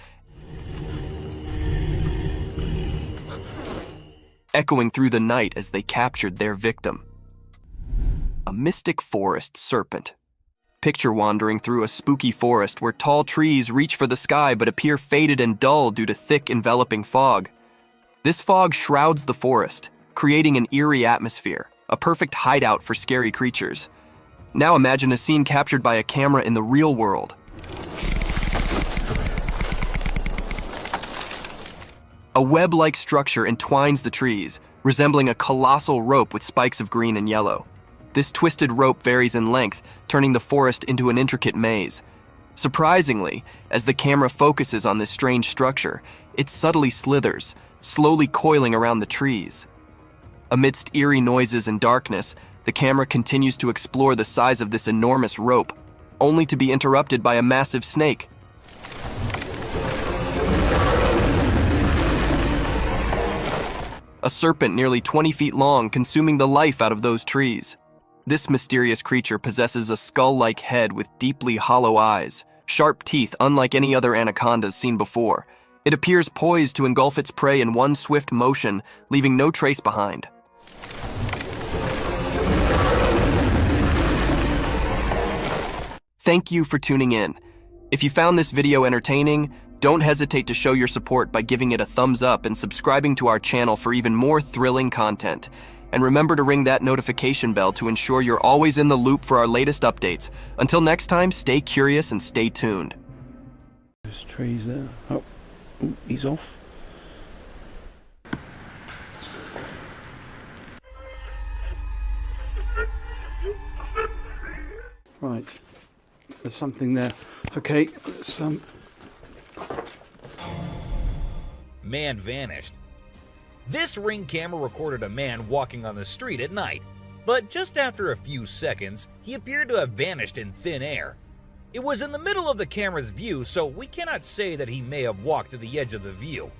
echoing through the night as they captured their victim. A mystic forest serpent. Picture wandering through a spooky forest where tall trees reach for the sky but appear faded and dull due to thick, enveloping fog. This fog shrouds the forest, creating an eerie atmosphere, a perfect hideout for scary creatures. Now imagine a scene captured by a camera in the real world. A web-like structure entwines the trees, resembling a colossal rope with spikes of green and yellow. This twisted rope varies in length, turning the forest into an intricate maze. Surprisingly, as the camera focuses on this strange structure, it subtly slithers, slowly coiling around the trees. Amidst eerie noises and darkness, the camera continues to explore the size of this enormous rope, only to be interrupted by a massive snake. A serpent nearly 20 feet long, consuming the life out of those trees. This mysterious creature possesses a skull-like head with deeply hollow eyes, sharp teeth unlike any other anacondas seen before. It appears poised to engulf its prey in one swift motion, leaving no trace behind. Thank you for tuning in. If you found this video entertaining, don't hesitate to show your support by giving it a thumbs up and subscribing to our channel for even more thrilling content. And remember to ring that notification bell to ensure you're always in the loop for our latest updates. Until next time, stay curious and stay tuned. There's trees there. Oh, he's off. Right. There's something there. Okay, let's Man vanished. This Ring camera recorded a man walking on the street at night, but just after a few seconds, he appeared to have vanished in thin air. It was in the middle of the camera's view, so we cannot say that he may have walked to the edge of the view.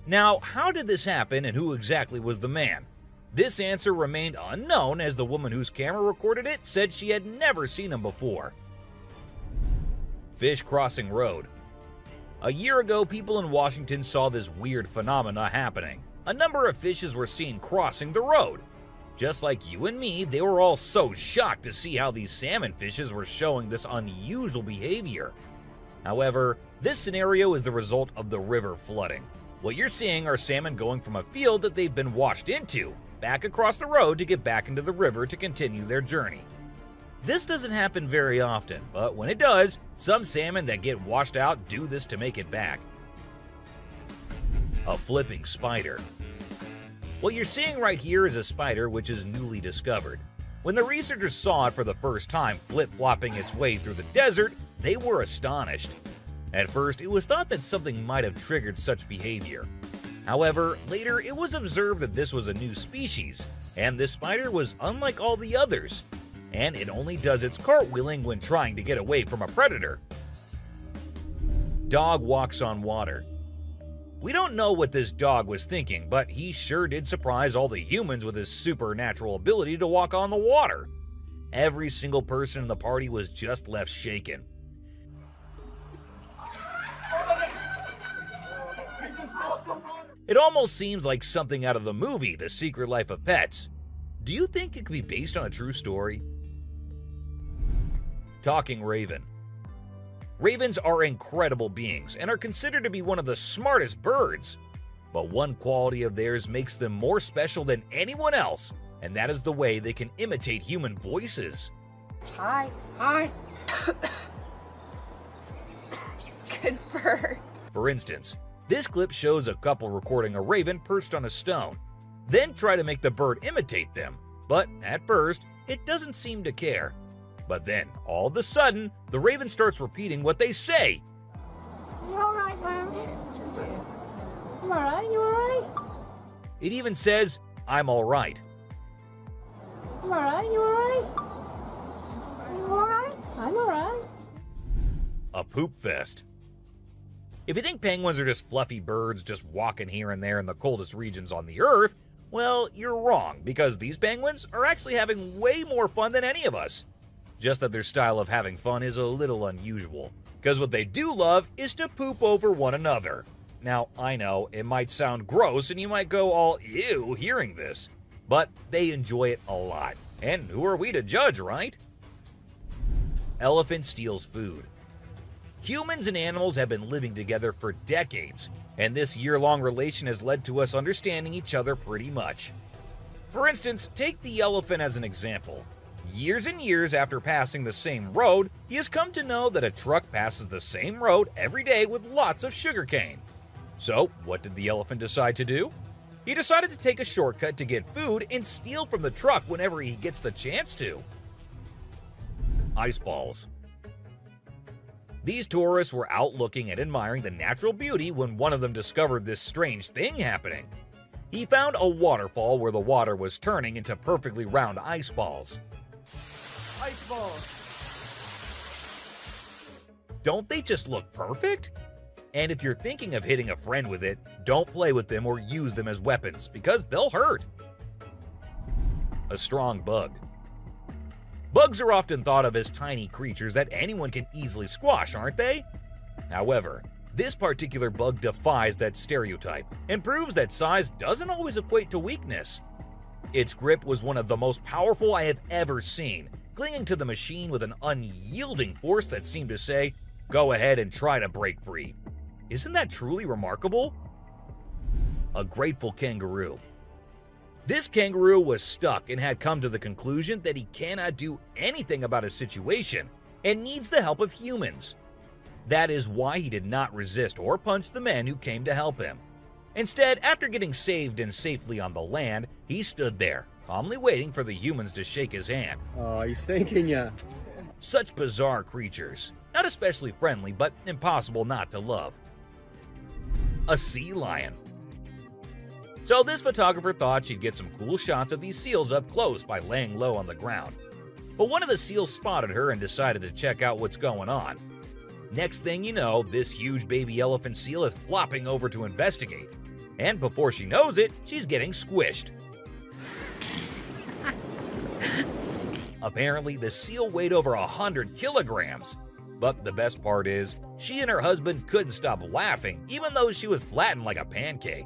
Now, how did this happen and who exactly was the man? This answer remained unknown, as the woman whose camera recorded it said she had never seen him before. Fish crossing road. A year ago, people in Washington saw this weird phenomena happening. A number of fishes were seen crossing the road. Just like you and me, they were all so shocked to see how these salmon fishes were showing this unusual behavior. However, this scenario is the result of the river flooding. What you're seeing are salmon going from a field that they've been washed into, back across the road to get back into the river to continue their journey. This doesn't happen very often, but when it does, some salmon that get washed out do this to make it back. A flipping spider. What you're seeing right here is a spider which is newly discovered. When the researchers saw it for the first time flip-flopping its way through the desert, they were astonished. At first, it was thought that something might have triggered such behavior. However, later it was observed that this was a new species, and this spider was unlike all the others, and it only does its cartwheeling when trying to get away from a predator. Dog walks on water. We don't know what this dog was thinking, but he sure did surprise all the humans with his supernatural ability to walk on the water. Every single person in the party was just left shaken. It almost seems like something out of the movie The Secret Life of Pets. Do you think it could be based on a true story? Talking raven. Ravens are incredible beings and are considered to be one of the smartest birds. But one quality of theirs makes them more special than anyone else, and that is the way they can imitate human voices. Hi. Hi. Good bird. For instance, this clip shows a couple recording a raven perched on a stone, then try to make the bird imitate them, but at first, it doesn't seem to care. But then, all of a sudden, the raven starts repeating what they say. You alright, man? You alright? You alright? It even says, "I'm alright." You alright? You alright? You alright? I'm alright. A poop fest. If you think penguins are just fluffy birds just walking here and there in the coldest regions on the Earth, well, you're wrong, because these penguins are actually having way more fun than any of us. Just that their style of having fun is a little unusual, because what they do love is to poop over one another. Now, I know, it might sound gross and you might go all ew hearing this, but they enjoy it a lot. And who are we to judge, right? Elephant steals food. Humans and animals have been living together for decades, and this year-long relation has led to us understanding each other pretty much. For instance, take the elephant as an example. Years and years after passing the same road, he has come to know that a truck passes the same road every day with lots of sugarcane. So, what did the elephant decide to do? He decided to take a shortcut to get food and steal from the truck whenever he gets the chance to. Ice balls. These tourists were out looking and admiring the natural beauty when one of them discovered this strange thing happening. He found a waterfall where the water was turning into perfectly round ice balls. Ice balls. Don't they just look perfect? And if you're thinking of hitting a friend with it, don't play with them or use them as weapons, because they'll hurt. A strong bug. Bugs are often thought of as tiny creatures that anyone can easily squash, aren't they? However, this particular bug defies that stereotype and proves that size doesn't always equate to weakness. Its grip was one of the most powerful I have ever seen, clinging to the machine with an unyielding force that seemed to say, "Go ahead and try to break free." Isn't that truly remarkable? A grateful kangaroo. This kangaroo was stuck and had come to the conclusion that he cannot do anything about his situation and needs the help of humans. That is why he did not resist or punch the men who came to help him. Instead, after getting saved and safely on the land, he stood there, calmly waiting for the humans to shake his hand. Oh, he's thanking ya. Such bizarre creatures. Not especially friendly, but impossible not to love. A sea lion. So this photographer thought she'd get some cool shots of these seals up close by laying low on the ground. But one of the seals spotted her and decided to check out what's going on. Next thing you know, this huge baby elephant seal is flopping over to investigate. And before she knows it, she's getting squished. Apparently, the seal weighed over 100 kilograms. But the best part is, she and her husband couldn't stop laughing even though she was flattened like a pancake.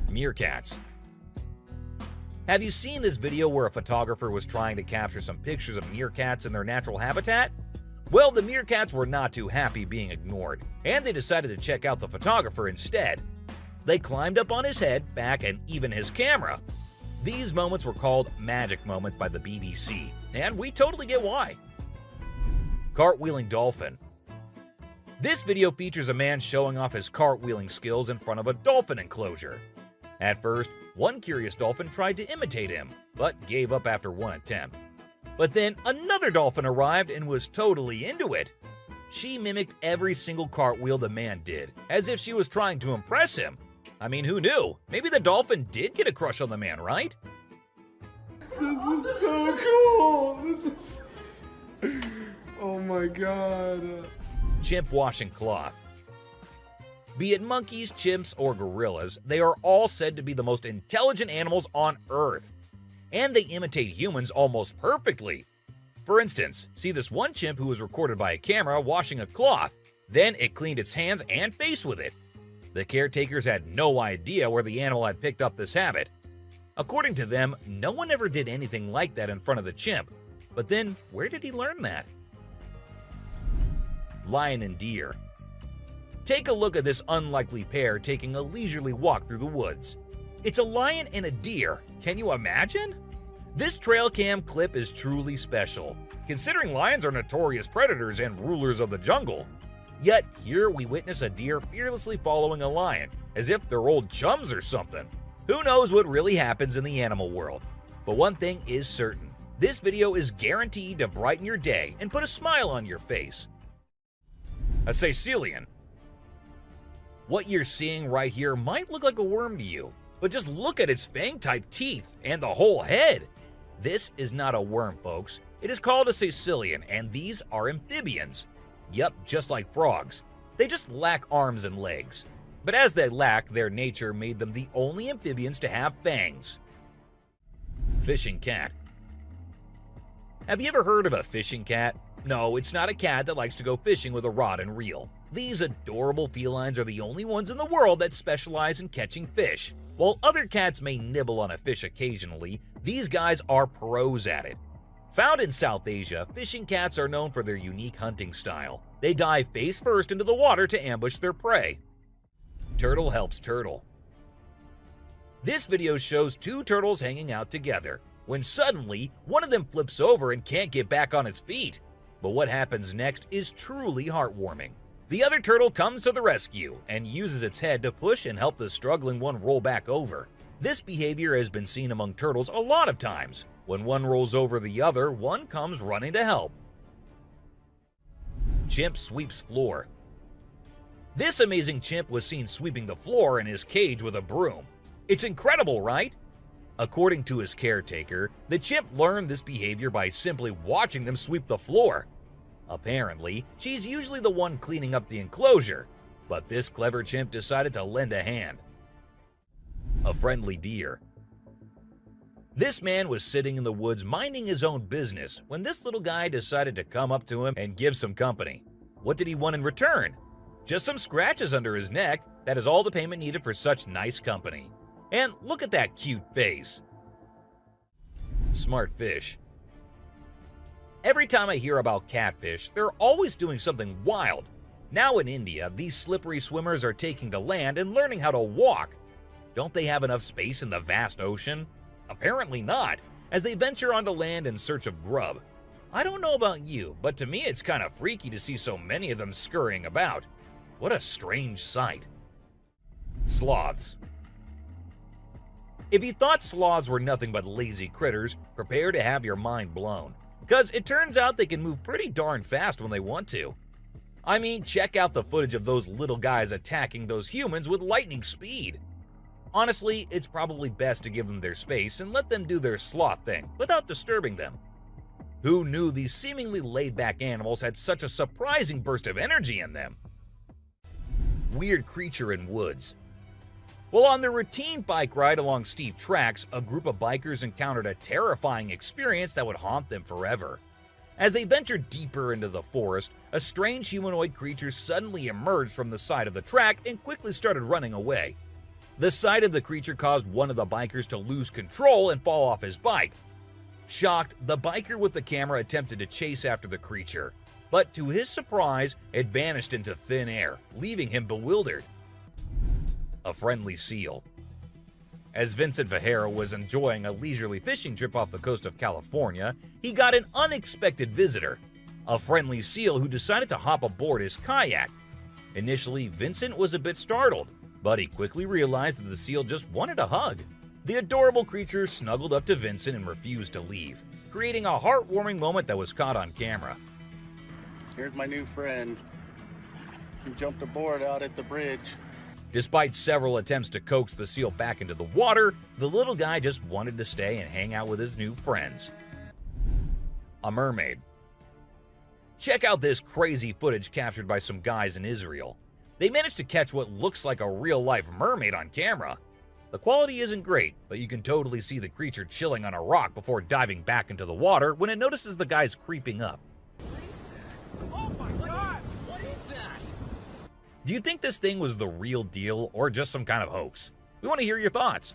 Meerkats. Have you seen this video where a photographer was trying to capture some pictures of meerkats in their natural habitat? Well, the meerkats were not too happy being ignored, and they decided to check out the photographer instead. They climbed up on his head, back, and even his camera. These moments were called magic moments by the BBC, and we totally get why. Cartwheeling dolphin. This video features a man showing off his cartwheeling skills in front of a dolphin enclosure. At first, one curious dolphin tried to imitate him, but gave up after one attempt. But then another dolphin arrived and was totally into it. She mimicked every single cartwheel the man did, as if she was trying to impress him. I mean, who knew? Maybe the dolphin did get a crush on the man, right? This is so cool! This is... Oh my god. Chimp washing cloth. Be it monkeys, chimps, or gorillas, they are all said to be the most intelligent animals on Earth. And they imitate humans almost perfectly. For instance, see this one chimp who was recorded by a camera washing a cloth. Then it cleaned its hands and face with it. The caretakers had no idea where the animal had picked up this habit. According to them, no one ever did anything like that in front of the chimp. But then, where did he learn that? Lion and deer. Take a look at this unlikely pair taking a leisurely walk through the woods. It's a lion and a deer. Can you imagine? This trail cam clip is truly special, considering lions are notorious predators and rulers of the jungle. Yet here we witness a deer fearlessly following a lion, as if they're old chums or something. Who knows what really happens in the animal world? But one thing is certain, this video is guaranteed to brighten your day and put a smile on your face. A caecilian. What you're seeing right here might look like a worm to you, but just look at its fang-type teeth and the whole head. This is not a worm, folks. It is called a caecilian, and these are amphibians. Yup, just like frogs. They just lack arms and legs. But as they lack, their nature made them the only amphibians to have fangs. Fishing cat. Have you ever heard of a fishing cat? No, it's not a cat that likes to go fishing with a rod and reel. These adorable felines are the only ones in the world that specialize in catching fish. While other cats may nibble on a fish occasionally, these guys are pros at it. Found in South Asia, fishing cats are known for their unique hunting style. They dive face first into the water to ambush their prey. Turtle helps turtle. This video shows two turtles hanging out together, when suddenly one of them flips over and can't get back on its feet. But what happens next is truly heartwarming. The other turtle comes to the rescue and uses its head to push and help the struggling one roll back over. This behavior has been seen among turtles a lot of times. When one rolls over the other, one comes running to help. Chimp sweeps floor. This amazing chimp was seen sweeping the floor in his cage with a broom. It's incredible, right? According to his caretaker, the chimp learned this behavior by simply watching them sweep the floor. Apparently, she's usually the one cleaning up the enclosure, but this clever chimp decided to lend a hand. A friendly deer. This man was sitting in the woods minding his own business when this little guy decided to come up to him and give some company. What did he want in return? Just some scratches under his neck. That is all the payment needed for such nice company. And look at that cute face. Smart fish. Every time I hear about catfish, they're always doing something wild. Now in India, these slippery swimmers are taking to land and learning how to walk. Don't they have enough space in the vast ocean? Apparently not, as they venture onto land in search of grub. I don't know about you, but to me it's kind of freaky to see so many of them scurrying about. What a strange sight. Sloths. If you thought sloths were nothing but lazy critters, prepare to have your mind blown. Because it turns out they can move pretty darn fast when they want to. I mean, check out the footage of those little guys attacking those humans with lightning speed. Honestly, it's probably best to give them their space and let them do their sloth thing without disturbing them. Who knew these seemingly laid-back animals had such a surprising burst of energy in them? Weird creature in woods. Well, on their routine bike ride along steep tracks, a group of bikers encountered a terrifying experience that would haunt them forever. As they ventured deeper into the forest, a strange humanoid creature suddenly emerged from the side of the track and quickly started running away. The sight of the creature caused one of the bikers to lose control and fall off his bike. Shocked, the biker with the camera attempted to chase after the creature, but to his surprise, it vanished into thin air, leaving him bewildered. A friendly seal. As Vincent Vajera was enjoying a leisurely fishing trip off the coast of California, he got an unexpected visitor, a friendly seal who decided to hop aboard his kayak. Initially, Vincent was a bit startled, but he quickly realized that the seal just wanted a hug. The adorable creature snuggled up to Vincent and refused to leave, creating a heartwarming moment that was caught on camera. Here's my new friend. He jumped aboard out at the bridge. Despite several attempts to coax the seal back into the water, the little guy just wanted to stay and hang out with his new friends. A mermaid. Check out this crazy footage captured by some guys in Israel. They managed to catch what looks like a real-life mermaid on camera. The quality isn't great, but you can totally see the creature chilling on a rock before diving back into the water when it notices the guys creeping up. Do you think this thing was the real deal or just some kind of hoax? We want to hear your thoughts.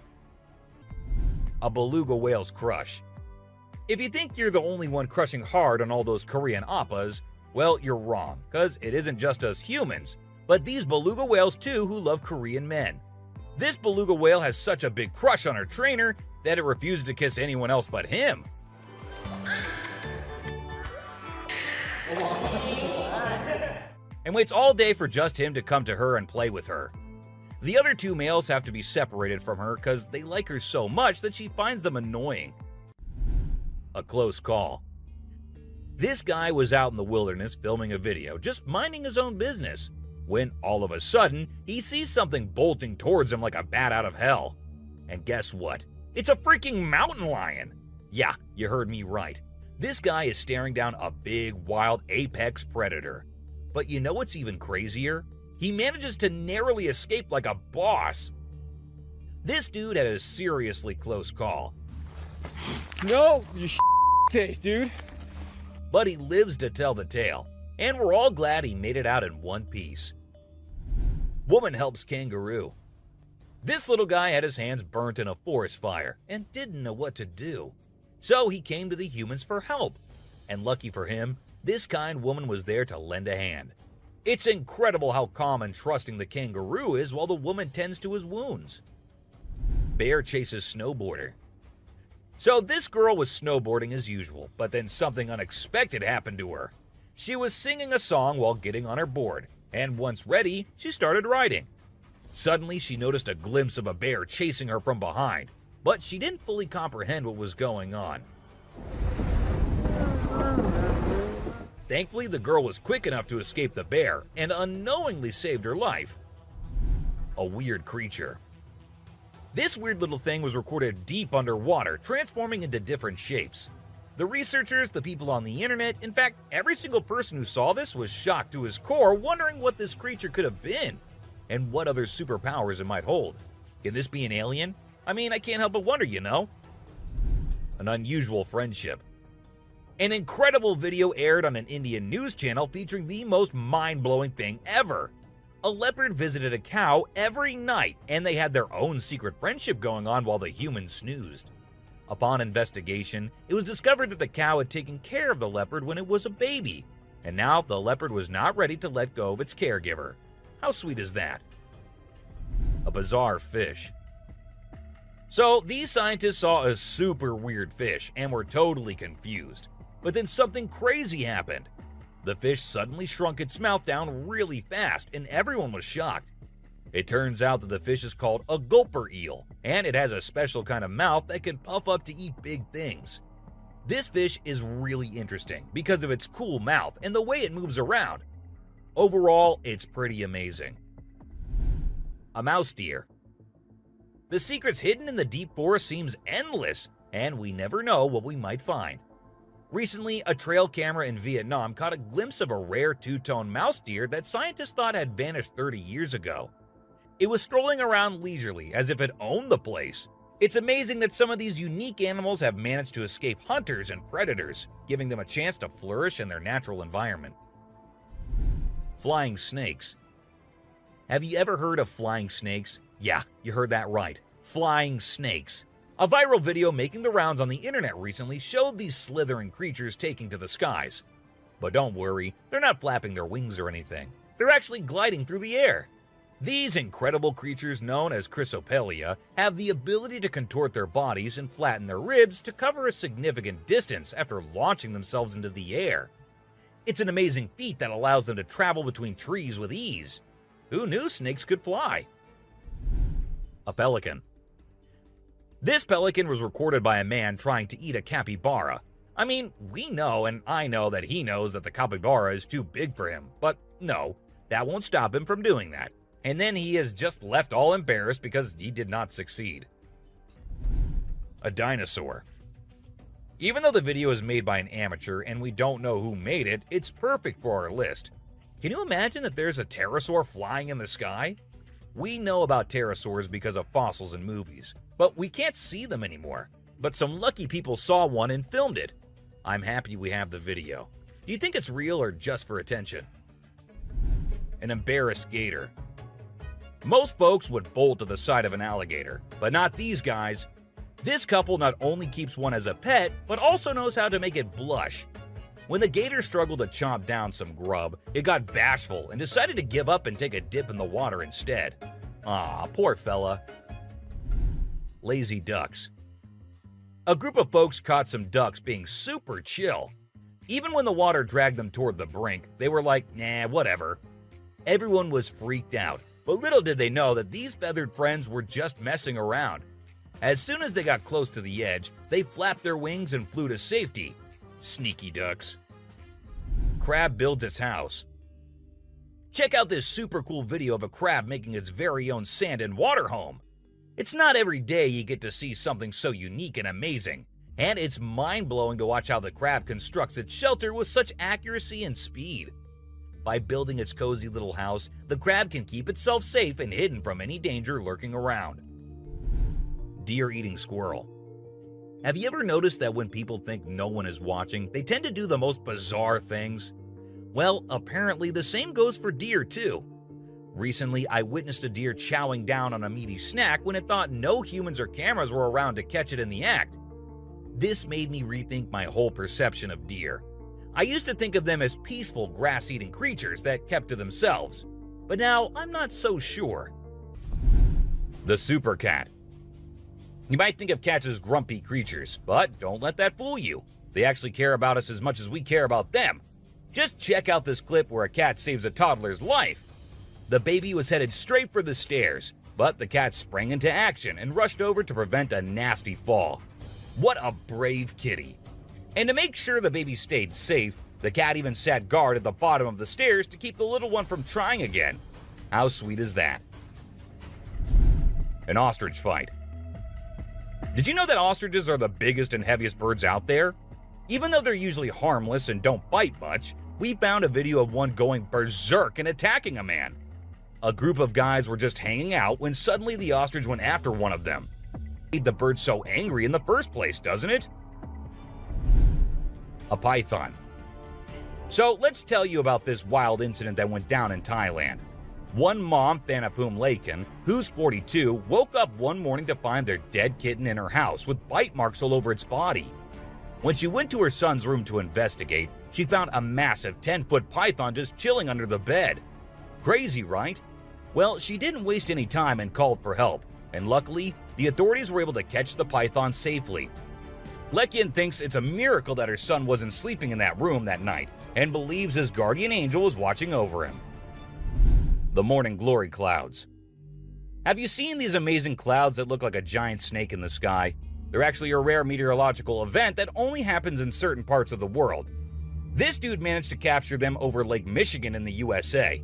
A beluga whale's crush. If you think you're the only one crushing hard on all those Korean oppas, well, you're wrong, because it isn't just us humans, but these beluga whales too who love Korean men. This beluga whale has such a big crush on her trainer that it refuses to kiss anyone else but him. And waits all day for just him to come to her and play with her. The other two males have to be separated from her because they like her so much that she finds them annoying. A close call. This guy was out in the wilderness filming a video, just minding his own business, when all of a sudden, he sees something bolting towards him like a bat out of hell. And guess what? It's a freaking mountain lion! Yeah, you heard me right. This guy is staring down a big, wild apex predator. But you know what's even crazier? He manages to narrowly escape like a boss. This dude had a seriously close call. No, you face, dude. But he lives to tell the tale, and we're all glad he made it out in one piece. Woman helps kangaroo. This little guy had his hands burnt in a forest fire and didn't know what to do. So he came to the humans for help. And lucky for him, this kind woman was there to lend a hand. It's incredible how calm and trusting the kangaroo is while the woman tends to his wounds. Bear chases snowboarder. So this girl was snowboarding as usual, but then something unexpected happened to her. She was singing a song while getting on her board, and once ready, she started riding. Suddenly, she noticed a glimpse of a bear chasing her from behind, but she didn't fully comprehend what was going on. Thankfully, the girl was quick enough to escape the bear and unknowingly saved her life. A weird creature. This weird little thing was recorded deep underwater, transforming into different shapes. The researchers, the people on the internet, in fact, every single person who saw this was shocked to his core, wondering what this creature could have been and what other superpowers it might hold. Can this be an alien? I mean, I can't help but wonder, you know? An unusual friendship. An incredible video aired on an Indian news channel featuring the most mind-blowing thing ever. A leopard visited a cow every night, and they had their own secret friendship going on while the humans snoozed. Upon investigation, it was discovered that the cow had taken care of the leopard when it was a baby, and now the leopard was not ready to let go of its caregiver. How sweet is that? A bizarre fish. So these scientists saw a super weird fish and were totally confused. But then something crazy happened. The fish suddenly shrunk its mouth down really fast, and everyone was shocked. It turns out that the fish is called a gulper eel, and it has a special kind of mouth that can puff up to eat big things. This fish is really interesting because of its cool mouth and the way it moves around. Overall, it's pretty amazing. A mouse deer. The secrets hidden in the deep forest seems endless, and we never know what we might find. Recently, a trail camera in Vietnam caught a glimpse of a rare two-tone mouse deer that scientists thought had vanished 30 years ago. It was strolling around leisurely as if it owned the place. It's amazing that some of these unique animals have managed to escape hunters and predators, giving them a chance to flourish in their natural environment. Flying snakes. Have you ever heard of flying snakes? Yeah, you heard that right. Flying snakes. A viral video making the rounds on the internet recently showed these slithering creatures taking to the skies. But don't worry, they're not flapping their wings or anything. They're actually gliding through the air. These incredible creatures, known as Chrysopelia, have the ability to contort their bodies and flatten their ribs to cover a significant distance after launching themselves into the air. It's an amazing feat that allows them to travel between trees with ease. Who knew snakes could fly? A pelican. This pelican was recorded by a man trying to eat a capybara. I mean, we know and I know that he knows that the capybara is too big for him, but no, that won't stop him from doing that. And then he is just left all embarrassed because he did not succeed. A dinosaur. Even though the video is made by an amateur and we don't know who made it, it's perfect for our list. Can you imagine that there's a pterosaur flying in the sky? We know about pterosaurs because of fossils in movies, but we can't see them anymore. But some lucky people saw one and filmed it. I'm happy we have the video. Do you think it's real or just for attention? An embarrassed gator. Most folks would bolt to the side of an alligator, but not these guys. This couple not only keeps one as a pet, but also knows how to make it blush. When the gator struggled to chomp down some grub, it got bashful and decided to give up and take a dip in the water instead. Aw, poor fella. Lazy ducks. A group of folks caught some ducks being super chill. Even when the water dragged them toward the brink, they were like, nah, whatever. Everyone was freaked out, but little did they know that these feathered friends were just messing around. As soon as they got close to the edge, they flapped their wings and flew to safety. Sneaky ducks. Crab builds its house. Check out this super cool video of a crab making its very own sand and water home. It's not every day you get to see something so unique and amazing, and it's mind-blowing to watch how the crab constructs its shelter with such accuracy and speed. By building its cozy little house, the crab can keep itself safe and hidden from any danger lurking around. Deer eating squirrel. Have you ever noticed that when people think no one is watching, they tend to do the most bizarre things? Well, apparently the same goes for deer too. Recently, I witnessed a deer chowing down on a meaty snack when it thought no humans or cameras were around to catch it in the act. This made me rethink my whole perception of deer. I used to think of them as peaceful, grass-eating creatures that kept to themselves, but now I'm not so sure. The super cat. You might think of cats as grumpy creatures, but don't let that fool you. They actually care about us as much as we care about them. Just check out this clip where a cat saves a toddler's life. The baby was headed straight for the stairs, but the cat sprang into action and rushed over to prevent a nasty fall. What a brave kitty. And to make sure the baby stayed safe, the cat even sat guard at the bottom of the stairs to keep the little one from trying again. How sweet is that? An ostrich fight. Did you know that ostriches are the biggest and heaviest birds out there? Even though they're usually harmless and don't bite much, we found a video of one going berserk and attacking a man. A group of guys were just hanging out when suddenly the ostrich went after one of them. Made the bird so angry in the first place, doesn't it? A python. So let's tell you about this wild incident that went down in Thailand. One mom, Thanapum Laken, who's 42, woke up one morning to find their dead kitten in her house with bite marks all over its body. When she went to her son's room to investigate, she found a massive 10-foot python just chilling under the bed. Crazy, right? Well, she didn't waste any time and called for help, and luckily, the authorities were able to catch the python safely. Lekian thinks it's a miracle that her son wasn't sleeping in that room that night, and believes his guardian angel was watching over him. The morning glory clouds. Have you seen these amazing clouds that look like a giant snake in the sky? They're actually a rare meteorological event that only happens in certain parts of the world. This dude managed to capture them over Lake Michigan in the USA.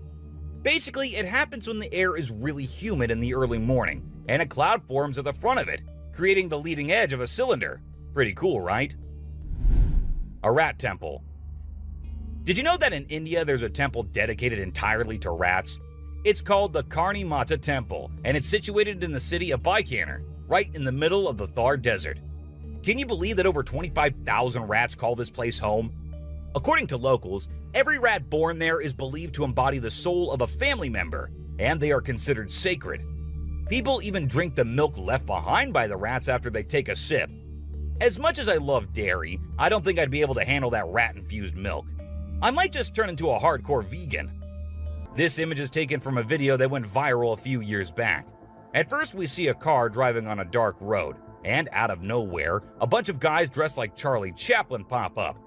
Basically, it happens when the air is really humid in the early morning, and a cloud forms at the front of it, creating the leading edge of a cylinder. Pretty cool, right? A rat temple. Did you know that in India there's a temple dedicated entirely to rats? It's called the Karni Mata Temple, and it's situated in the city of Bikaner, right in the middle of the Thar Desert. Can you believe that over 25,000 rats call this place home? According to locals, every rat born there is believed to embody the soul of a family member, and they are considered sacred. People even drink the milk left behind by the rats after they take a sip. As much as I love dairy, I don't think I'd be able to handle that rat-infused milk. I might just turn into a hardcore vegan. This image is taken from a video that went viral a few years back. At first, we see a car driving on a dark road, and out of nowhere, a bunch of guys dressed like Charlie Chaplin pop up.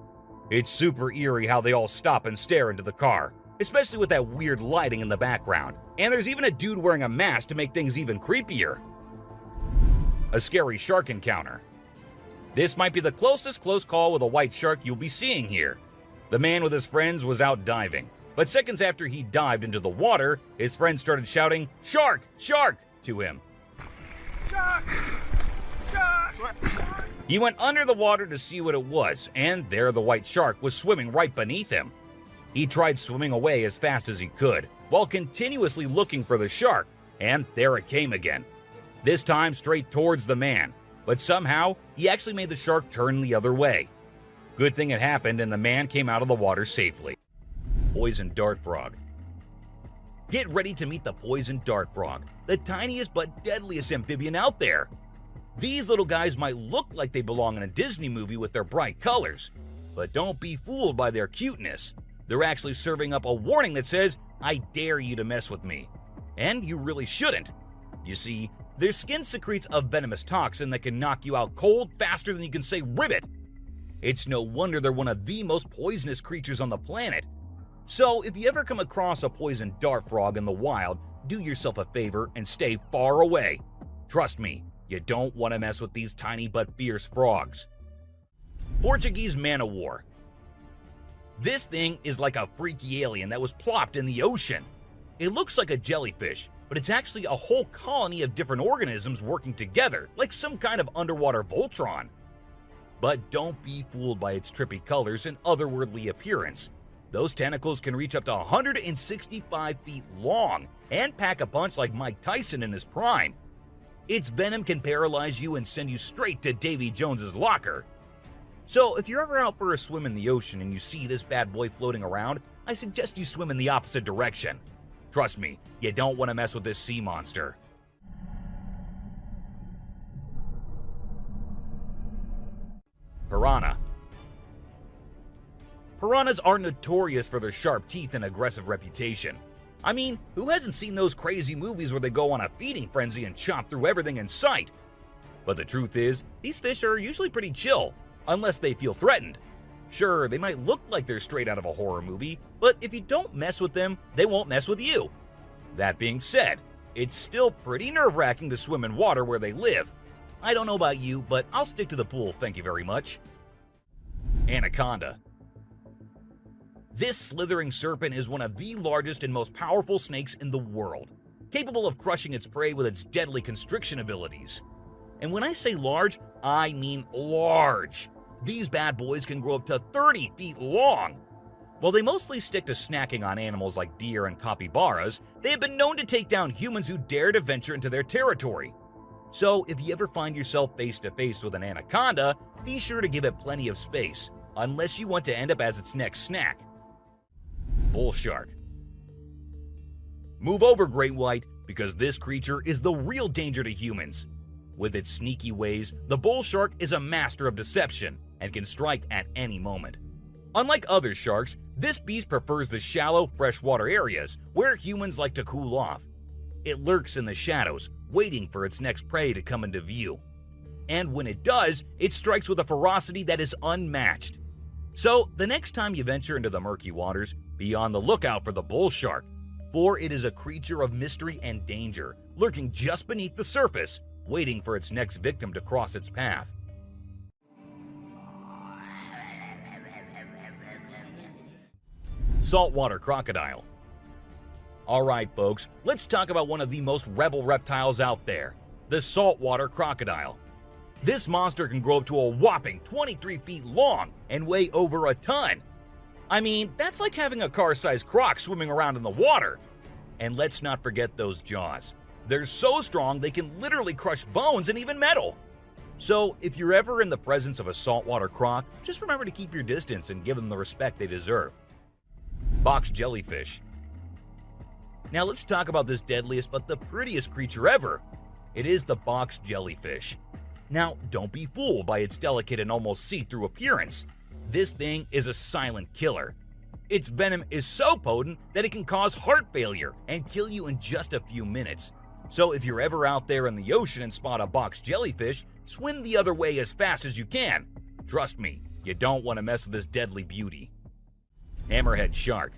It's super eerie how they all stop and stare into the car, especially with that weird lighting in the background. And there's even a dude wearing a mask to make things even creepier. A scary shark encounter. This might be the closest close call with a white shark you'll be seeing here. The man with his friends was out diving, but seconds after he dived into the water, his friends started shouting, "Shark! Shark!" to him. Shark! Shark! He went under the water to see what it was, and there the white shark was swimming right beneath him. He tried swimming away as fast as he could, while continuously looking for the shark, and there it came again. This time straight towards the man, but somehow he actually made the shark turn the other way. Good thing it happened and the man came out of the water safely. Poison dart frog. Get ready to meet the poison dart frog, the tiniest but deadliest amphibian out there. These little guys might look like they belong in a Disney movie with their bright colors, but don't be fooled by their cuteness. They're actually serving up a warning that says, "I dare you to mess with me." And you really shouldn't. You see, their skin secretes a venomous toxin that can knock you out cold faster than you can say ribbit. It's no wonder they're one of the most poisonous creatures on the planet. So if you ever come across a poison dart frog in the wild, do yourself a favor and stay far away. Trust me, you don't want to mess with these tiny but fierce frogs. Portuguese man-o-war. This thing is like a freaky alien that was plopped in the ocean. It looks like a jellyfish, but it's actually a whole colony of different organisms working together, like some kind of underwater Voltron. But don't be fooled by its trippy colors and otherworldly appearance. Those tentacles can reach up to 165 feet long and pack a punch like Mike Tyson in his prime. Its venom can paralyze you and send you straight to Davy Jones's locker. So if you're ever out for a swim in the ocean and you see this bad boy floating around, I suggest you swim in the opposite direction. Trust me, you don't want to mess with this sea monster. Piranha. Piranhas are notorious for their sharp teeth and aggressive reputation. I mean, who hasn't seen those crazy movies where they go on a feeding frenzy and chomp through everything in sight? But the truth is, these fish are usually pretty chill, unless they feel threatened. Sure, they might look like they're straight out of a horror movie, but if you don't mess with them, they won't mess with you. That being said, it's still pretty nerve-wracking to swim in water where they live. I don't know about you, but I'll stick to the pool, thank you very much. Anaconda. This slithering serpent is one of the largest and most powerful snakes in the world, capable of crushing its prey with its deadly constriction abilities. And when I say large, I mean large. These bad boys can grow up to 30 feet long. While they mostly stick to snacking on animals like deer and capybaras, they have been known to take down humans who dare to venture into their territory. So if you ever find yourself face to face with an anaconda, be sure to give it plenty of space, unless you want to end up as its next snack. Bull shark. Move over, great white, because this creature is the real danger to humans. With its sneaky ways, the bull shark is a master of deception and can strike at any moment. Unlike other sharks, this beast prefers the shallow, freshwater areas where humans like to cool off. It lurks in the shadows, waiting for its next prey to come into view. And when it does, it strikes with a ferocity that is unmatched. So, the next time you venture into the murky waters, be on the lookout for the bull shark, for it is a creature of mystery and danger, lurking just beneath the surface, waiting for its next victim to cross its path. Saltwater crocodile. Alright folks, let's talk about one of the most rebel reptiles out there, the saltwater crocodile. This monster can grow up to a whopping 23 feet long and weigh over a ton. I mean, that's like having a car-sized croc swimming around in the water. And let's not forget those jaws. They're so strong they can literally crush bones and even metal. So if you're ever in the presence of a saltwater croc, just remember to keep your distance and give them the respect they deserve. Box jellyfish. Now let's talk about this deadliest but the prettiest creature ever. It is the box jellyfish. Now don't be fooled by its delicate and almost see-through appearance. This thing is a silent killer. Its venom is so potent that it can cause heart failure and kill you in just a few minutes. So if you're ever out there in the ocean and spot a box jellyfish, swim the other way as fast as you can. Trust me, you don't want to mess with this deadly beauty. Hammerhead shark.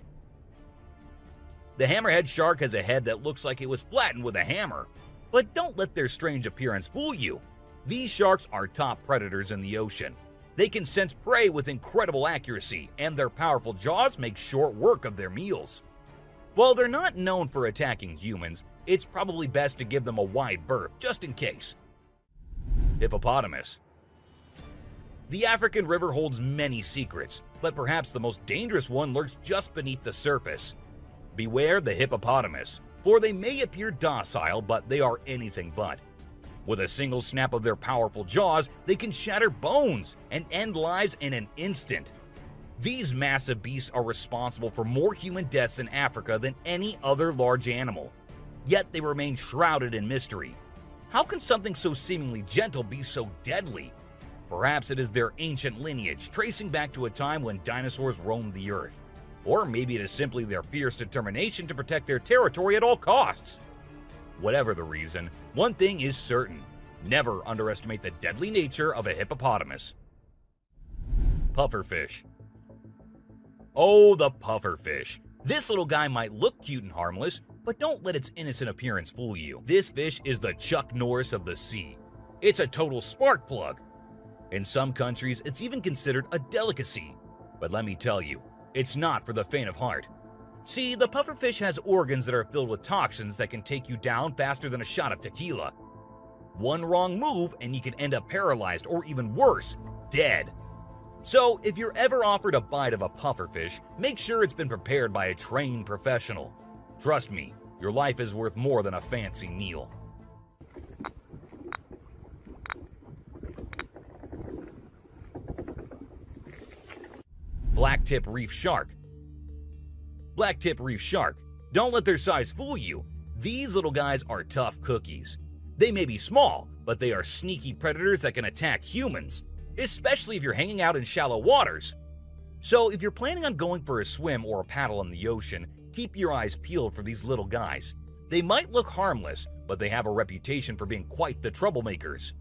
The hammerhead shark has a head that looks like it was flattened with a hammer. But don't let their strange appearance fool you. These sharks are top predators in the ocean. They can sense prey with incredible accuracy, and their powerful jaws make short work of their meals. While they're not known for attacking humans, it's probably best to give them a wide berth just in case. Hippopotamus. The African river holds many secrets, but perhaps the most dangerous one lurks just beneath the surface. Beware the hippopotamus, for they may appear docile, but they are anything but. With a single snap of their powerful jaws, they can shatter bones and end lives in an instant. These massive beasts are responsible for more human deaths in Africa than any other large animal. Yet they remain shrouded in mystery. How can something so seemingly gentle be so deadly? Perhaps it is their ancient lineage, tracing back to a time when dinosaurs roamed the earth. Or maybe it is simply their fierce determination to protect their territory at all costs. Whatever the reason, one thing is certain: never underestimate the deadly nature of a hippopotamus. Pufferfish. Oh, the pufferfish. This little guy might look cute and harmless, but don't let its innocent appearance fool you. This fish is the Chuck Norris of the sea. It's a total spark plug. In some countries, it's even considered a delicacy. But let me tell you, it's not for the faint of heart. See, the pufferfish has organs that are filled with toxins that can take you down faster than a shot of tequila. One wrong move and you can end up paralyzed or even worse, dead. So if you're ever offered a bite of a pufferfish, make sure it's been prepared by a trained professional. Trust me, your life is worth more than a fancy meal. Blacktip reef shark. Blacktip reef shark. Don't let their size fool you. These little guys are tough cookies. They may be small, but they are sneaky predators that can attack humans, especially if you're hanging out in shallow waters. So if you're planning on going for a swim or a paddle in the ocean, keep your eyes peeled for these little guys. They might look harmless, but they have a reputation for being quite the troublemakers.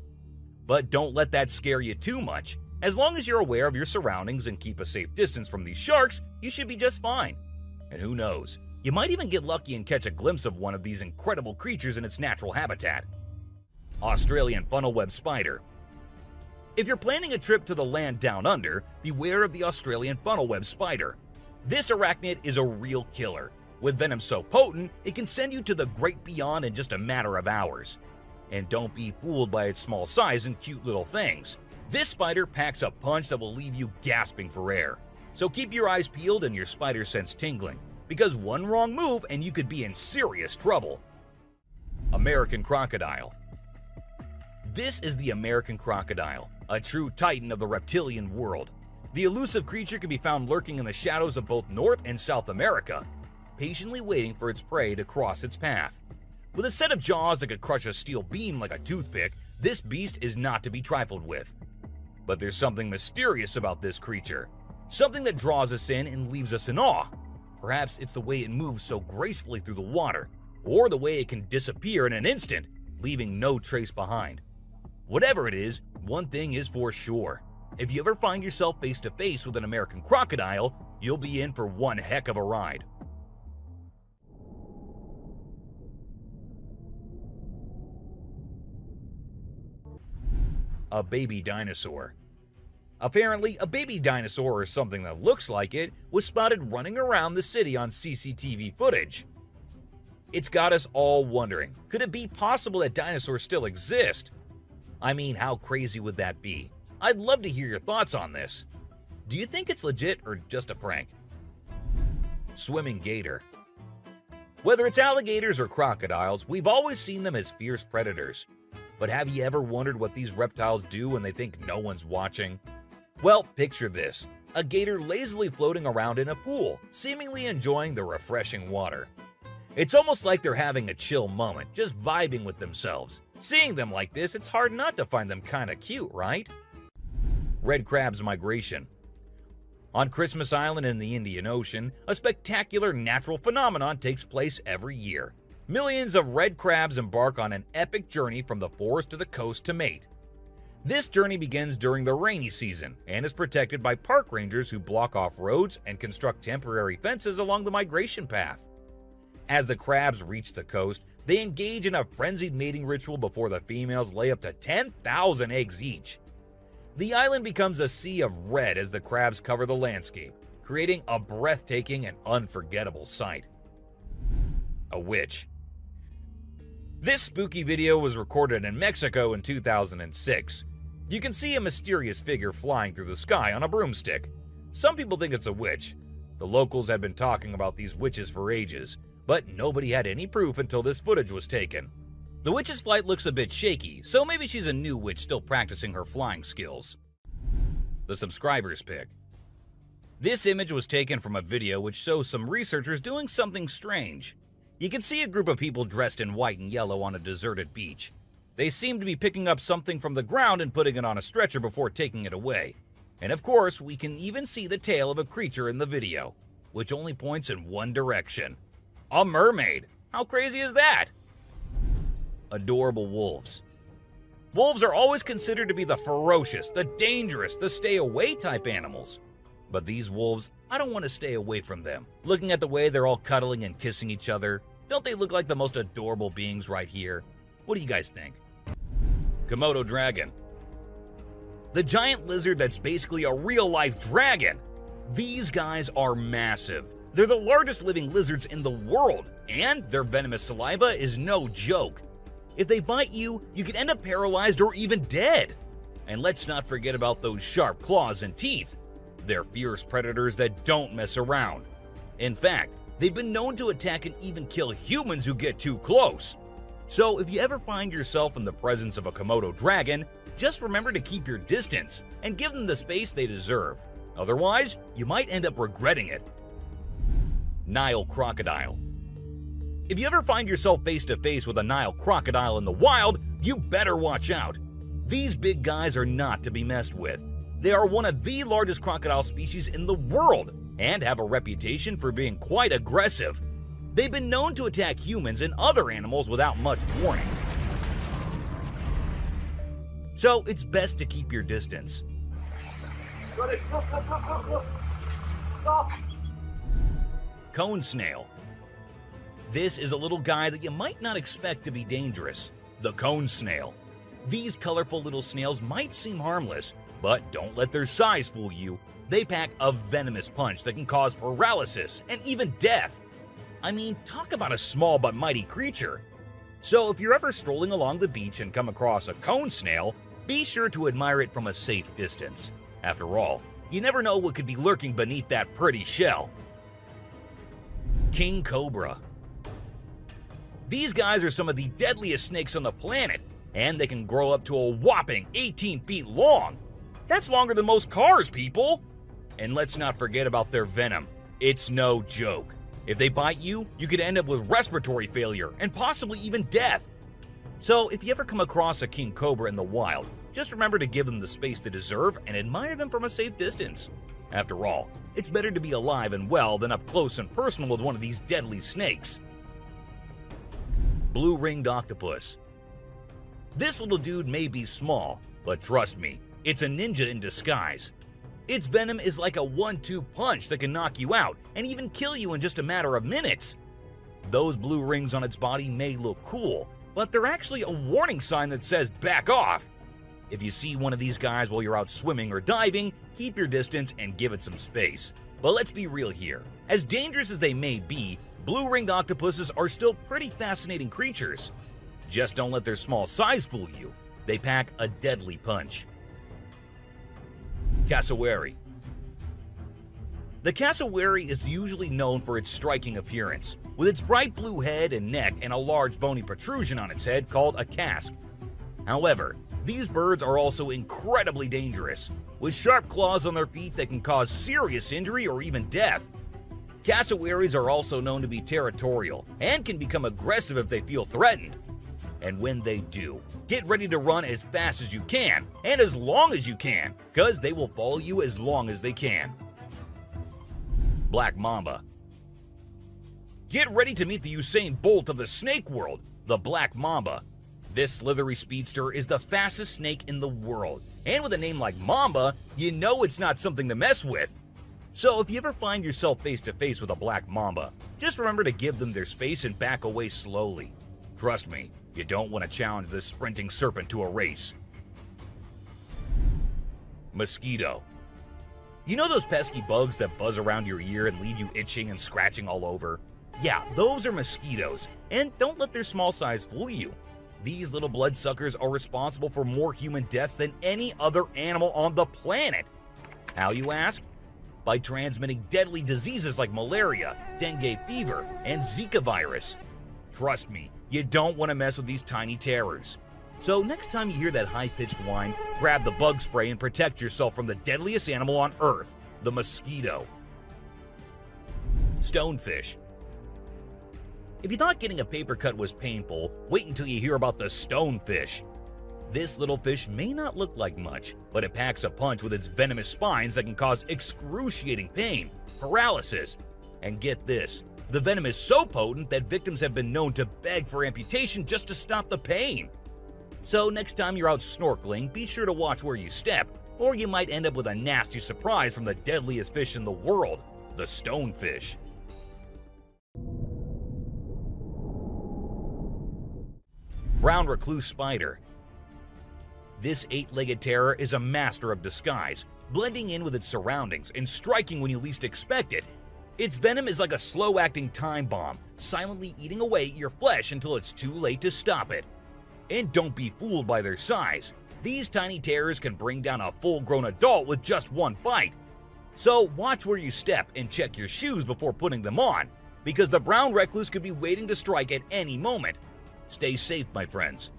But don't let that scare you too much. As long as you're aware of your surroundings and keep a safe distance from these sharks, you should be just fine. And who knows, you might even get lucky and catch a glimpse of one of these incredible creatures in its natural habitat. Australian funnel-web spider. If you're planning a trip to the land down under, beware of the Australian funnel-web spider. This arachnid is a real killer. With venom so potent, it can send you to the great beyond in just a matter of hours. And don't be fooled by its small size and cute little things. This spider packs a punch that will leave you gasping for air. So keep your eyes peeled and your spider sense tingling, because one wrong move and you could be in serious trouble. American crocodile. This is the American crocodile, a true titan of the reptilian world. The elusive creature can be found lurking in the shadows of both North and South America, patiently waiting for its prey to cross its path. With a set of jaws that could crush a steel beam like a toothpick, this beast is not to be trifled with. But there's something mysterious about this creature, something that draws us in and leaves us in awe. Perhaps it's the way it moves so gracefully through the water, or the way it can disappear in an instant, leaving no trace behind. Whatever it is, one thing is for sure. If you ever find yourself face to face with an American crocodile, you'll be in for one heck of a ride. A baby dinosaur. Apparently, a baby dinosaur, or something that looks like it, was spotted running around the city on CCTV footage. It's got us all wondering, could it be possible that dinosaurs still exist? I mean, how crazy would that be? I'd love to hear your thoughts on this. Do you think it's legit or just a prank? Swimming gator. Whether it's alligators or crocodiles, we've always seen them as fierce predators. But have you ever wondered what these reptiles do when they think no one's watching? Well, picture this. A gator lazily floating around in a pool, seemingly enjoying the refreshing water. It's almost like they're having a chill moment, just vibing with themselves. Seeing them like this, it's hard not to find them kinda cute, right? Red crab's migration. On Christmas Island in the Indian Ocean, a spectacular natural phenomenon takes place every year. Millions of red crabs embark on an epic journey from the forest to the coast to mate. This journey begins during the rainy season and is protected by park rangers who block off roads and construct temporary fences along the migration path. As the crabs reach the coast, they engage in a frenzied mating ritual before the females lay up to 10,000 eggs each. The island becomes a sea of red as the crabs cover the landscape, creating a breathtaking and unforgettable sight. A witch. This spooky video was recorded in Mexico in 2006. You can see a mysterious figure flying through the sky on a broomstick. Some people think it's a witch. The locals had been talking about these witches for ages, but nobody had any proof until this footage was taken. The witch's flight looks a bit shaky, so maybe she's a new witch still practicing her flying skills. The subscriber's pick. This image was taken from a video which shows some researchers doing something strange. You can see a group of people dressed in white and yellow on a deserted beach. They seem to be picking up something from the ground and putting it on a stretcher before taking it away. And of course, we can even see the tail of a creature in the video, which only points in one direction. A mermaid! How crazy is that? Adorable wolves. Wolves are always considered to be the ferocious, the dangerous, the stay-away type animals. But these wolves, I don't want to stay away from them. Looking at the way they're all cuddling and kissing each other, don't they look like the most adorable beings right here? What do you guys think? Komodo dragon. The giant lizard that's basically a real-life dragon. These guys are massive. They're the largest living lizards in the world, and their venomous saliva is no joke. If they bite you, you could end up paralyzed or even dead. And let's not forget about those sharp claws and teeth. They're fierce predators that don't mess around. In fact, they've been known to attack and even kill humans who get too close. So if you ever find yourself in the presence of a Komodo dragon, just remember to keep your distance and give them the space they deserve. Otherwise, you might end up regretting it. Nile crocodile. If you ever find yourself face to face with a Nile crocodile in the wild, you better watch out. These big guys are not to be messed with. They are one of the largest crocodile species in the world and have a reputation for being quite aggressive. They've been known to attack humans and other animals without much warning. So it's best to keep your distance. Stop. Cone snail. This is a little guy that you might not expect to be dangerous. The cone snail. These colorful little snails might seem harmless, but don't let their size fool you. They pack a venomous punch that can cause paralysis and even death. I mean, talk about a small but mighty creature. So if you're ever strolling along the beach and come across a cone snail, be sure to admire it from a safe distance. After all, You never know what could be lurking beneath that pretty shell. King Cobra. These guys are some of the deadliest snakes on the planet, and they can grow up to a whopping 18 feet long. That's longer than most cars, people! And let's not forget about their venom. It's no joke. If they bite you, you could end up with respiratory failure and possibly even death. So if you ever come across a king cobra in the wild, just remember to give them the space they deserve and admire them from a safe distance. After all, it's better to be alive and well than up close and personal with one of these deadly snakes. Blue-ringed octopus. This little dude may be small, but trust me, it's a ninja in disguise. Its venom is like a 1-2 punch that can knock you out and even kill you in just a matter of minutes. Those blue rings on its body may look cool, but they're actually a warning sign that says back off. If you see one of these guys while you're out swimming or diving, keep your distance and give it some space. But let's be real here. As dangerous as they may be, blue-ringed octopuses are still pretty fascinating creatures. Just don't let their small size fool you. They pack a deadly punch. Cassowary. The cassowary is usually known for its striking appearance, with its bright blue head and neck and a large bony protrusion on its head called a casque. However, these birds are also incredibly dangerous, with sharp claws on their feet that can cause serious injury or even death. Cassowaries are also known to be territorial and can become aggressive if they feel threatened. And when they do, get ready to run as fast as you can and as long as you can, because they will follow you as long as they can. Black mamba. Get ready to meet the Usain Bolt of the snake world, the black mamba. This slithery speedster is the fastest snake in the world, and with a name like Mamba, you know it's not something to mess with. So if you ever find yourself face to face with a black mamba, just remember to give them their space and back away slowly. Trust me, you don't want to challenge this sprinting serpent to a race. Mosquito. You know those pesky bugs that buzz around your ear and leave you itching and scratching all over? Yeah, those are mosquitoes, and don't let their small size fool you. These little bloodsuckers are responsible for more human deaths than any other animal on the planet. How, you ask? By transmitting deadly diseases like malaria, dengue fever, and Zika virus. Trust me, you don't want to mess with these tiny terrors. So next time you hear that high-pitched whine, grab the bug spray and protect yourself from the deadliest animal on Earth, the mosquito. Stonefish. If you thought getting a paper cut was painful, wait until you hear about the stonefish. This little fish may not look like much, but it packs a punch with its venomous spines that can cause excruciating pain, paralysis, and get this, the venom is so potent that victims have been known to beg for amputation just to stop the pain. So next time you're out snorkeling, be sure to watch where you step, or you might end up with a nasty surprise from the deadliest fish in the world, the stonefish. Brown recluse spider. This 8-legged terror is a master of disguise, blending in with its surroundings and striking when you least expect it. Its venom is like a slow-acting time bomb, silently eating away at your flesh until it's too late to stop it. And don't be fooled by their size. These tiny terrors can bring down a full-grown adult with just one bite. So watch where you step and check your shoes before putting them on, because the brown recluse could be waiting to strike at any moment. Stay safe, my friends.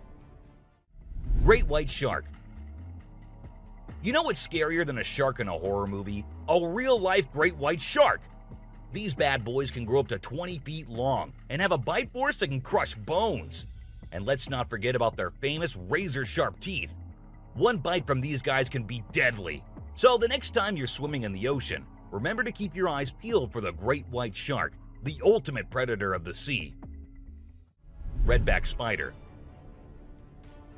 Great white shark. You know what's scarier than a shark in a horror movie? A real-life great white shark. These bad boys can grow up to 20 feet long and have a bite force that can crush bones. And let's not forget about their famous razor-sharp teeth. One bite from these guys can be deadly. So the next time you're swimming in the ocean, remember to keep your eyes peeled for the great white shark, the ultimate predator of the sea. Redback spider.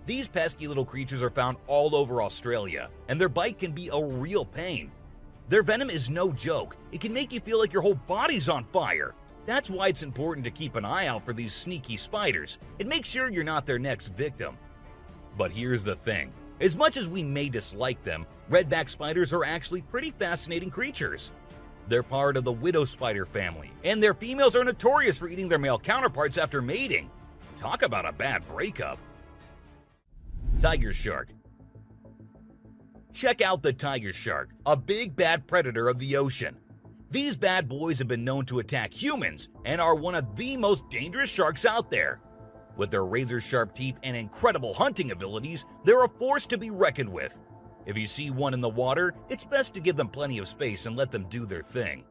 These pesky little creatures are found all over Australia, and their bite can be a real pain. Their venom is no joke. It can make you feel like your whole body's on fire. That's why it's important to keep an eye out for these sneaky spiders and make sure you're not their next victim. But here's the thing. As much as we may dislike them, redback spiders are actually pretty fascinating creatures. They're part of the widow spider family, and their females are notorious for eating their male counterparts after mating. Talk about a bad breakup. Tiger shark. Check out the tiger shark, a big bad predator of the ocean. These bad boys have been known to attack humans and are one of the most dangerous sharks out there. With their razor-sharp teeth and incredible hunting abilities, they're a force to be reckoned with. If you see one in the water, it's best to give them plenty of space and let them do their thing.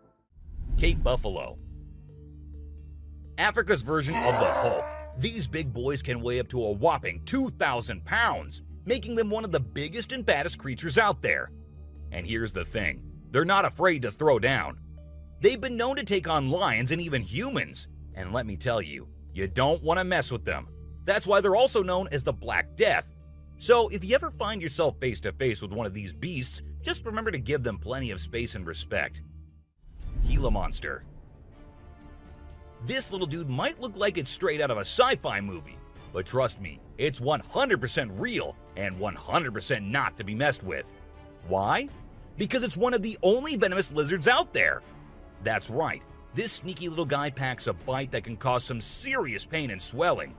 Cape buffalo. Africa's version of the Hulk. These big boys can weigh up to a whopping 2,000 pounds, making them one of the biggest and baddest creatures out there. And here's the thing, they're not afraid to throw down. They've been known to take on lions and even humans, and let me tell you, you don't want to mess with them. That's why they're also known as the Black Death. So if you ever find yourself face to face with one of these beasts, just remember to give them plenty of space and respect. Gila monster. This little dude might look like it's straight out of a sci-fi movie, but trust me, it's 100% real and 100% not to be messed with. Why? Because it's one of the only venomous lizards out there. That's right, this sneaky little guy packs a bite that can cause some serious pain and swelling.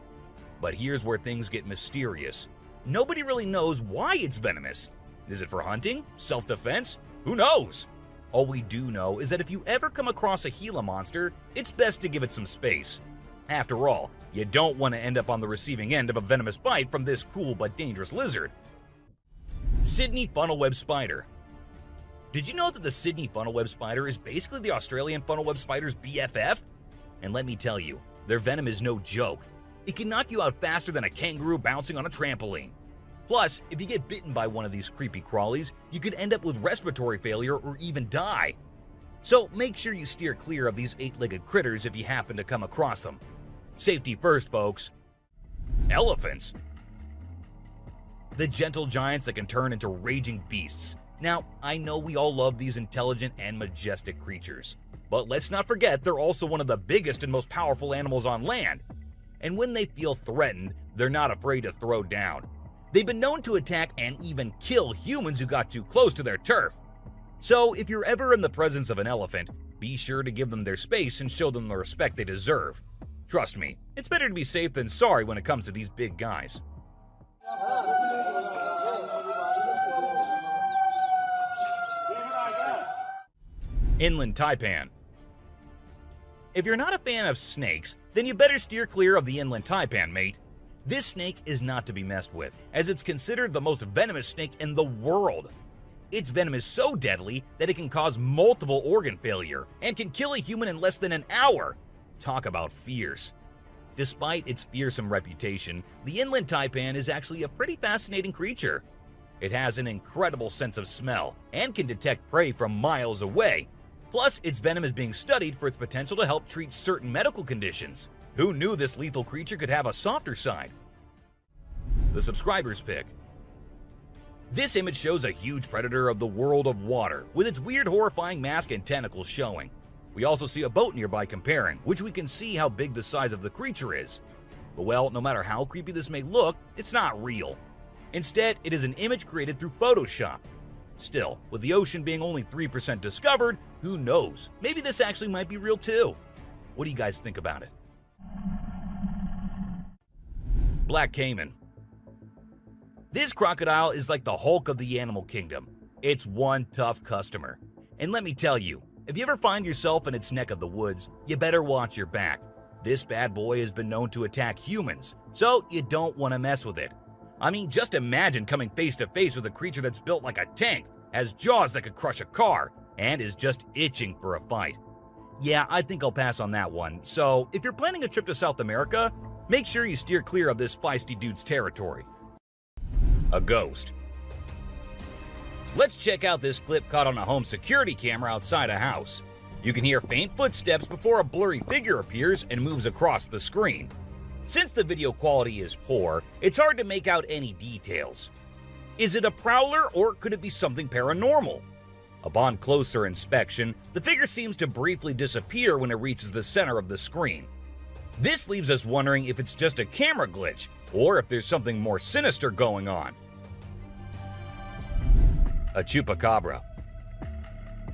But here's where things get mysterious. Nobody really knows why it's venomous. Is it for hunting? Self-defense? Who knows? All we do know is that if you ever come across a Gila monster, it's best to give it some space. After all, you don't want to end up on the receiving end of a venomous bite from this cool but dangerous lizard. Sydney funnel-web spider. Did you know that the Sydney funnel-web spider is basically the Australian funnel-web spider's BFF? And let me tell you, their venom is no joke. It can knock you out faster than a kangaroo bouncing on a trampoline. Plus, if you get bitten by one of these creepy crawlies, you could end up with respiratory failure or even die. So make sure you steer clear of these 8-legged critters if you happen to come across them. Safety first, folks. Elephants. The gentle giants that can turn into raging beasts. Now, I know we all love these intelligent and majestic creatures, but let's not forget they're also one of the biggest and most powerful animals on land. And when they feel threatened, they're not afraid to throw down. They've been known to attack and even kill humans who got too close to their turf. So if you're ever in the presence of an elephant, be sure to give them their space and show them the respect they deserve. Trust me, it's better to be safe than sorry when it comes to these big guys. Inland taipan. If you're not a fan of snakes, then you better steer clear of the inland taipan, mate. This snake is not to be messed with, as it's considered the most venomous snake in the world. Its venom is so deadly that it can cause multiple organ failure and can kill a human in less than an hour. Talk about fierce. Despite its fearsome reputation, the inland taipan is actually a pretty fascinating creature. It has an incredible sense of smell and can detect prey from miles away. Plus, its venom is being studied for its potential to help treat certain medical conditions. Who knew this lethal creature could have a softer side? The subscriber's pick. This image shows a huge predator of the world of water, with its weird horrifying mask and tentacles showing. We also see a boat nearby comparing, which we can see how big the size of the creature is. But well, no matter how creepy this may look, it's not real. Instead, it is an image created through Photoshop. Still, with the ocean being only 3% discovered, who knows? Maybe this actually might be real too. What do you guys think about it? Black caiman. This crocodile is like the Hulk of the animal kingdom. It's one tough customer. And let me tell you, if you ever find yourself in its neck of the woods, you better watch your back. This bad boy has been known to attack humans, so you don't want to mess with it. I mean, just imagine coming face to face with a creature that's built like a tank, has jaws that could crush a car, and is just itching for a fight. Yeah, I think I'll pass on that one. So if you're planning a trip to South America, make sure you steer clear of this feisty dude's territory. A ghost. Let's check out this clip caught on a home security camera outside a house. You can hear faint footsteps before a blurry figure appears and moves across the screen. Since the video quality is poor, it's hard to make out any details. Is it a prowler or could it be something paranormal? Upon closer inspection, the figure seems to briefly disappear when it reaches the center of the screen. This leaves us wondering if it's just a camera glitch or if there's something more sinister going on. A chupacabra.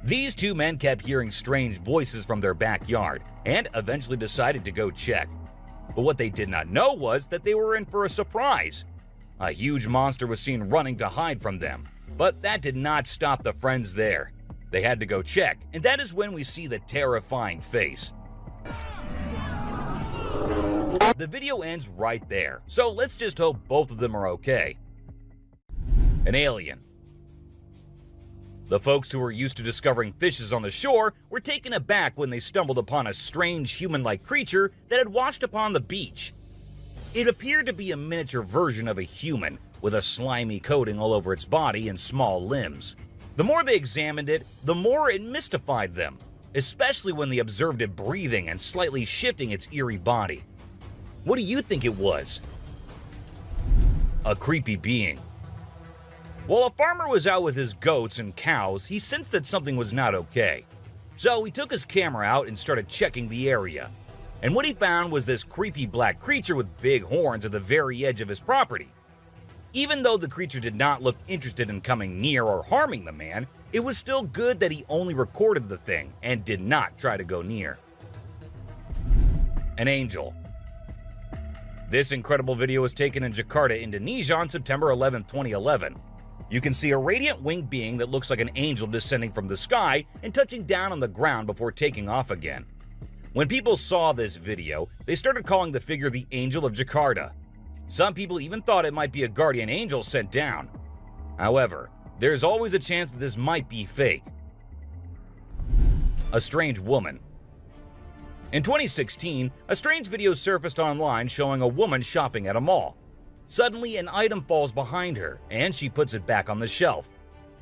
These two men kept hearing strange voices from their backyard and eventually decided to go check. But what they did not know was that they were in for a surprise. A huge monster was seen running to hide from them, But that did not stop the friends there. They had to go check, and that is when we see the terrifying face. The video ends right there, so let's just hope both of them are okay. An alien. The folks who were used to discovering fishes on the shore were taken aback when they stumbled upon a strange human-like creature that had washed upon the beach. It appeared to be a miniature version of a human, with a slimy coating all over its body and small limbs. The more they examined it, the more it mystified them, especially when they observed it breathing and slightly shifting its eerie body. What do you think it was? A creepy being. While a farmer was out with his goats and cows, he sensed that something was not okay. So he took his camera out and started checking the area. And what he found was this creepy black creature with big horns at the very edge of his property. Even though the creature did not look interested in coming near or harming the man, it was still good that he only recorded the thing and did not try to go near. An angel. This incredible video was taken in Jakarta, Indonesia on September 11, 2011. You can see a radiant winged being that looks like an angel descending from the sky and touching down on the ground before taking off again. When people saw this video, they started calling the figure the Angel of Jakarta. Some people even thought it might be a guardian angel sent down. However, there's always a chance that this might be fake. A strange woman. In 2016, a strange video surfaced online showing a woman shopping at a mall. Suddenly, an item falls behind her, and she puts it back on the shelf.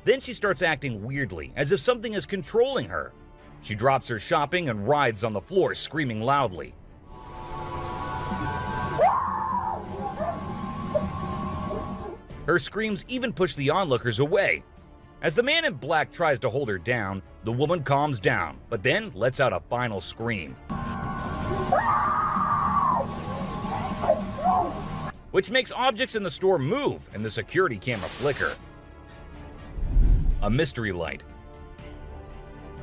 Then she starts acting weirdly, as if something is controlling her. She drops her shopping and writhes on the floor, screaming loudly. Her screams even push the onlookers away. As the man in black tries to hold her down, the woman calms down, but then lets out a final scream, which makes objects in the store move and the security camera flicker. A mystery light.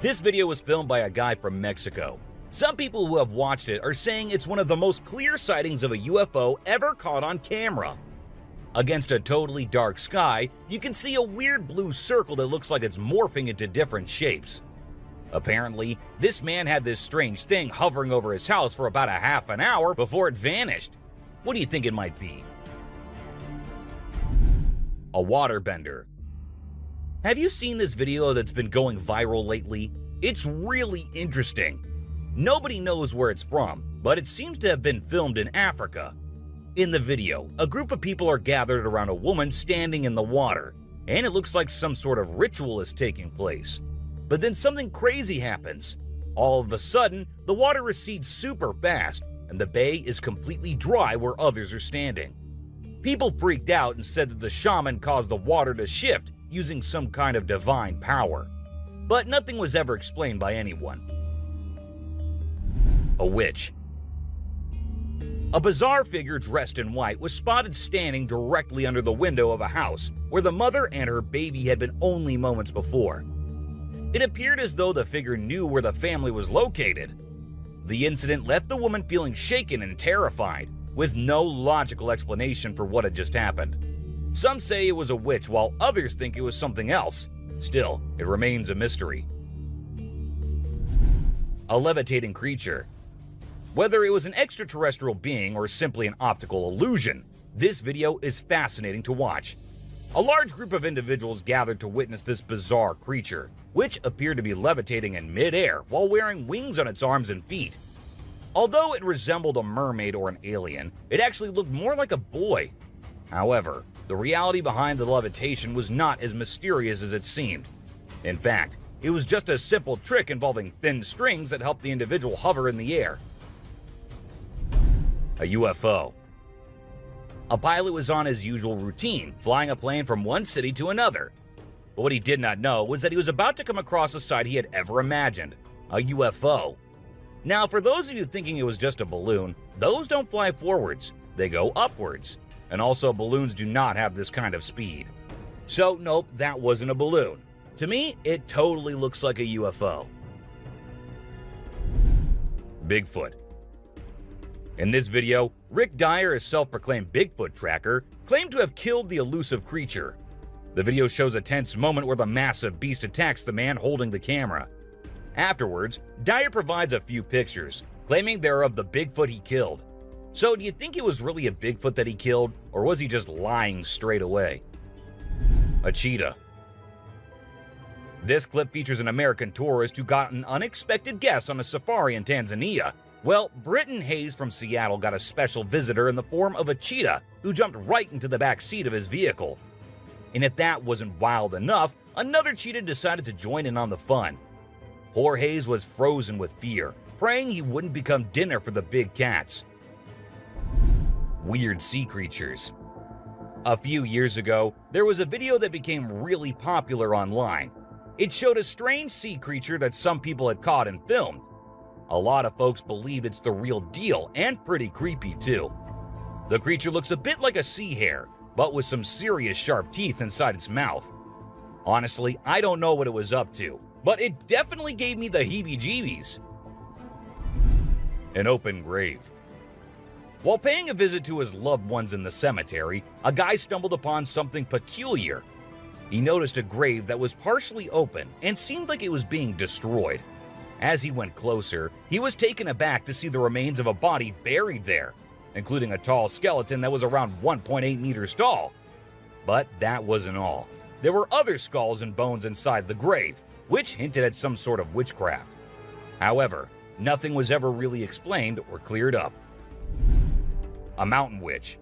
This video was filmed by a guy from Mexico. Some people who have watched it are saying it's one of the most clear sightings of a UFO ever caught on camera. Against a totally dark sky, you can see a weird blue circle that looks like it's morphing into different shapes. Apparently, this man had this strange thing hovering over his house for about a half an hour before it vanished. What do you think it might be? A waterbender. Have you seen this video that's been going viral lately? It's really interesting. Nobody knows where it's from, but it seems to have been filmed in Africa. In the video, a group of people are gathered around a woman standing in the water, and it looks like some sort of ritual is taking place. But then something crazy happens. All of a sudden, the water recedes super fast, and the bay is completely dry where others are standing. People freaked out and said that the shaman caused the water to shift using some kind of divine power. But nothing was ever explained by anyone. A witch. A bizarre figure dressed in white was spotted standing directly under the window of a house where the mother and her baby had been only moments before. It appeared as though the figure knew where the family was located. The incident left the woman feeling shaken and terrified, with no logical explanation for what had just happened. Some say it was a witch, while others think it was something else. Still, it remains a mystery. A levitating creature. Whether it was an extraterrestrial being or simply an optical illusion, this video is fascinating to watch. A large group of individuals gathered to witness this bizarre creature, which appeared to be levitating in mid-air while wearing wings on its arms and feet. Although it resembled a mermaid or an alien, it actually looked more like a boy. However, the reality behind the levitation was not as mysterious as it seemed. In fact, it was just a simple trick involving thin strings that helped the individual hover in the air. A UFO. A pilot was on his usual routine, flying a plane from one city to another. But what he did not know was that he was about to come across a sight he had ever imagined, a UFO. Now, for those of you thinking it was just a balloon, those don't fly forwards, they go upwards. And also, balloons do not have this kind of speed. So, nope, that wasn't a balloon. To me, it totally looks like a UFO. Bigfoot. In this video, Rick Dyer, a self-proclaimed Bigfoot tracker, claimed to have killed the elusive creature. The video shows a tense moment where the massive beast attacks the man holding the camera. Afterwards, Dyer provides a few pictures, claiming they're of the Bigfoot he killed. So do you think it was really a Bigfoot that he killed, or was he just lying straight away? A cheetah. This clip features an American tourist who got an unexpected guest on a safari in Tanzania. Well, Britton Hayes from Seattle got a special visitor in the form of a cheetah who jumped right into the back seat of his vehicle. And if that wasn't wild enough, another cheetah decided to join in on the fun. Poor Hayes was frozen with fear, praying he wouldn't become dinner for the big cats. Weird sea creatures. A few years ago, there was a video that became really popular online. It showed a strange sea creature that some people had caught and filmed. A lot of folks believe it's the real deal and pretty creepy too. The creature looks a bit like a sea hare, but with some serious sharp teeth inside its mouth. Honestly, I don't know what it was up to, but it definitely gave me the heebie-jeebies. An open grave. While paying a visit to his loved ones in the cemetery, a guy stumbled upon something peculiar. He noticed a grave that was partially open and seemed like it was being destroyed. As he went closer, he was taken aback to see the remains of a body buried there, including a tall skeleton that was around 1.8 meters tall. But that wasn't all. There were other skulls and bones inside the grave, which hinted at some sort of witchcraft. However, nothing was ever really explained or cleared up. A mountain witch.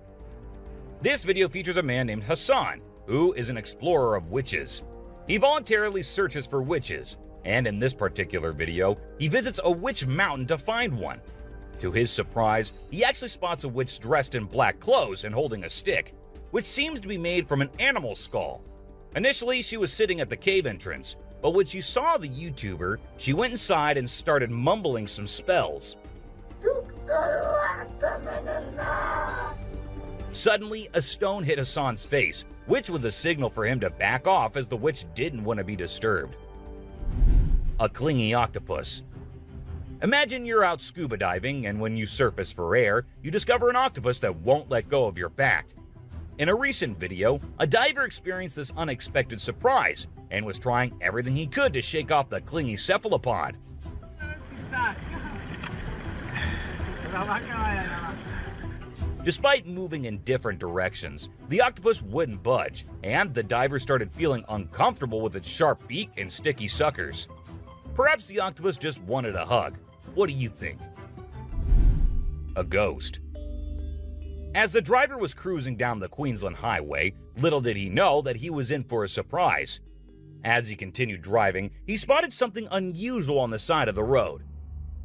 This video features a man named Hassan, who is an explorer of witches. He voluntarily searches for witches, and in this particular video, he visits a witch mountain to find one. To his surprise, he actually spots a witch dressed in black clothes and holding a stick, which seems to be made from an animal skull. Initially, she was sitting at the cave entrance, but when she saw the YouTuber, she went inside and started mumbling some spells. Suddenly, a stone hit Hassan's face, which was a signal for him to back off as the witch didn't want to be disturbed. A clingy octopus. Imagine you're out scuba diving, and when you surface for air, you discover an octopus that won't let go of your back. In a recent video, a diver experienced this unexpected surprise and was trying everything he could to shake off the clingy cephalopod. Despite moving in different directions, the octopus wouldn't budge, and the diver started feeling uncomfortable with its sharp beak and sticky suckers. Perhaps the octopus just wanted a hug. What do you think? A ghost. As the driver was cruising down the Queensland Highway, little did he know that he was in for a surprise. As he continued driving, he spotted something unusual on the side of the road.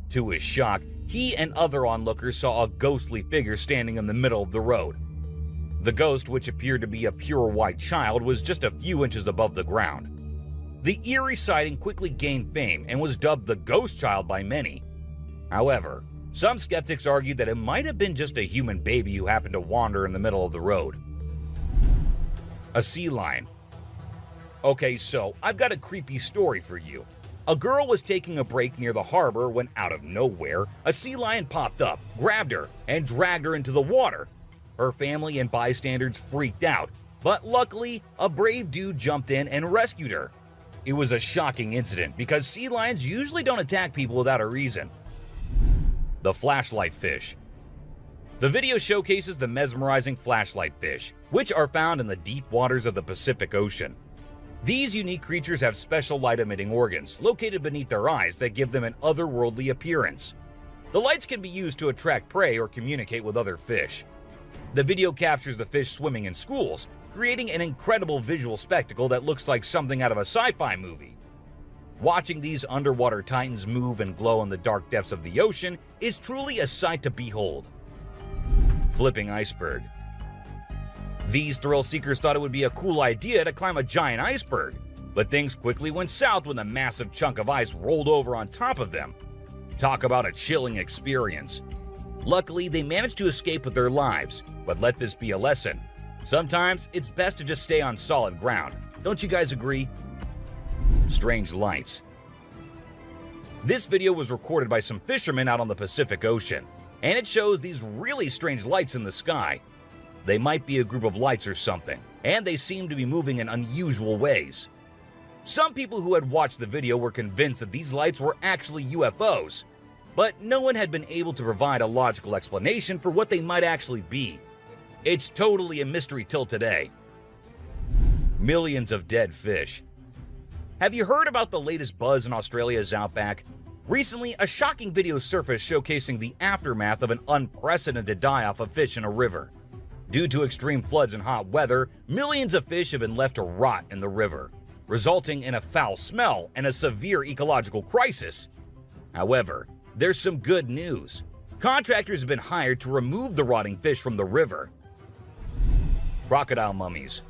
To his shock, he and other onlookers saw a ghostly figure standing in the middle of the road. The ghost, which appeared to be a pure white child, was just a few inches above the ground. The eerie sighting quickly gained fame and was dubbed the Ghost Child by many. However, some skeptics argued that it might have been just a human baby who happened to wander in the middle of the road. A sea lion. Okay, so I've got a creepy story for you. A girl was taking a break near the harbor when, out of nowhere, a sea lion popped up, grabbed her, and dragged her into the water. Her family and bystanders freaked out, but luckily, a brave dude jumped in and rescued her. It was a shocking incident because sea lions usually don't attack people without a reason. The flashlight fish. The video showcases the mesmerizing flashlight fish, which are found in the deep waters of the Pacific Ocean. These unique creatures have special light-emitting organs located beneath their eyes that give them an otherworldly appearance. The lights can be used to attract prey or communicate with other fish. The video captures the fish swimming in schools, creating an incredible visual spectacle that looks like something out of a sci-fi movie. Watching these underwater titans move and glow in the dark depths of the ocean is truly a sight to behold. Flipping iceberg. These thrill seekers thought it would be a cool idea to climb a giant iceberg, but things quickly went south when a massive chunk of ice rolled over on top of them. Talk about a chilling experience. Luckily, they managed to escape with their lives, but let this be a lesson. Sometimes it's best to just stay on solid ground. Don't you guys agree? Strange lights. This video was recorded by some fishermen out on the Pacific Ocean, and it shows these really strange lights in the sky. They might be a group of lights or something, and they seem to be moving in unusual ways. Some people who had watched the video were convinced that these lights were actually UFOs, but no one had been able to provide a logical explanation for what they might actually be. It's totally a mystery till today. Millions of dead fish. Have you heard about the latest buzz in Australia's outback? Recently, a shocking video surfaced showcasing the aftermath of an unprecedented die-off of fish in a river. Due to extreme floods and hot weather, millions of fish have been left to rot in the river, resulting in a foul smell and a severe ecological crisis. However, there's some good news. Contractors have been hired to remove the rotting fish from the river. Crocodile mummies.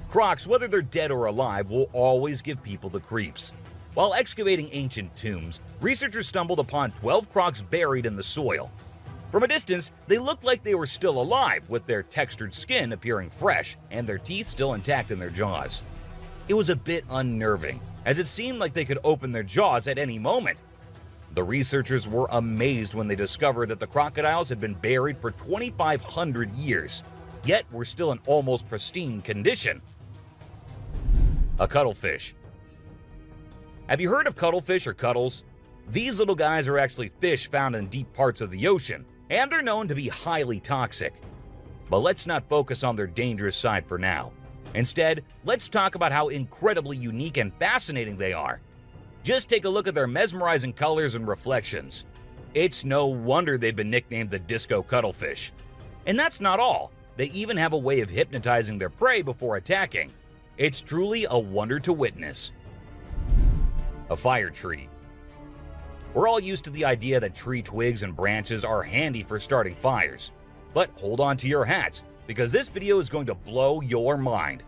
Crocs, whether they're dead or alive, will always give people the creeps. While excavating ancient tombs, researchers stumbled upon 12 crocs buried in the soil. From a distance, they looked like they were still alive, with their textured skin appearing fresh and their teeth still intact in their jaws. It was a bit unnerving, as it seemed like they could open their jaws at any moment. The researchers were amazed when they discovered that the crocodiles had been buried for 2,500 years, yet were still in almost pristine condition. A cuttlefish. Have you heard of cuttlefish or cuttles? These little guys are actually fish found in deep parts of the ocean, and they're known to be highly toxic. But let's not focus on their dangerous side for now. Instead, let's talk about how incredibly unique and fascinating they are. Just take a look at their mesmerizing colors and reflections. It's no wonder they've been nicknamed the disco cuttlefish. And that's not all. They even have a way of hypnotizing their prey before attacking. It's truly a wonder to witness. A fire tree. We're all used to the idea that tree twigs and branches are handy for starting fires. But hold on to your hats, because this video is going to blow your mind.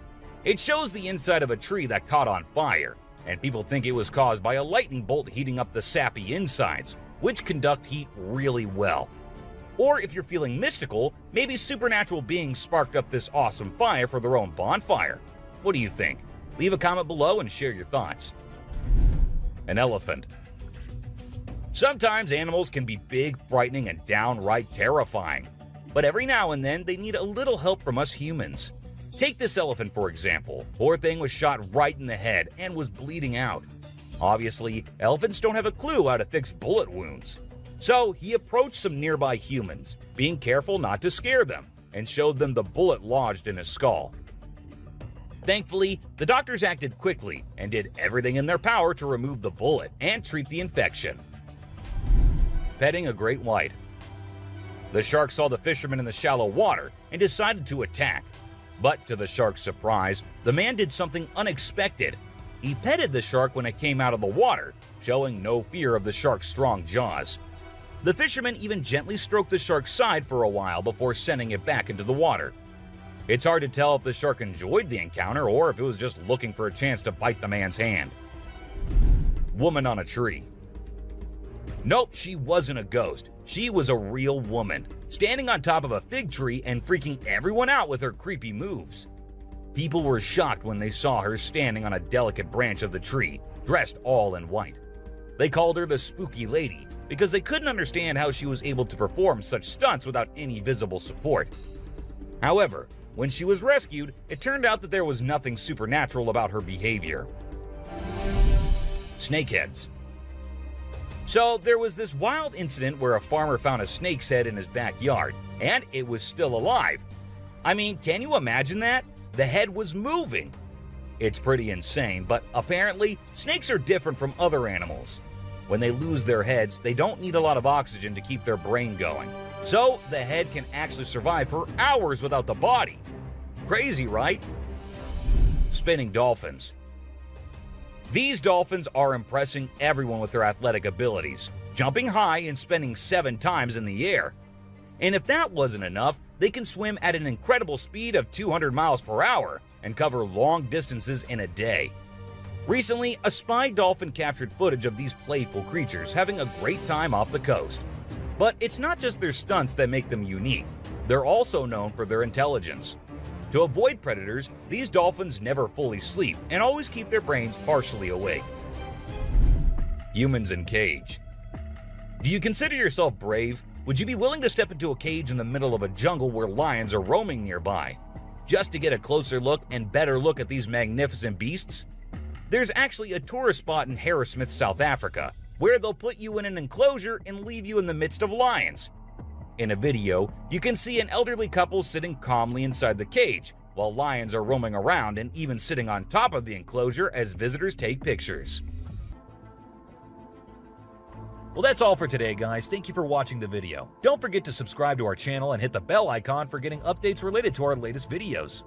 It shows the inside of a tree that caught on fire, and people think it was caused by a lightning bolt heating up the sappy insides, which conduct heat really well. Or if you're feeling mystical, maybe supernatural beings sparked up this awesome fire for their own bonfire. What do you think? Leave a comment below and share your thoughts. An elephant. Sometimes animals can be big, frightening, and downright terrifying. But every now and then, they need a little help from us humans. Take this elephant for example. Poor thing was shot right in the head and was bleeding out. Obviously, elephants don't have a clue how to fix bullet wounds. So he approached some nearby humans, being careful not to scare them, and showed them the bullet lodged in his skull. Thankfully, the doctors acted quickly and did everything in their power to remove the bullet and treat the infection. Petting a great white. The shark saw the fisherman in the shallow water and decided to attack. But to the shark's surprise, the man did something unexpected. He petted the shark when it came out of the water, showing no fear of the shark's strong jaws. The fisherman even gently stroked the shark's side for a while before sending it back into the water. It's hard to tell if the shark enjoyed the encounter or if it was just looking for a chance to bite the man's hand. Woman on a tree. Nope, she wasn't a ghost. She was a real woman, standing on top of a fig tree and freaking everyone out with her creepy moves. People were shocked when they saw her standing on a delicate branch of the tree, dressed all in white. They called her the Spooky Lady because they couldn't understand how she was able to perform such stunts without any visible support. However, when she was rescued, it turned out that there was nothing supernatural about her behavior. Snakeheads. So there was this wild incident where a farmer found a snake's head in his backyard, and it was still alive. I mean, can you imagine that? The head was moving. It's pretty insane, but apparently snakes are different from other animals. When they lose their heads, they don't need a lot of oxygen to keep their brain going. So the head can actually survive for hours without the body. Crazy, right? Spinning dolphins. These dolphins are impressing everyone with their athletic abilities, jumping high and spinning 7 times in the air. And if that wasn't enough, they can swim at an incredible speed of 200 miles per hour and cover long distances in a day. Recently, a spy dolphin captured footage of these playful creatures having a great time off the coast. But it's not just their stunts that make them unique. They're also known for their intelligence. To avoid predators, these dolphins never fully sleep and always keep their brains partially awake. Humans in cage. Do you consider yourself brave? Would you be willing to step into a cage in the middle of a jungle where lions are roaming nearby, just to get a closer look and better look at these magnificent beasts? There's actually a tourist spot in Harrismith, South Africa, where they'll put you in an enclosure and leave you in the midst of lions. In a video, you can see an elderly couple sitting calmly inside the cage, while lions are roaming around and even sitting on top of the enclosure as visitors take pictures. Well, that's all for today, guys. Thank you for watching the video. Don't forget to subscribe to our channel and hit the bell icon for getting updates related to our latest videos.